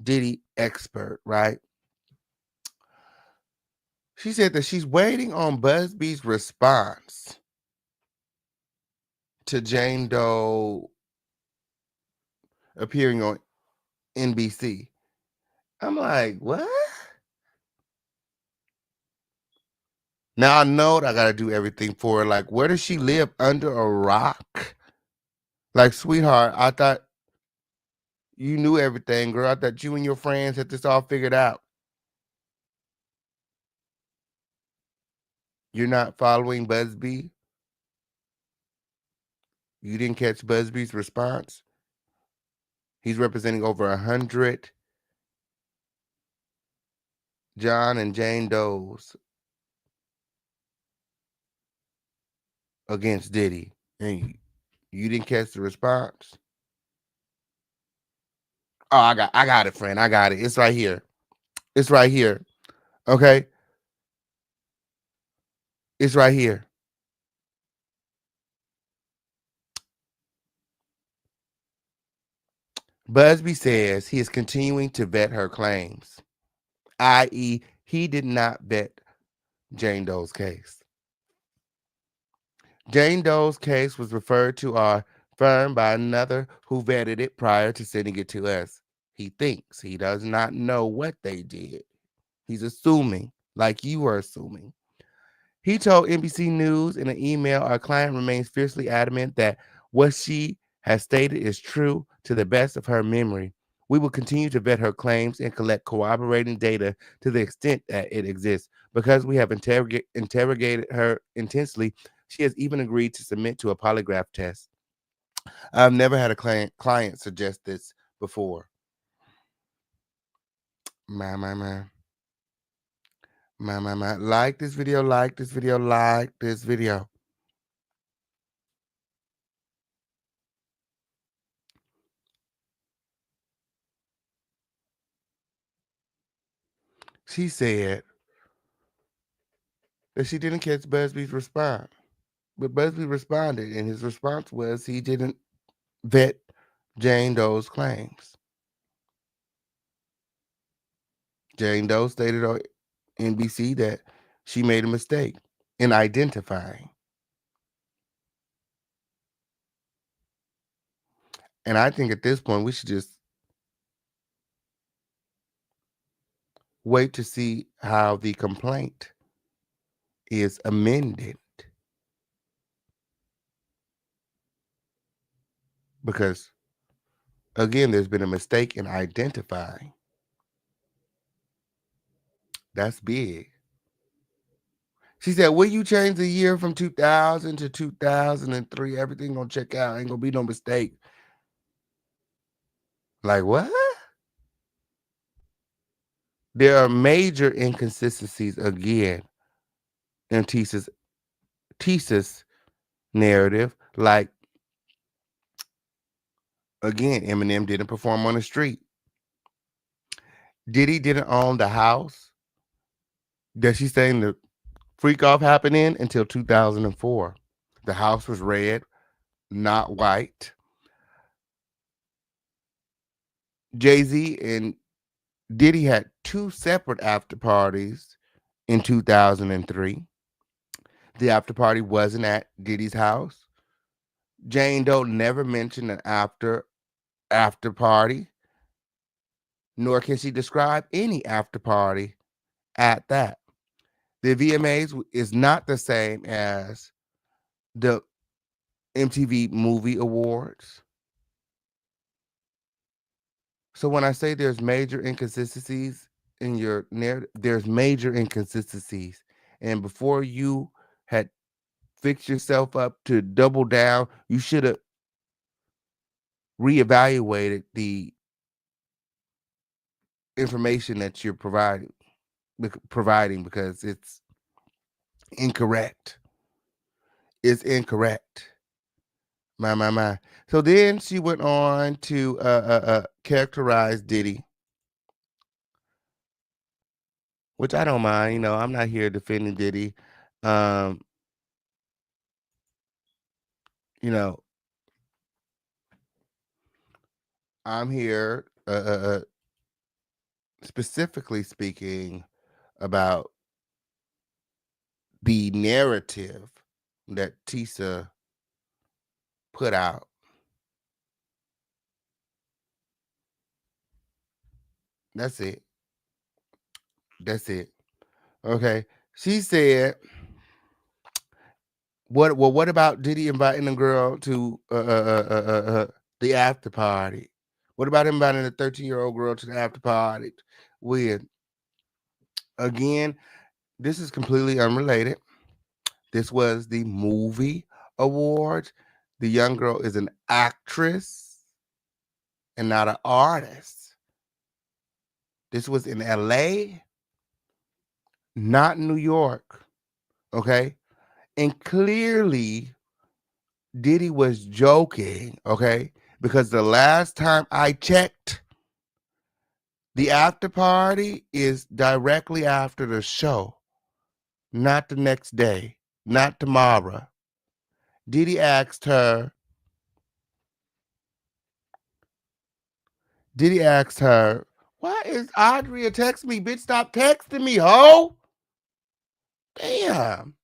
Diddy expert, right? She said that she's waiting on Buzbee's response to Jane Doe appearing on NBC. I'm like, what? Now I know that I gotta do everything for her. Like, where does she live? Under a rock? Like, sweetheart, I thought you knew everything, girl. I thought you and your friends had this all figured out. You're not following Buzbee? You didn't catch Buzbee's response? He's representing over 100 John and Jane Doe's against Diddy. And you didn't catch the response? Oh, I got it, friend. I got it. It's right here. It's right here. Okay? It's right here. Buzbee says he is continuing to vet her claims, i.e., he did not vet Jane Doe's case. Jane Doe's case was referred to our firm by another who vetted it prior to sending it to us. He thinks he does not know what they did. He's assuming, like you were assuming. He told NBC News in an email, our client remains fiercely adamant that what she has stated is true to the best of her memory. We will continue to vet her claims and collect corroborating data to the extent that it exists. Because we have interrogated her intensely, she has even agreed to submit to a polygraph test. I've never had a client suggest this before. My. Like this video, like this video, like this video. She said that she didn't catch Buzbee's response. But Buzbee responded, and his response was he didn't vet Jane Doe's claims. Jane Doe stated on NBC that she made a mistake in identifying. And I think at this point, we should just wait to see how the complaint is amended. Because, again, there's been a mistake in identifying. That's big. She said, will you change the year from 2000 to 2003? Everything gonna check out. Ain't gonna be no mistake. Like, what? There are major inconsistencies again in Tisa's narrative. Like, again, Eminem didn't perform on the street. Diddy didn't own the house that she's saying the freak off happened in until 2004. The house was red, not white. Jay-Z and Diddy had two separate after parties in 2003. The after party wasn't at Diddy's house. Jane Doe never mentioned an after party, nor can she describe any after party at that. The VMAs is not the same as the MTV Movie Awards. So when I say there's major inconsistencies in your narrative, there's major inconsistencies. And before you had fix yourself up to double down. You should have reevaluated the information that you're providing because it's incorrect. It's incorrect. My. So then she went on to characterize Diddy, which I don't mind. You know, I'm not here defending Diddy. Um, you know, I'm here specifically speaking about the narrative that Tisa put out. That's it. That's it. Okay. She said, what about Diddy inviting the girl to the after party? What about him inviting the 13-year-old girl to the after party with, again, this is completely unrelated. This was the movie award. The young girl is an actress and not an artist. This was in LA, not New York. Okay. And clearly, Diddy was joking. Okay. Because the last time I checked, the after party is directly after the show, not the next day, not tomorrow. Diddy asked her, why is Audrey text me? Bitch, stop texting me, ho. Damn.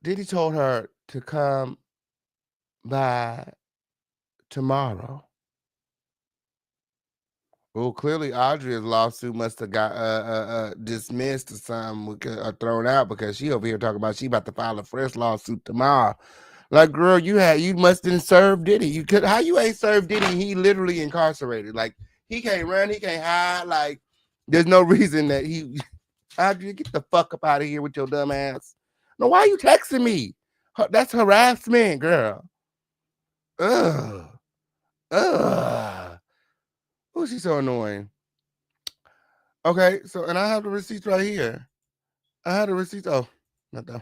Diddy told her to come by tomorrow. Well, clearly Audrey's lawsuit must have got dismissed or something, or thrown out, because she over here talking about she about to file a fresh lawsuit tomorrow. Like, girl, you must have served Diddy. You could, how you ain't served Diddy? He literally incarcerated. Like, he can't run, he can't hide. Like, there's no reason that he. Audrey, get the fuck up out of here with your dumb ass. No, why are you texting me? That's harassment, girl. Ugh. Ugh. Oh, she's so annoying. Okay, so, and I have the receipts right here. I had the receipts. Oh, not that.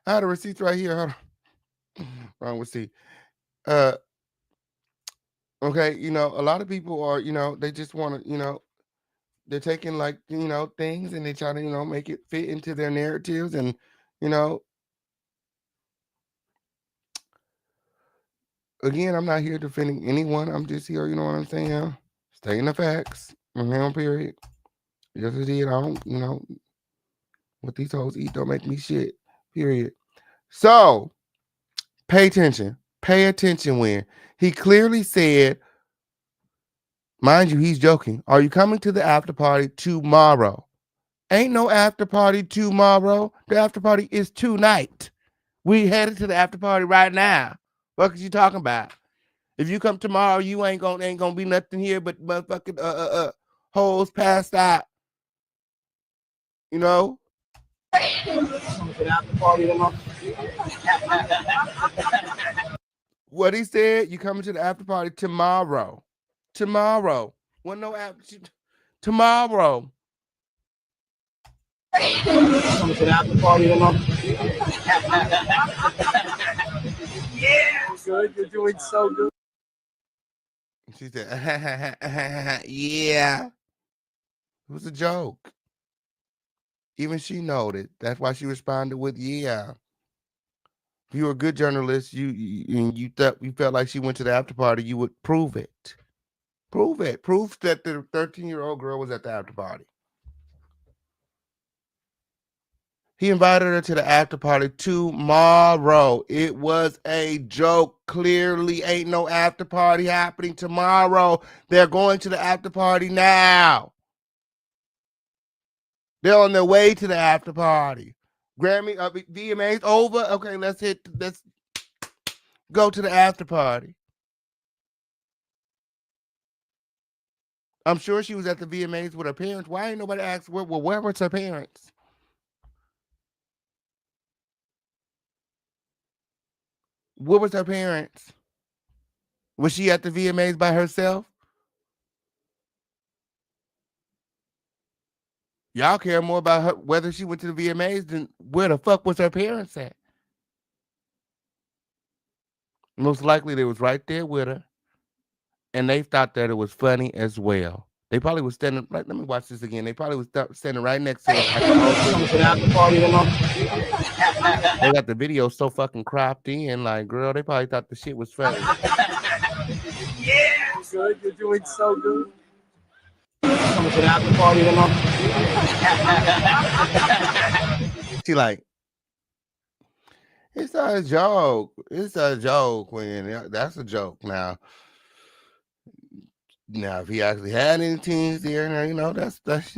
I had the receipts right here. Hold on. Wrong receipt. Okay, you know, a lot of people are, you know, they just want to, you know, they're taking, like, you know, things and they try to, you know, make it fit into their narratives. And, you know, again, I'm not here defending anyone. I'm just here, you know what I'm saying? Stating the facts. Period. Just as did. I don't, you know, what these hoes eat don't make me shit. Period. So, pay attention. Pay attention when he clearly said, mind you, he's joking. Are you coming to the after party tomorrow? Ain't no after party tomorrow. The after party is tonight. We headed to the after party right now. What are you talking about? If you come tomorrow, you ain't gonna be nothing here but motherfucking hoes passed out. You know? What he said, you coming to the after party tomorrow. Tomorrow. Well, no after tomorrow. Coming to the after party tomorrow. Yeah. Good. You're doing so good. She said, yeah. It was a joke. Even she noted. That's why she responded with, yeah. If you were a good journalist, you felt like she went to the after party, you would prove it. Prove it. Proof that the 13-year-old girl was at the after party. He invited her to the after party tomorrow. It was a joke. Clearly ain't no after party happening tomorrow. They're going to the after party now. They're on their way to the after party. Grammy, VMA's over. Okay, let's go to the after party. I'm sure she was at the VMAs with her parents. Why ain't nobody asked where was her parents? What was her parents? Was she at the VMAs by herself? Y'all care more about her whether she went to the VMAs than where the fuck was her parents at. Most likely they was right there with her, and they thought that it was funny as well. They probably was standing. Let me watch this again. They probably was standing right next to her like an old lady. They got the video so fucking cropped in, like girl. They probably thought the shit was funny. Yeah, good. You're doing so good. Coming to the after party tonight. She like, it's a joke. It's a joke. When that's a joke now. Now, if he actually had any teens there, now that's that's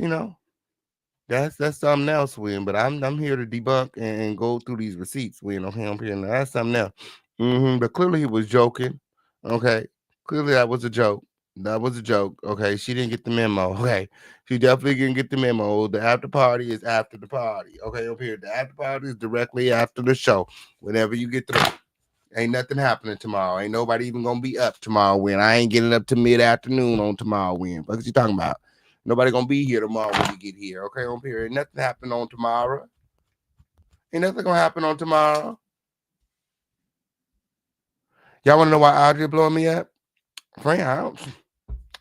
something else, Win. But I'm here to debunk and go through these receipts, Win. Okay, I'm here. Now, that's something else. But clearly he was joking. Okay, clearly that was a joke. That was a joke. Okay, she didn't get the memo. Okay, she definitely didn't get the memo. The after party is after the party. Okay, up here, the after party is directly after the show. Whenever you get to ain't nothing happening tomorrow. Ain't nobody even gonna be up tomorrow when I ain't getting up to mid-afternoon on tomorrow when. What you talking about? Nobody gonna be here tomorrow when you get here. Okay, on period. Ain't nothing happening on tomorrow. Ain't nothing gonna happen on tomorrow. Y'all wanna know why Audrey blowing me up? Friend,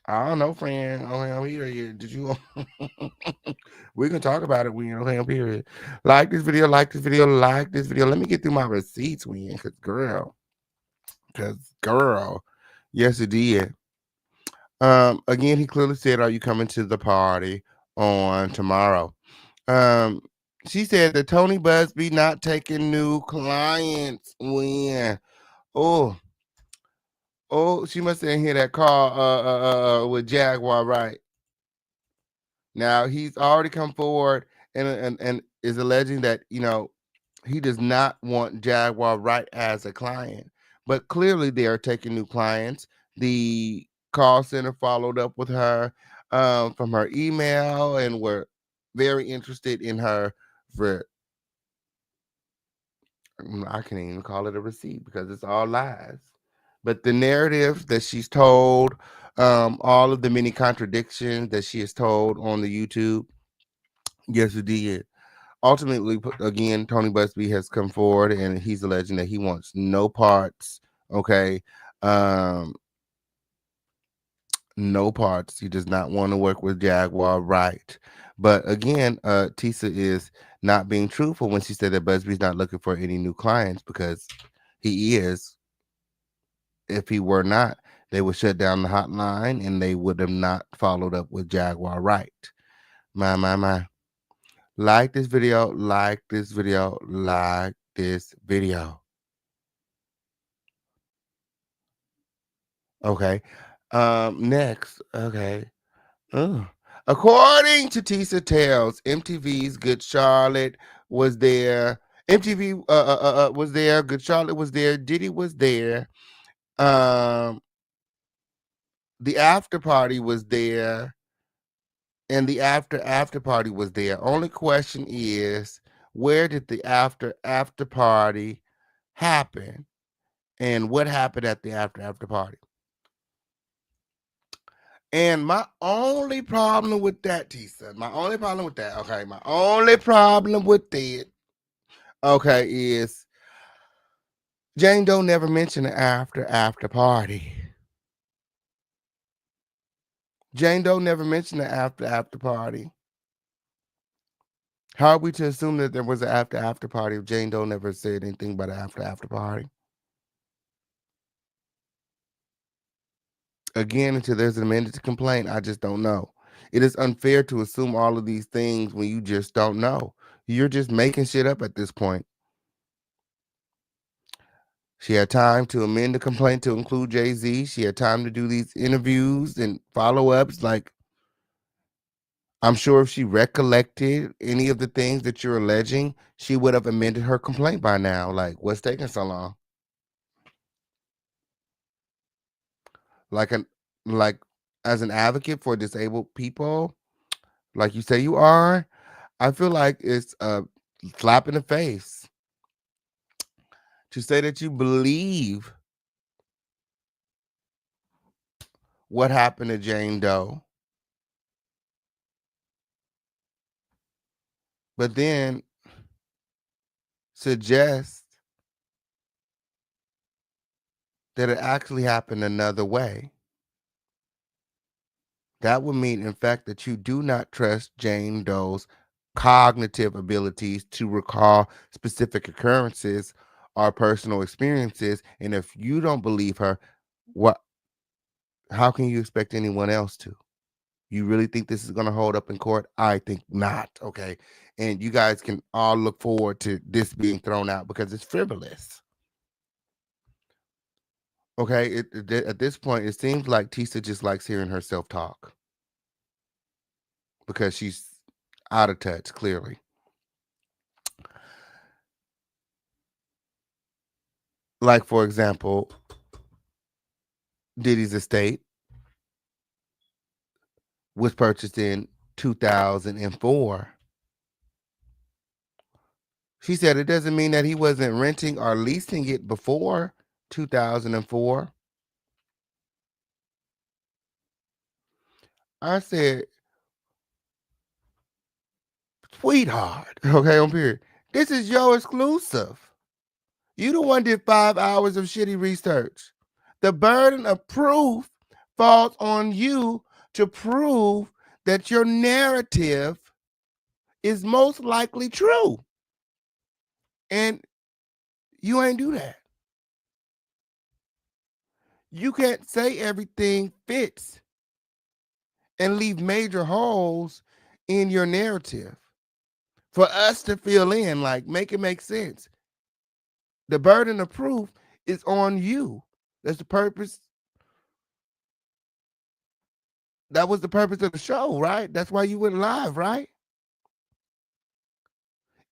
I don't know, friend. Okay, I'm here. Did you we can talk about it when okay, on period. Like this video, like this video, like this video. Let me get through my receipts when cause girl, yes it did. Again, he clearly said, "Are you coming to the party on tomorrow?" Um, she said that Tony Buzbee not taking new clients. When oh she must have hear that call with Jaguar Wright. Now he's already come forward and is alleging that he does not want Jaguar Wright as a client, but clearly they are taking new clients. The call center followed up with her from her email and were very interested in her for I can't even call it a receipt because it's all lies. But the narrative that she's told, all of the many contradictions that she has told on the YouTube, yes, it did. Ultimately, again, Tony Buzbee has come forward and he's alleging that he wants no parts. Okay. Um, no parts. He does not want to work with Jaguar Wright. But again, Tisa is not being truthful when she said that Buzbee's not looking for any new clients because he is. If he were not, they would shut down the hotline and they would have not followed up with Jaguar Wright. My. Like this video, like this video, like this video. Okay. Next. Okay. According to Tisa Tells, MTV's Good Charlotte was there. MTV was there. Good Charlotte was there. Diddy was there. The after party was there. And the after party was there. Only question is, where did the after party happen? And what happened at the after party? And my only problem with that, Tisa, my only problem with that, okay, my only problem with that, okay, is Jane Doe never mentioned the after party. Jane Doe never mentioned the after party. How are we to assume that there was an after party if Jane Doe never said anything about an after party? Again, until there's an amended complaint, I just don't know. It is unfair to assume all of these things when you just don't know. You're just making shit up at this point. She had time to amend the complaint to include Jay-Z. She had time to do these interviews and follow-ups. Like, I'm sure if she recollected any of the things that you're alleging, she would have amended her complaint by now. Like, what's taking so long? Like as an advocate for disabled people, like you say you are, I feel like it's a slap in the face to say that you believe what happened to Jane Doe, but then suggest that it actually happened another way. That would mean, in fact, that you do not trust Jane Doe's cognitive abilities to recall specific occurrences or personal experiences. And if you don't believe her, what? How can you expect anyone else to? You really think this is going to hold up in court? I think not. Okay. And you guys can all look forward to this being thrown out because it's frivolous. Okay. At this point, it seems like Tisa just likes hearing herself talk because she's out of touch, clearly. Like, for example, Diddy's estate was purchased in 2004. She said it doesn't mean that he wasn't renting or leasing it before 2004. I said, sweetheart, okay, on period. This is your exclusive. You the one did 5 hours of shitty research. The burden of proof falls on you to prove that your narrative is most likely true. And you ain't do that. You can't say everything fits and leave major holes in your narrative for us to fill in, like make it make sense. The burden of proof is on you. That's the purpose. That was the purpose of the show, right? That's why you went live, right?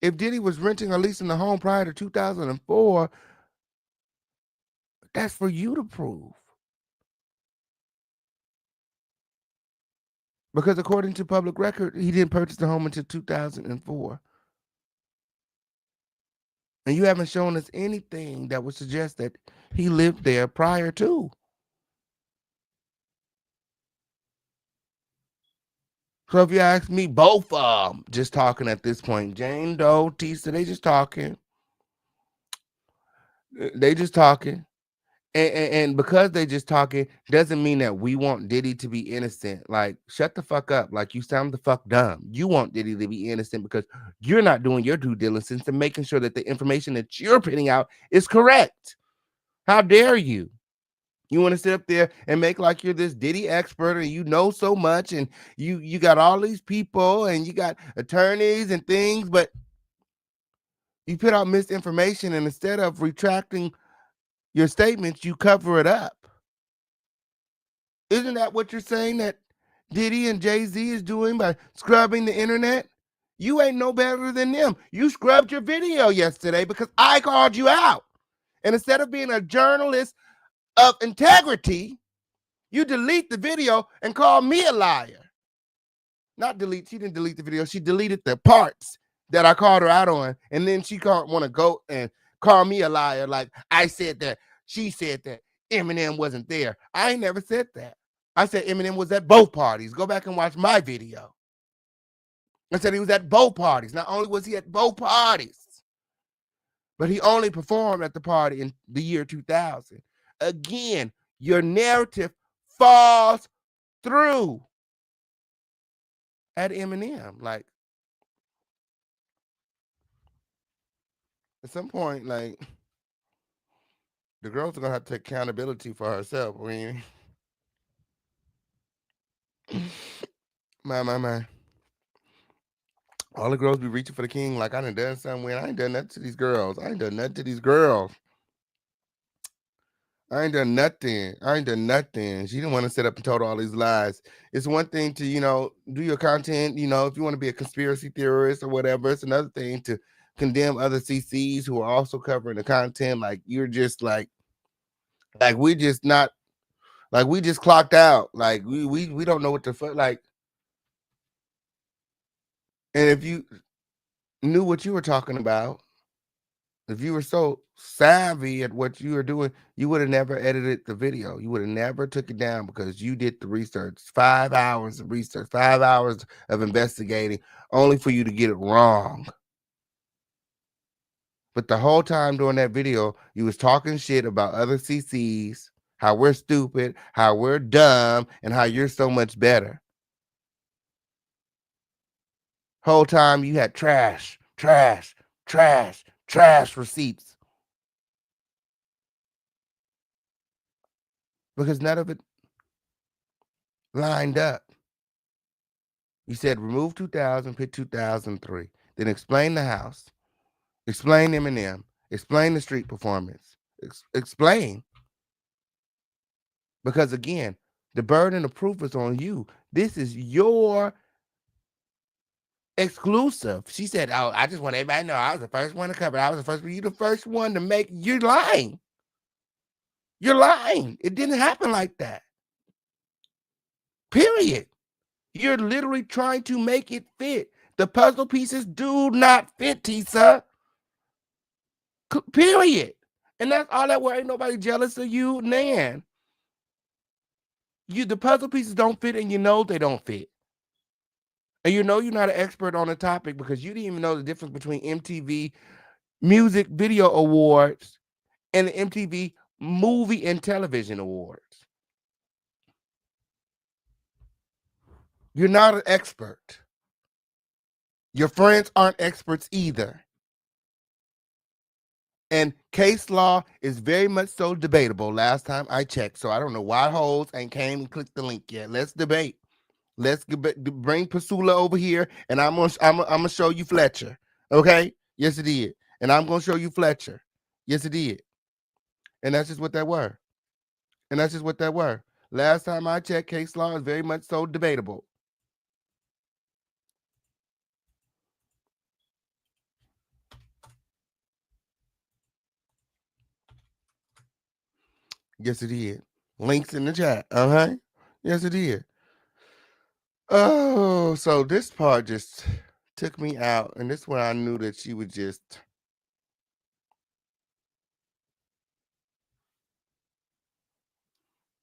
If Diddy was renting or leasing the home prior to 2004, that's for you to prove. Because according to public record, he didn't purchase the home until 2004. And you haven't shown us anything that would suggest that he lived there prior to. So if you ask me, both of them just talking at this point. Jane Doe, Tisa, they just talking. They just talking. And because they just talking doesn't mean that we want Diddy to be innocent. Like, shut the fuck up. Like, you sound the fuck dumb. You want Diddy to be innocent because you're not doing your due diligence and making sure that the information that you're putting out is correct. How dare you? You want to sit up there and make like you're this Diddy expert and you know so much and you got all these people and you got attorneys and things, but you put out misinformation and instead of retracting your statements, you cover it up. Isn't that what you're saying that Diddy and Jay-Z is doing by scrubbing the internet? You ain't no better than them. You scrubbed your video yesterday because I called you out. And instead of being a journalist of integrity, you delete the video and call me a liar. Not delete. She didn't delete the video. She deleted the parts that I called her out on. And then she want to go and call me a liar. Like, I said that. She said that Eminem wasn't there. I ain't never said that. I said Eminem was at both parties. Go back and watch my video. I said he was at both parties. Not only was he at both parties, but he only performed at the party in the year 2000. Again, your narrative falls through at Eminem. Like, at some point, like, the girls are gonna have to take accountability for herself. I mean, my. All the girls be reaching for the king like I done something when I ain't done nothing to these girls. I ain't done nothing to these girls. I ain't done nothing. She didn't want to sit up and told all these lies. It's one thing to, do your content, if you want to be a conspiracy theorist or whatever. It's another thing to condemn other CCs who are also covering the content. Like, you're just like we just not, like, we just clocked out. Like, we don't know what the fuck, like, and if you knew what you were talking about, If you were so savvy at what you were doing, you would have never edited the video. You would have never took it down because you did the research. 5 hours of research, 5 hours of investigating, only for you to get it wrong. But the whole time during that video, you was talking shit about other CCs, how we're stupid, how we're dumb, and how you're so much better. Whole time you had trash, trash, trash, trash receipts. Because none of it lined up. You said remove 2000, put 2003. Then explain the house. Explain Eminem. Explain the street performance. Explain. Because again, the burden of proof is on you. This is your exclusive. She said, "Oh, I just want everybody to know I was the first one to cover. I was the first one. You the first one to make. You're lying. You're lying. It didn't happen like that. Period. You're literally trying to make it fit. The puzzle pieces do not fit, Tisa. Period. And that's all that way. Ain't nobody jealous of you, Nan. The puzzle pieces don't fit, and you know they don't fit. And you know you're not an expert on the topic because you didn't even know the difference between MTV Music Video Awards and the MTV Movie and Television Awards. You're not an expert. Your friends aren't experts either. And case law is very much so debatable. Last time I checked, so I don't know why hoes ain't came and clicked the link yet. Let's debate. Let's bring Pasula over here, and I'm gonna show you Fletcher. Okay? Yes, it did. And I'm gonna show you Fletcher. Yes, it did. And that's just what that were. And that's just what that were. Last time I checked, case law is very much so debatable. Yes, it did. Links in the chat. Yes, it did. Oh, so this part just took me out, and this one I knew that she would just.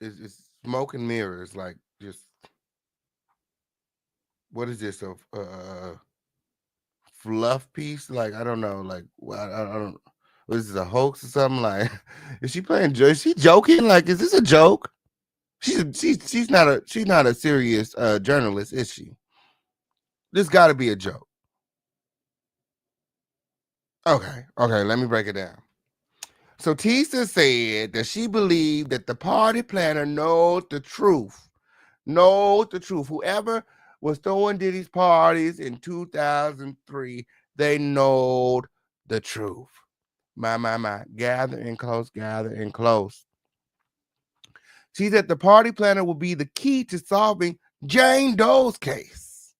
It's smoke and mirrors, like just. What is this? A fluff piece? Like I don't know. Like I don't. What is this, a hoax or something? Like, is she playing? Is she joking? Like, is this a joke? She's not a serious journalist, is she? This got to be a joke. Okay, let me break it down. So Tisa said that she believed that the party planner knows the truth. Knows the truth. Whoever was throwing Diddy's parties in 2003, they know the truth. My. Gather in close, gather in close. She said the party planner will be the key to solving Jane Doe's case.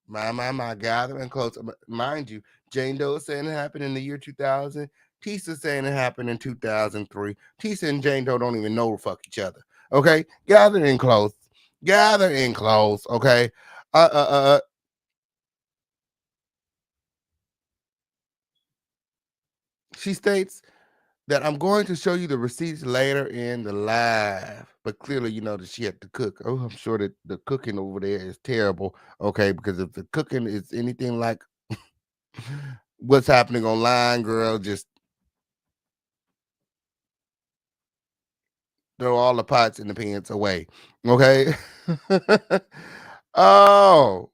My. Gather in close. Mind you, Jane Doe saying it happened in the year 2000. Tisa saying it happened in 2003. Tisa and Jane Doe don't even know to fuck each other. Okay? Gather in close. Gather in close. Okay? She states that I'm going to show you the receipts later in the live. But clearly, you know that she had to cook. Oh, I'm sure that the cooking over there is terrible. Okay, because if the cooking is anything like what's happening online, girl, just throw all the pots and the pans away. Okay. Oh,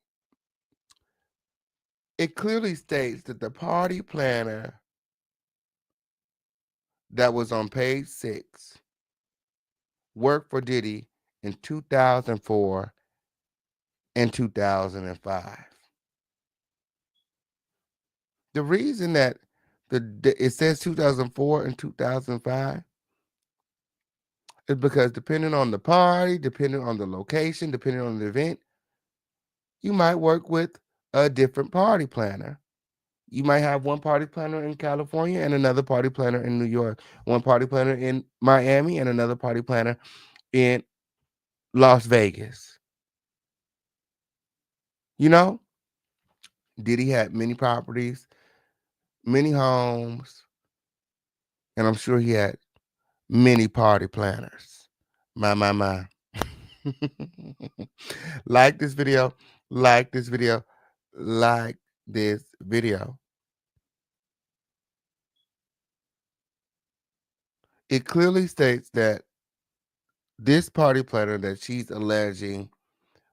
it clearly states that the party planner that was on page 6 worked for Diddy in 2004 and 2005. The reason that it says 2004 and 2005 is because depending on the party, depending on the location, depending on the event, you might work with a different party planner. You might have one party planner in California and another party planner in New York, one party planner in Miami and another party planner in Las Vegas. You know, Diddy had many properties, many homes, And I'm sure he had many party planners. My. Like this video, like this video, like this video. It clearly states that this party planner that she's alleging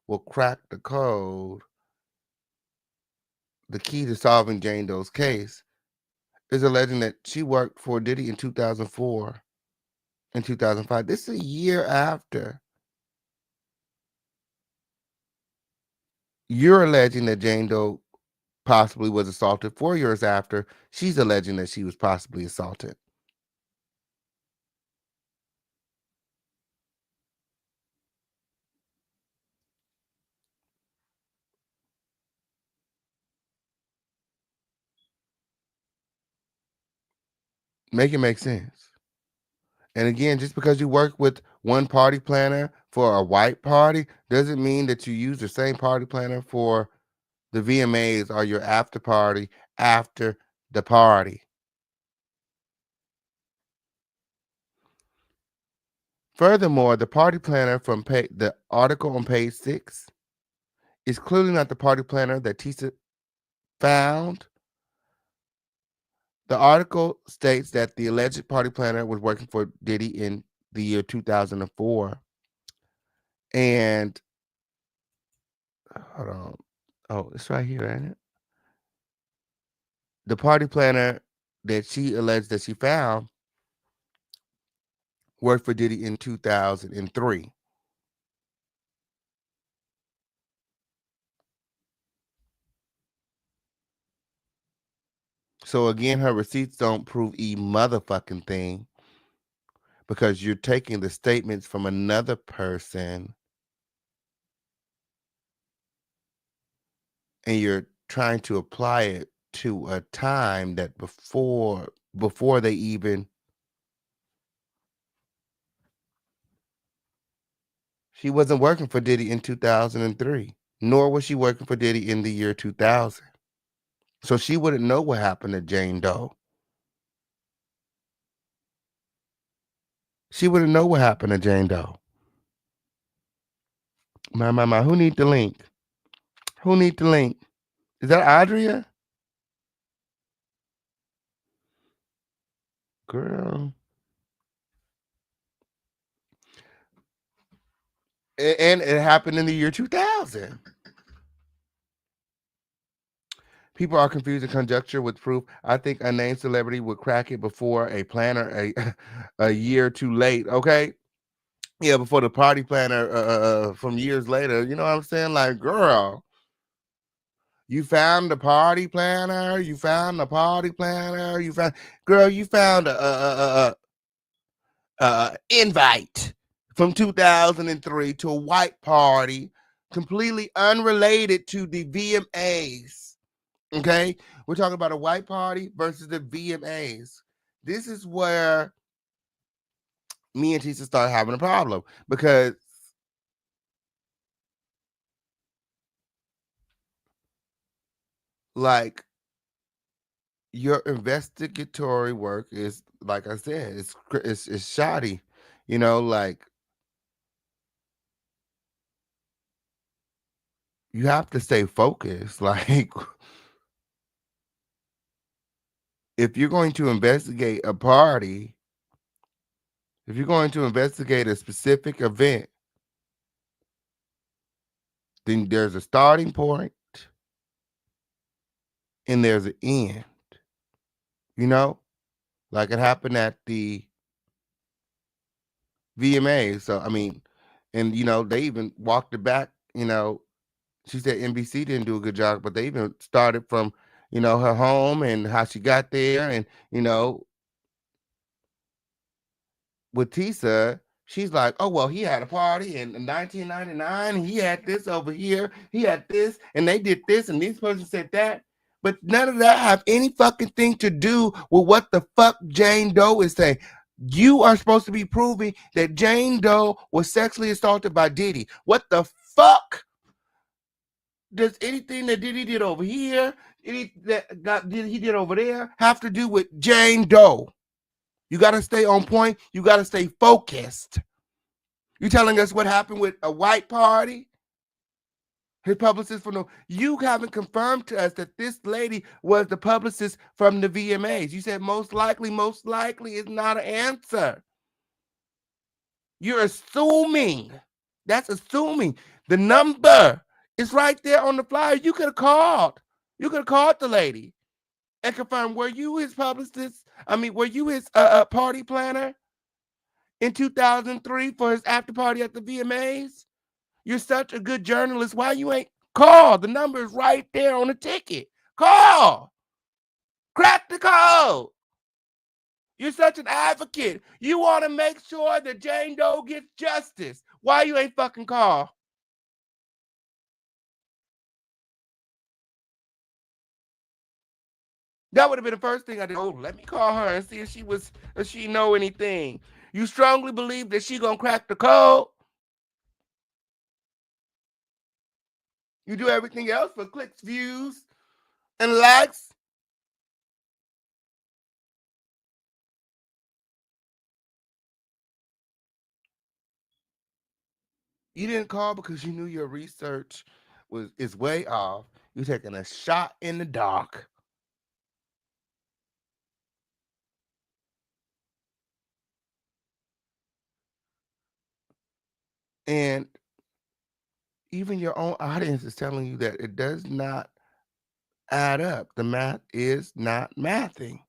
will crack the code, the key to solving Jane Doe's case, is alleging that she worked for Diddy in 2004 and 2005. This is a year after. You're alleging that Jane Doe possibly was assaulted 4 years after. She's alleging that she was possibly assaulted. Make it make sense. And again, just because you work with one party planner for a white party doesn't mean that you use the same party planner for the VMAs or your after party after the party. Furthermore, the party planner from the article on page 6 is clearly not the party planner that Tisa found. The article states that the alleged party planner was working for Diddy in the year 2004. And hold on. Oh, it's right here, ain't it? The party planner that she alleged that she found worked for Diddy in 2003. So again, her receipts don't prove a motherfucking thing because you're taking the statements from another person and you're trying to apply it to a time that before they even she wasn't working for Diddy in 2003, nor was she working for Diddy in the year 2000. So she wouldn't know what happened to Jane Doe. She wouldn't know what happened to Jane Doe. My. Who need the link? Who need the link? Is that Adria? Girl. And it happened in the year 2000. People are confusing conjecture with proof. I think a named celebrity would crack it before a planner a year too late. Okay. Yeah, before the party planner from years later. You know what I'm saying? Like, girl, you found the party planner. You found the party planner. Girl, you found a invite from 2003 to a white party, completely unrelated to the VMAs. Okay, we're talking about a white party versus the VMAs. This is where me and Tisa start having a problem because like your investigatory work is, like I said, it's shoddy. You know, like you have to stay focused. Like if you're going to investigate a party, if you're going to investigate a specific event, then there's a starting point and there's an end. You know, like it happened at the VMA. So I mean, and you know, they even walked it back. You know, she said NBC didn't do a good job, but they even started from, you know, her home and how she got there, and you know, with Tisa, she's like, oh well, he had a party in 1999, and he had this over here, he had this, and they did this, and this person said that. But none of that have any fucking thing to do with what the fuck Jane Doe is saying. You are supposed to be proving that Jane Doe was sexually assaulted by Diddy. What the fuck does anything that Diddy did over here, he did over there, have to do with Jane Doe? You got to stay on point. You got to stay focused. You telling us what happened with a white party? His publicist from the, you haven't confirmed to us that this lady was the publicist from the VMAs. You said most likely is not an answer. You're assuming. That's assuming. The number is right there on the flyer. You could have called. You could have called the lady and confirmed, were you his publicist? I mean, were you his party planner in 2003 for his after party at the VMAs? You're such a good journalist. Why you ain't call? The number is right there on the ticket. Call. Crack the code. You're such an advocate. You want to make sure that Jane Doe gets justice. Why you ain't fucking call? That would have been the first thing I did. Oh, let me call her and see if she know anything. You strongly believe that she gonna crack the code? You do everything else for clicks, views, and likes. You didn't call because you knew your research is way off. You're taking a shot in the dark. And even your own audience is telling you that it does not add up. The math is not mathing.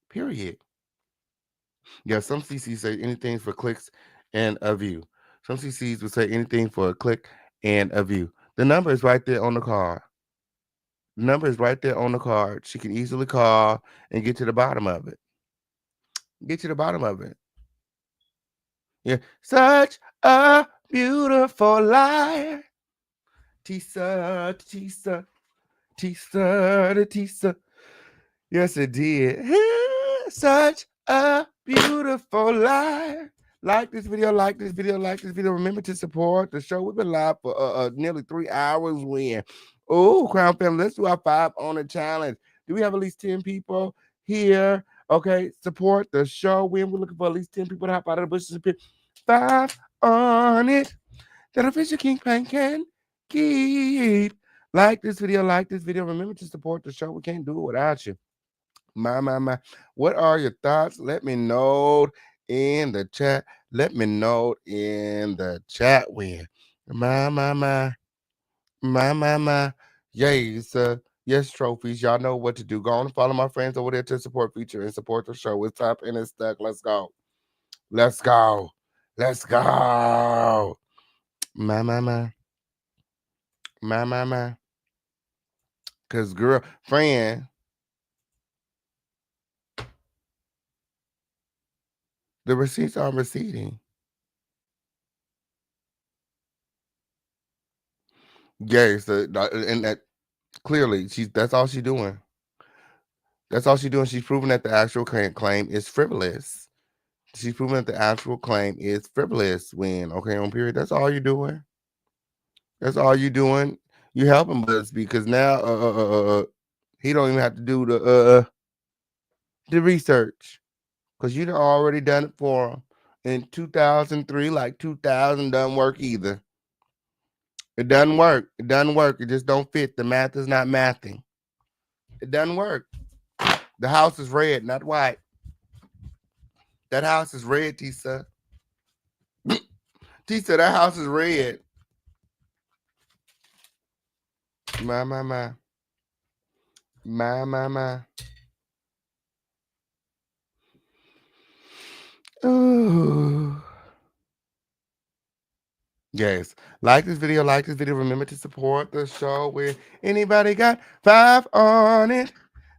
Period. Yeah, some CCs say anything for clicks and a view. Some CCs would say anything for a click and a view. The number is right there on the card. The number is right there on the card. She can easily call and get to the bottom of it. Get to the bottom of it. Yeah. Such a beautiful liar. Tisa, Tisa, Tisa, Tisa. Yes, it did. Such a beautiful life. Like this video, like this video, like this video. Remember to support the show. We've been live for nearly 3 hours. Oh, Crown Family, let's do our 5 on a challenge. Do we have at least 10 people here? Okay, support the show. We're looking for at least 10 people to hop out of the bushes and pick 5 on it that a Fisher King Pan can keep. Like this video, like this video. Remember to support the show. We can't do it without you. My. What are your thoughts? Let me know in the chat. Let me know in the chat when. My. Yes, yes, trophies. Y'all know what to do. Go on and follow my friends over there to support feature and support the show. It's up and it's stuck. Let's go. Let's go. Let's go. My. Cause girlfriend, the receipts are receding. Yes, and that clearly that's all she's doing. That's all she's doing. She's proving that the actual claim is frivolous. She's proving that the actual claim is frivolous. When okay on period, that's all you're doing. That's all you're doing. You helping Buzbee because now he don't even have to do the research because you done already done it for him in 2003. Like 2000 doesn't work either. It doesn't work. It doesn't work. It just don't fit. The math is not mathing. It doesn't work. The house is red, not white. That house is red, Tisa. Tisa, that house is red. My. Ooh. Yes. Like this video. Remember to support the show with anybody got 5 on it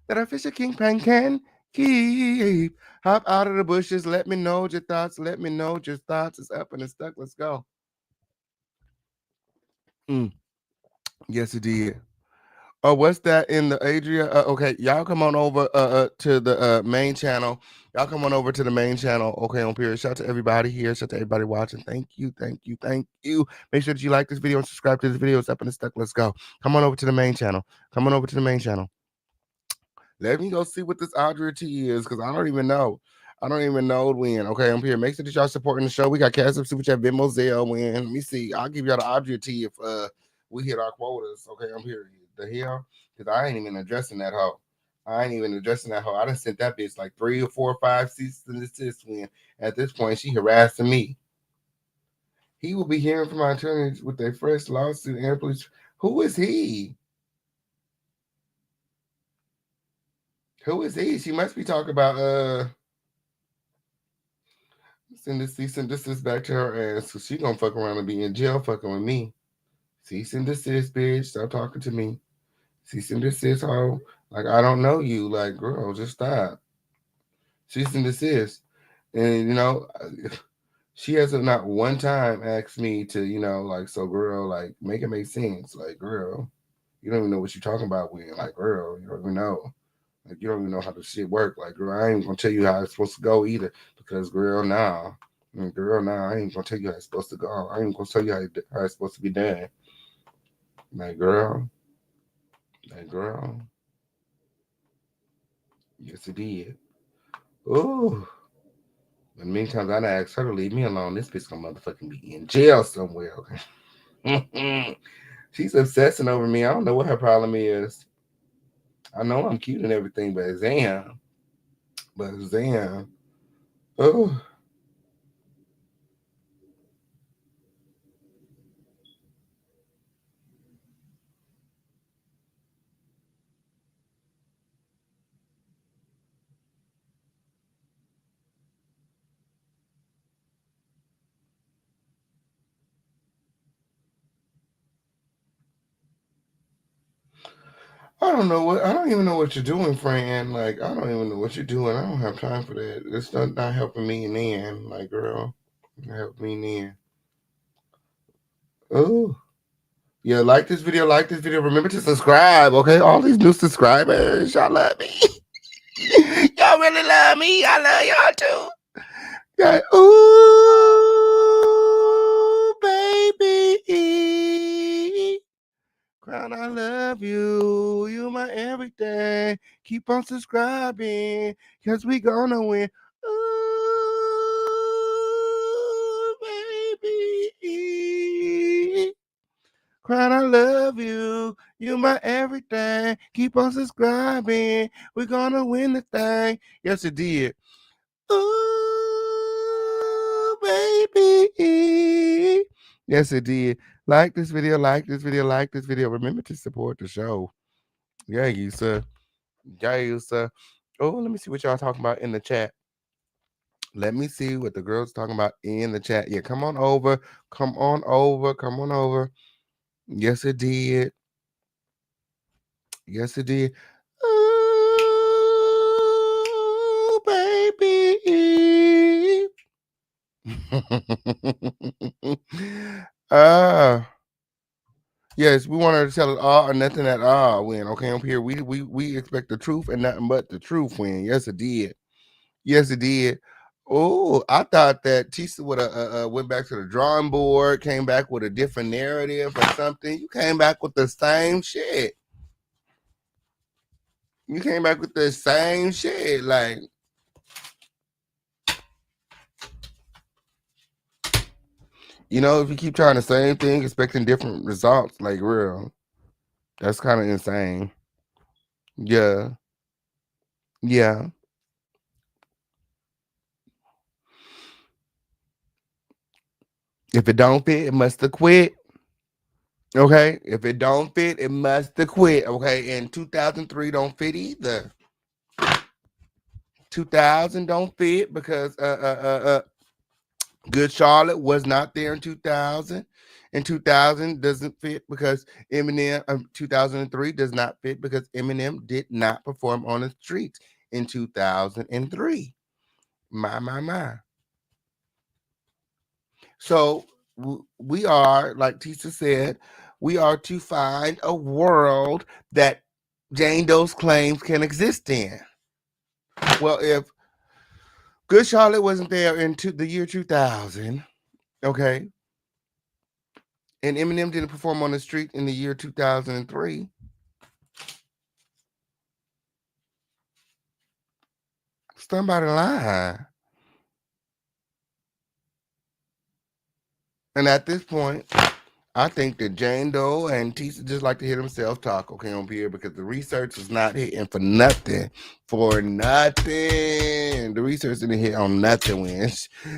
that a Fisher King Pan can keep. Hop out of the bushes. Let me know your thoughts. Let me know your thoughts. It's up and it's stuck. Let's go. Yes, it did. Oh, what's that in the Adria? Okay, y'all come on over to the main channel. Y'all come on over to the main channel. Okay, on period. Shout out to everybody here. Shout out to everybody watching. Thank you. Make sure that you like this video and subscribe to this video. It's up and it's stuck. Let's go. Come on over to the main channel. Let me go see what this Audrey T is because I don't even know. I don't even know when. Okay, I'm here. Make sure that y'all supporting the show. We got Cash Up, Super Chat, Venmo, Zelle. When let me see, I'll give y'all the object if we hit our quotas. Okay, I'm here. The hell, because I ain't even addressing that hoe. I ain't even addressing that hoe. I done sent that bitch like 3 or 4 or 5 ceases and desist. When at this point she harassing me. He will be hearing from my attorneys with a fresh lawsuit and police. Who is he? Who is he? She must be talking about send this cease and desist back to her ass. So she gonna fuck around and be in jail fucking with me. Cease and desist, bitch. Stop talking to me. Cease and desist, hoe. Like I don't know you. Like, girl, just stop. Cease and desist. And she hasn't not one time asked me to, like, so girl, like, make it make sense. Like, girl, you don't even know what you're talking about when, like, girl, you don't even know. Like, you don't even know how the shit work. Like, girl, I ain't gonna tell you how it's supposed to go either. Because, girl, nah. Girl, nah, I ain't gonna tell you how it's supposed to go. I ain't gonna tell you how it's supposed to be done. Like, girl. Like, girl. Yes, it did. Ooh. But many times I asked her to leave me alone. This bitch gonna motherfucking be in jail somewhere, okay? She's obsessing over me. I don't know what her problem is. I know I'm cute and everything, but Zam. But Zam. Oh. I don't even know what you're doing, friend. Like, I don't even know what you're doing. I don't have time for that. It's not helping me in the end. Like, girl, not helping me in the end. Oh. Yeah, like this video, Remember to subscribe, okay? All these new subscribers, y'all love me. Y'all really love me. I love y'all too. Yeah. Ooh, baby. Crown, I love you. You my everything. Keep on subscribing, cause we gonna win. Ooh, baby. Crown, I love you. You my everything. Keep on subscribing. We're gonna win the thing. Yes, it did. Ooh, baby. Yes, it did. Like this video, like this video, like this video. Remember to support the show. Yeah, you sir. Yeah, you sir. Oh, let me see what y'all talking about in the chat. Let me see what the girls talking about in the chat. Yeah, come on over. Come on over. Come on over. Yes, it did. Yes, it did. Ooh, baby. uh yes, we want her to tell us all or nothing at all. When okay, up here we expect the truth and nothing but the truth. When yes, it did. Yes, it did. Oh, I thought that Tisa would have went back to the drawing board, came back with a different narrative or something. You came back with the same shit. You came back with the same shit. Like, if you keep trying the same thing, expecting different results, like real, that's kind of insane. Yeah. Yeah. If it don't fit, it must have quit. Okay. If it don't fit, it must have quit. Okay. And 2003 don't fit either. 2000 don't fit because Good Charlotte was not there in 2000. And 2000 doesn't fit because Eminem, 2003 does not fit because Eminem did not perform on the streets in 2003. My. So we are, like Tisa said, we are to find a world that Jane Doe's claims can exist in. Well, if Good Charlotte wasn't there in the year 2000, okay, and Eminem didn't perform on the street in the year 2003, somebody lying. And at this point, I think that Jane Doe and Tisa just like to hear themselves talk, okay, on here because the research is not hitting for nothing. For nothing. The research didn't hit on nothing when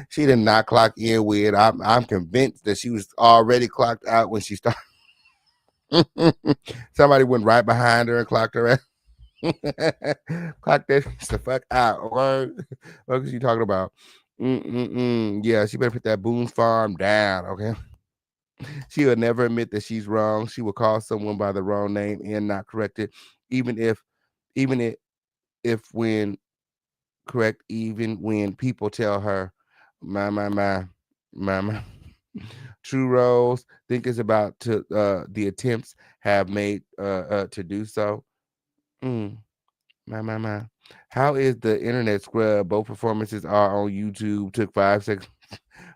she did not clock in with. I'm convinced that she was already clocked out when she started. Somebody went right behind her and clocked her out. Clock that the fuck out. Okay? What is she talking about? Yeah, she better put that Boone's Farm down, okay? She will never admit that she's wrong. She will call someone by the wrong name and not correct it, even even if when correct, even when people tell her, my. True Rose think it's about to the attempts have made to do so. Mm, my. How is the internet scrub? Both performances are on YouTube. Took 5 seconds.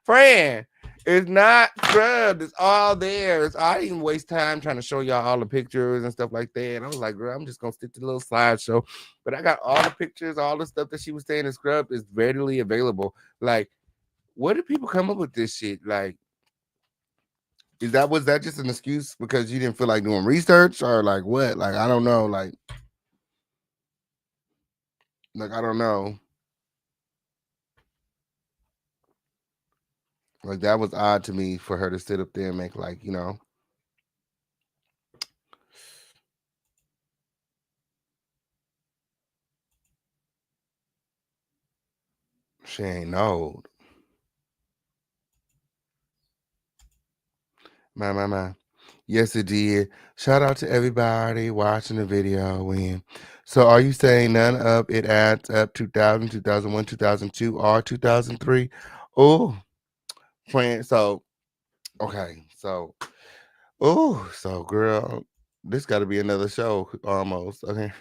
Friend, it's not scrubbed. It's all there. I didn't even waste time trying to show y'all all the pictures and stuff like that. And I was like, girl, I'm just gonna stick to the little slideshow. But I got all the pictures, all the stuff that she was saying is scrubbed is readily available. Like, where did people come up with this shit? Like, was that just an excuse because you didn't feel like doing research or like what? Like, I don't know. Like I don't know. Like that was odd to me for her to sit up there and make like, she ain't know. My. Yes, it did. Shout out to everybody watching the video. So are you saying none of it adds up 2000, 2001, 2002, or 2003? Oh, friend. So, okay. So girl, this got to be another show almost. Okay.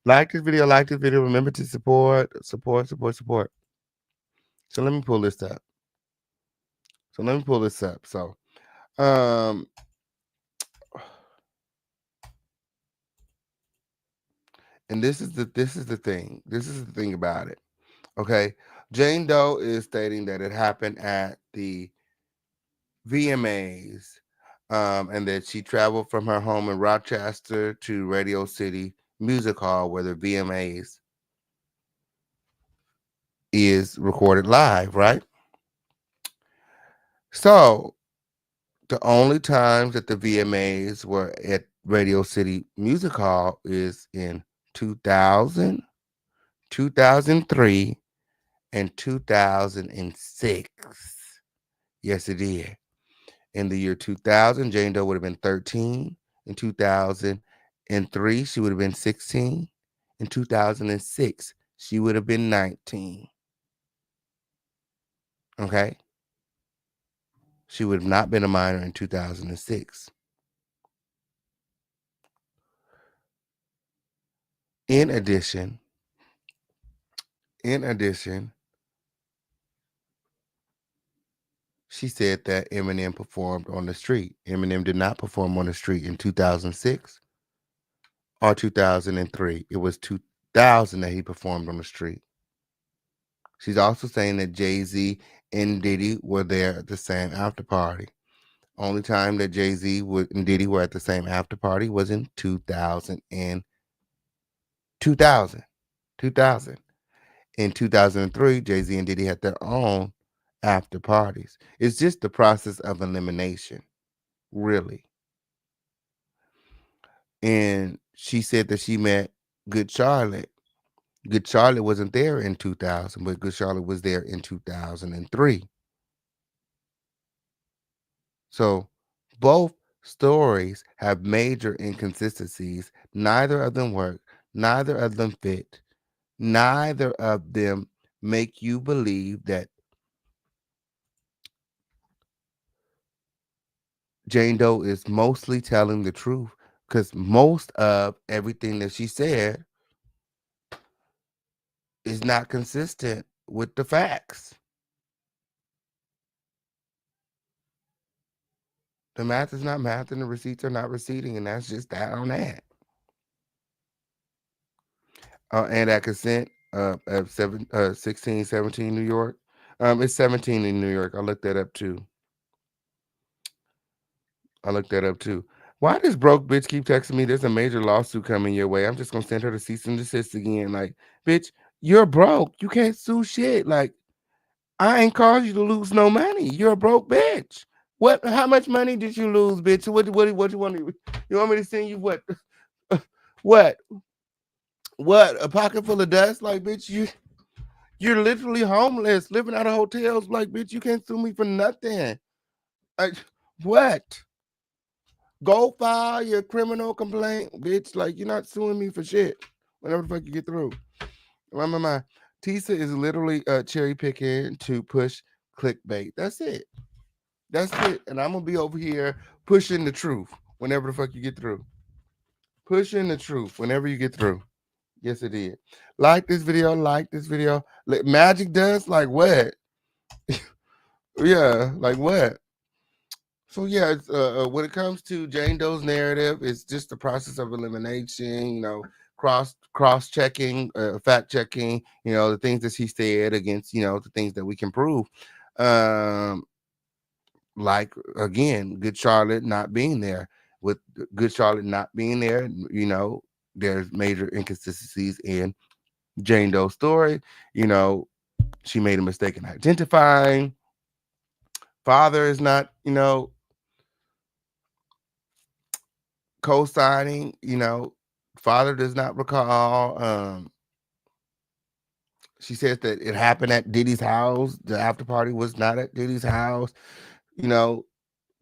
Like this video, like this video. Remember to support. So let me pull this up. So, um, and this is the thing. This is the thing about it. Okay, Jane Doe is stating that it happened at the VMAs, and that she traveled from her home in Rochester to Radio City Music Hall, where the VMAs is recorded live. Right. So the only times that the VMAs were at Radio City Music Hall is in 2000, 2003, and 2006. Yes, it did. In the year 2000, Jane Doe would have been 13. In 2003, she would have been 16. In 2006, she would have been 19. Okay? She would have not been a minor in 2006. In addition, in addition, she said that Eminem performed on the street. Eminem did not perform on the street in 2006 or 2003. It was 2000 that he performed on the street. She's also saying that Jay-Z and Diddy were there at the same after party. Only time that Jay-Z and Diddy were at the same after party was in 2000 and 2000. 2000. In 2003, Jay-Z and Diddy had their own after parties. It's just the process of elimination, really. And she said that she met Good Charlotte. Good Charlotte wasn't there in 2000, but Good Charlotte was there in 2003. So both stories have major inconsistencies. Neither of them work. Neither of them fit. Neither of them make you believe that Jane Doe is mostly telling the truth because most of everything that she said is not consistent with the facts. The math is not math and the receipts are not receipting, and that's just that on that. And that consent at 16, 17 New York. It's 17 in New York. I looked that up too. I looked that up too. Why does broke bitch keep texting me? There's a major lawsuit coming your way. I'm just gonna send her to cease and desist again. Like, bitch, you're broke. You can't sue shit. Like, I ain't caused you to lose no money. You're a broke bitch. What? How much money did you lose, bitch? What you want? You want me to send you what? What? What? A pocket full of dust? Like, bitch, you're literally homeless, living out of hotels. Like, bitch, you can't sue me for nothing. Like, what? Go file your criminal complaint, bitch. Like, you're not suing me for shit. Whenever the fuck you get through. My. Tisa is literally cherry picking to push clickbait. That's it. That's it. And I'm gonna be over here pushing the truth whenever the fuck you get through. Pushing the truth whenever you get through. Yes, it is. Like this video. Like this video. Magic dust. Like what? Yeah. Like what? So yeah, it's, when it comes to Jane Doe's narrative, it's just the process of elimination. You know, cross checking, fact checking. You know, the things that she said against the things that we can prove. Um, like again, Good Charlotte not being there. With Good Charlotte not being there, there's major inconsistencies in Jane Doe's story. You know, she made a mistake in identifying. Father is not, co-signing. Father does not recall. She says that it happened at Diddy's house. The after party was not at Diddy's house. You know,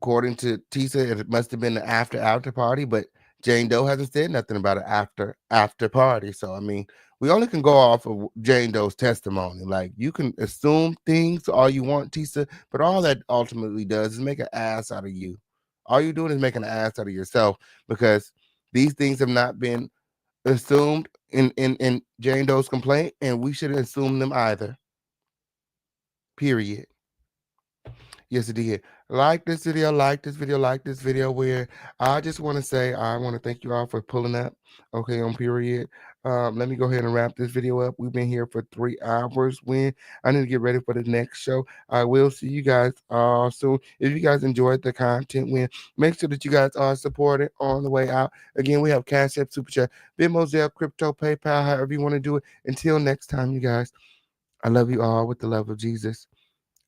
according to Tisa, it must have been the after party, but Jane Doe hasn't said nothing about an after party. So I mean, we only can go off of Jane Doe's testimony. Like, you can assume things all you want, Tisa, but all that ultimately does is make an ass out of you. All you're doing is making an ass out of yourself, because these things have not been assumed in Jane Doe's complaint, and we shouldn't assume them either. Period. Yes, it did. Like this video, like this video, like this video. Where I just want to say, I want to thank you all for pulling up. Okay, on Period. Let me go ahead and wrap this video up. We've been here for 3 hours. When I need to get ready for the next show, I will see you guys soon. If you guys enjoyed the content, make sure that you guys are supported on the way out. Again, we have Cash App, Super Chat, Venmo, Zelle, Crypto, PayPal, however you want to do it. Until next time, you guys, I love you all with the love of Jesus.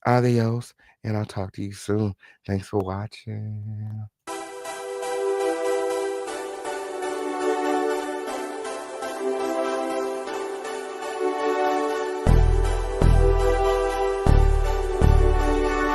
Adios, and I'll talk to you soon. Thanks for watching.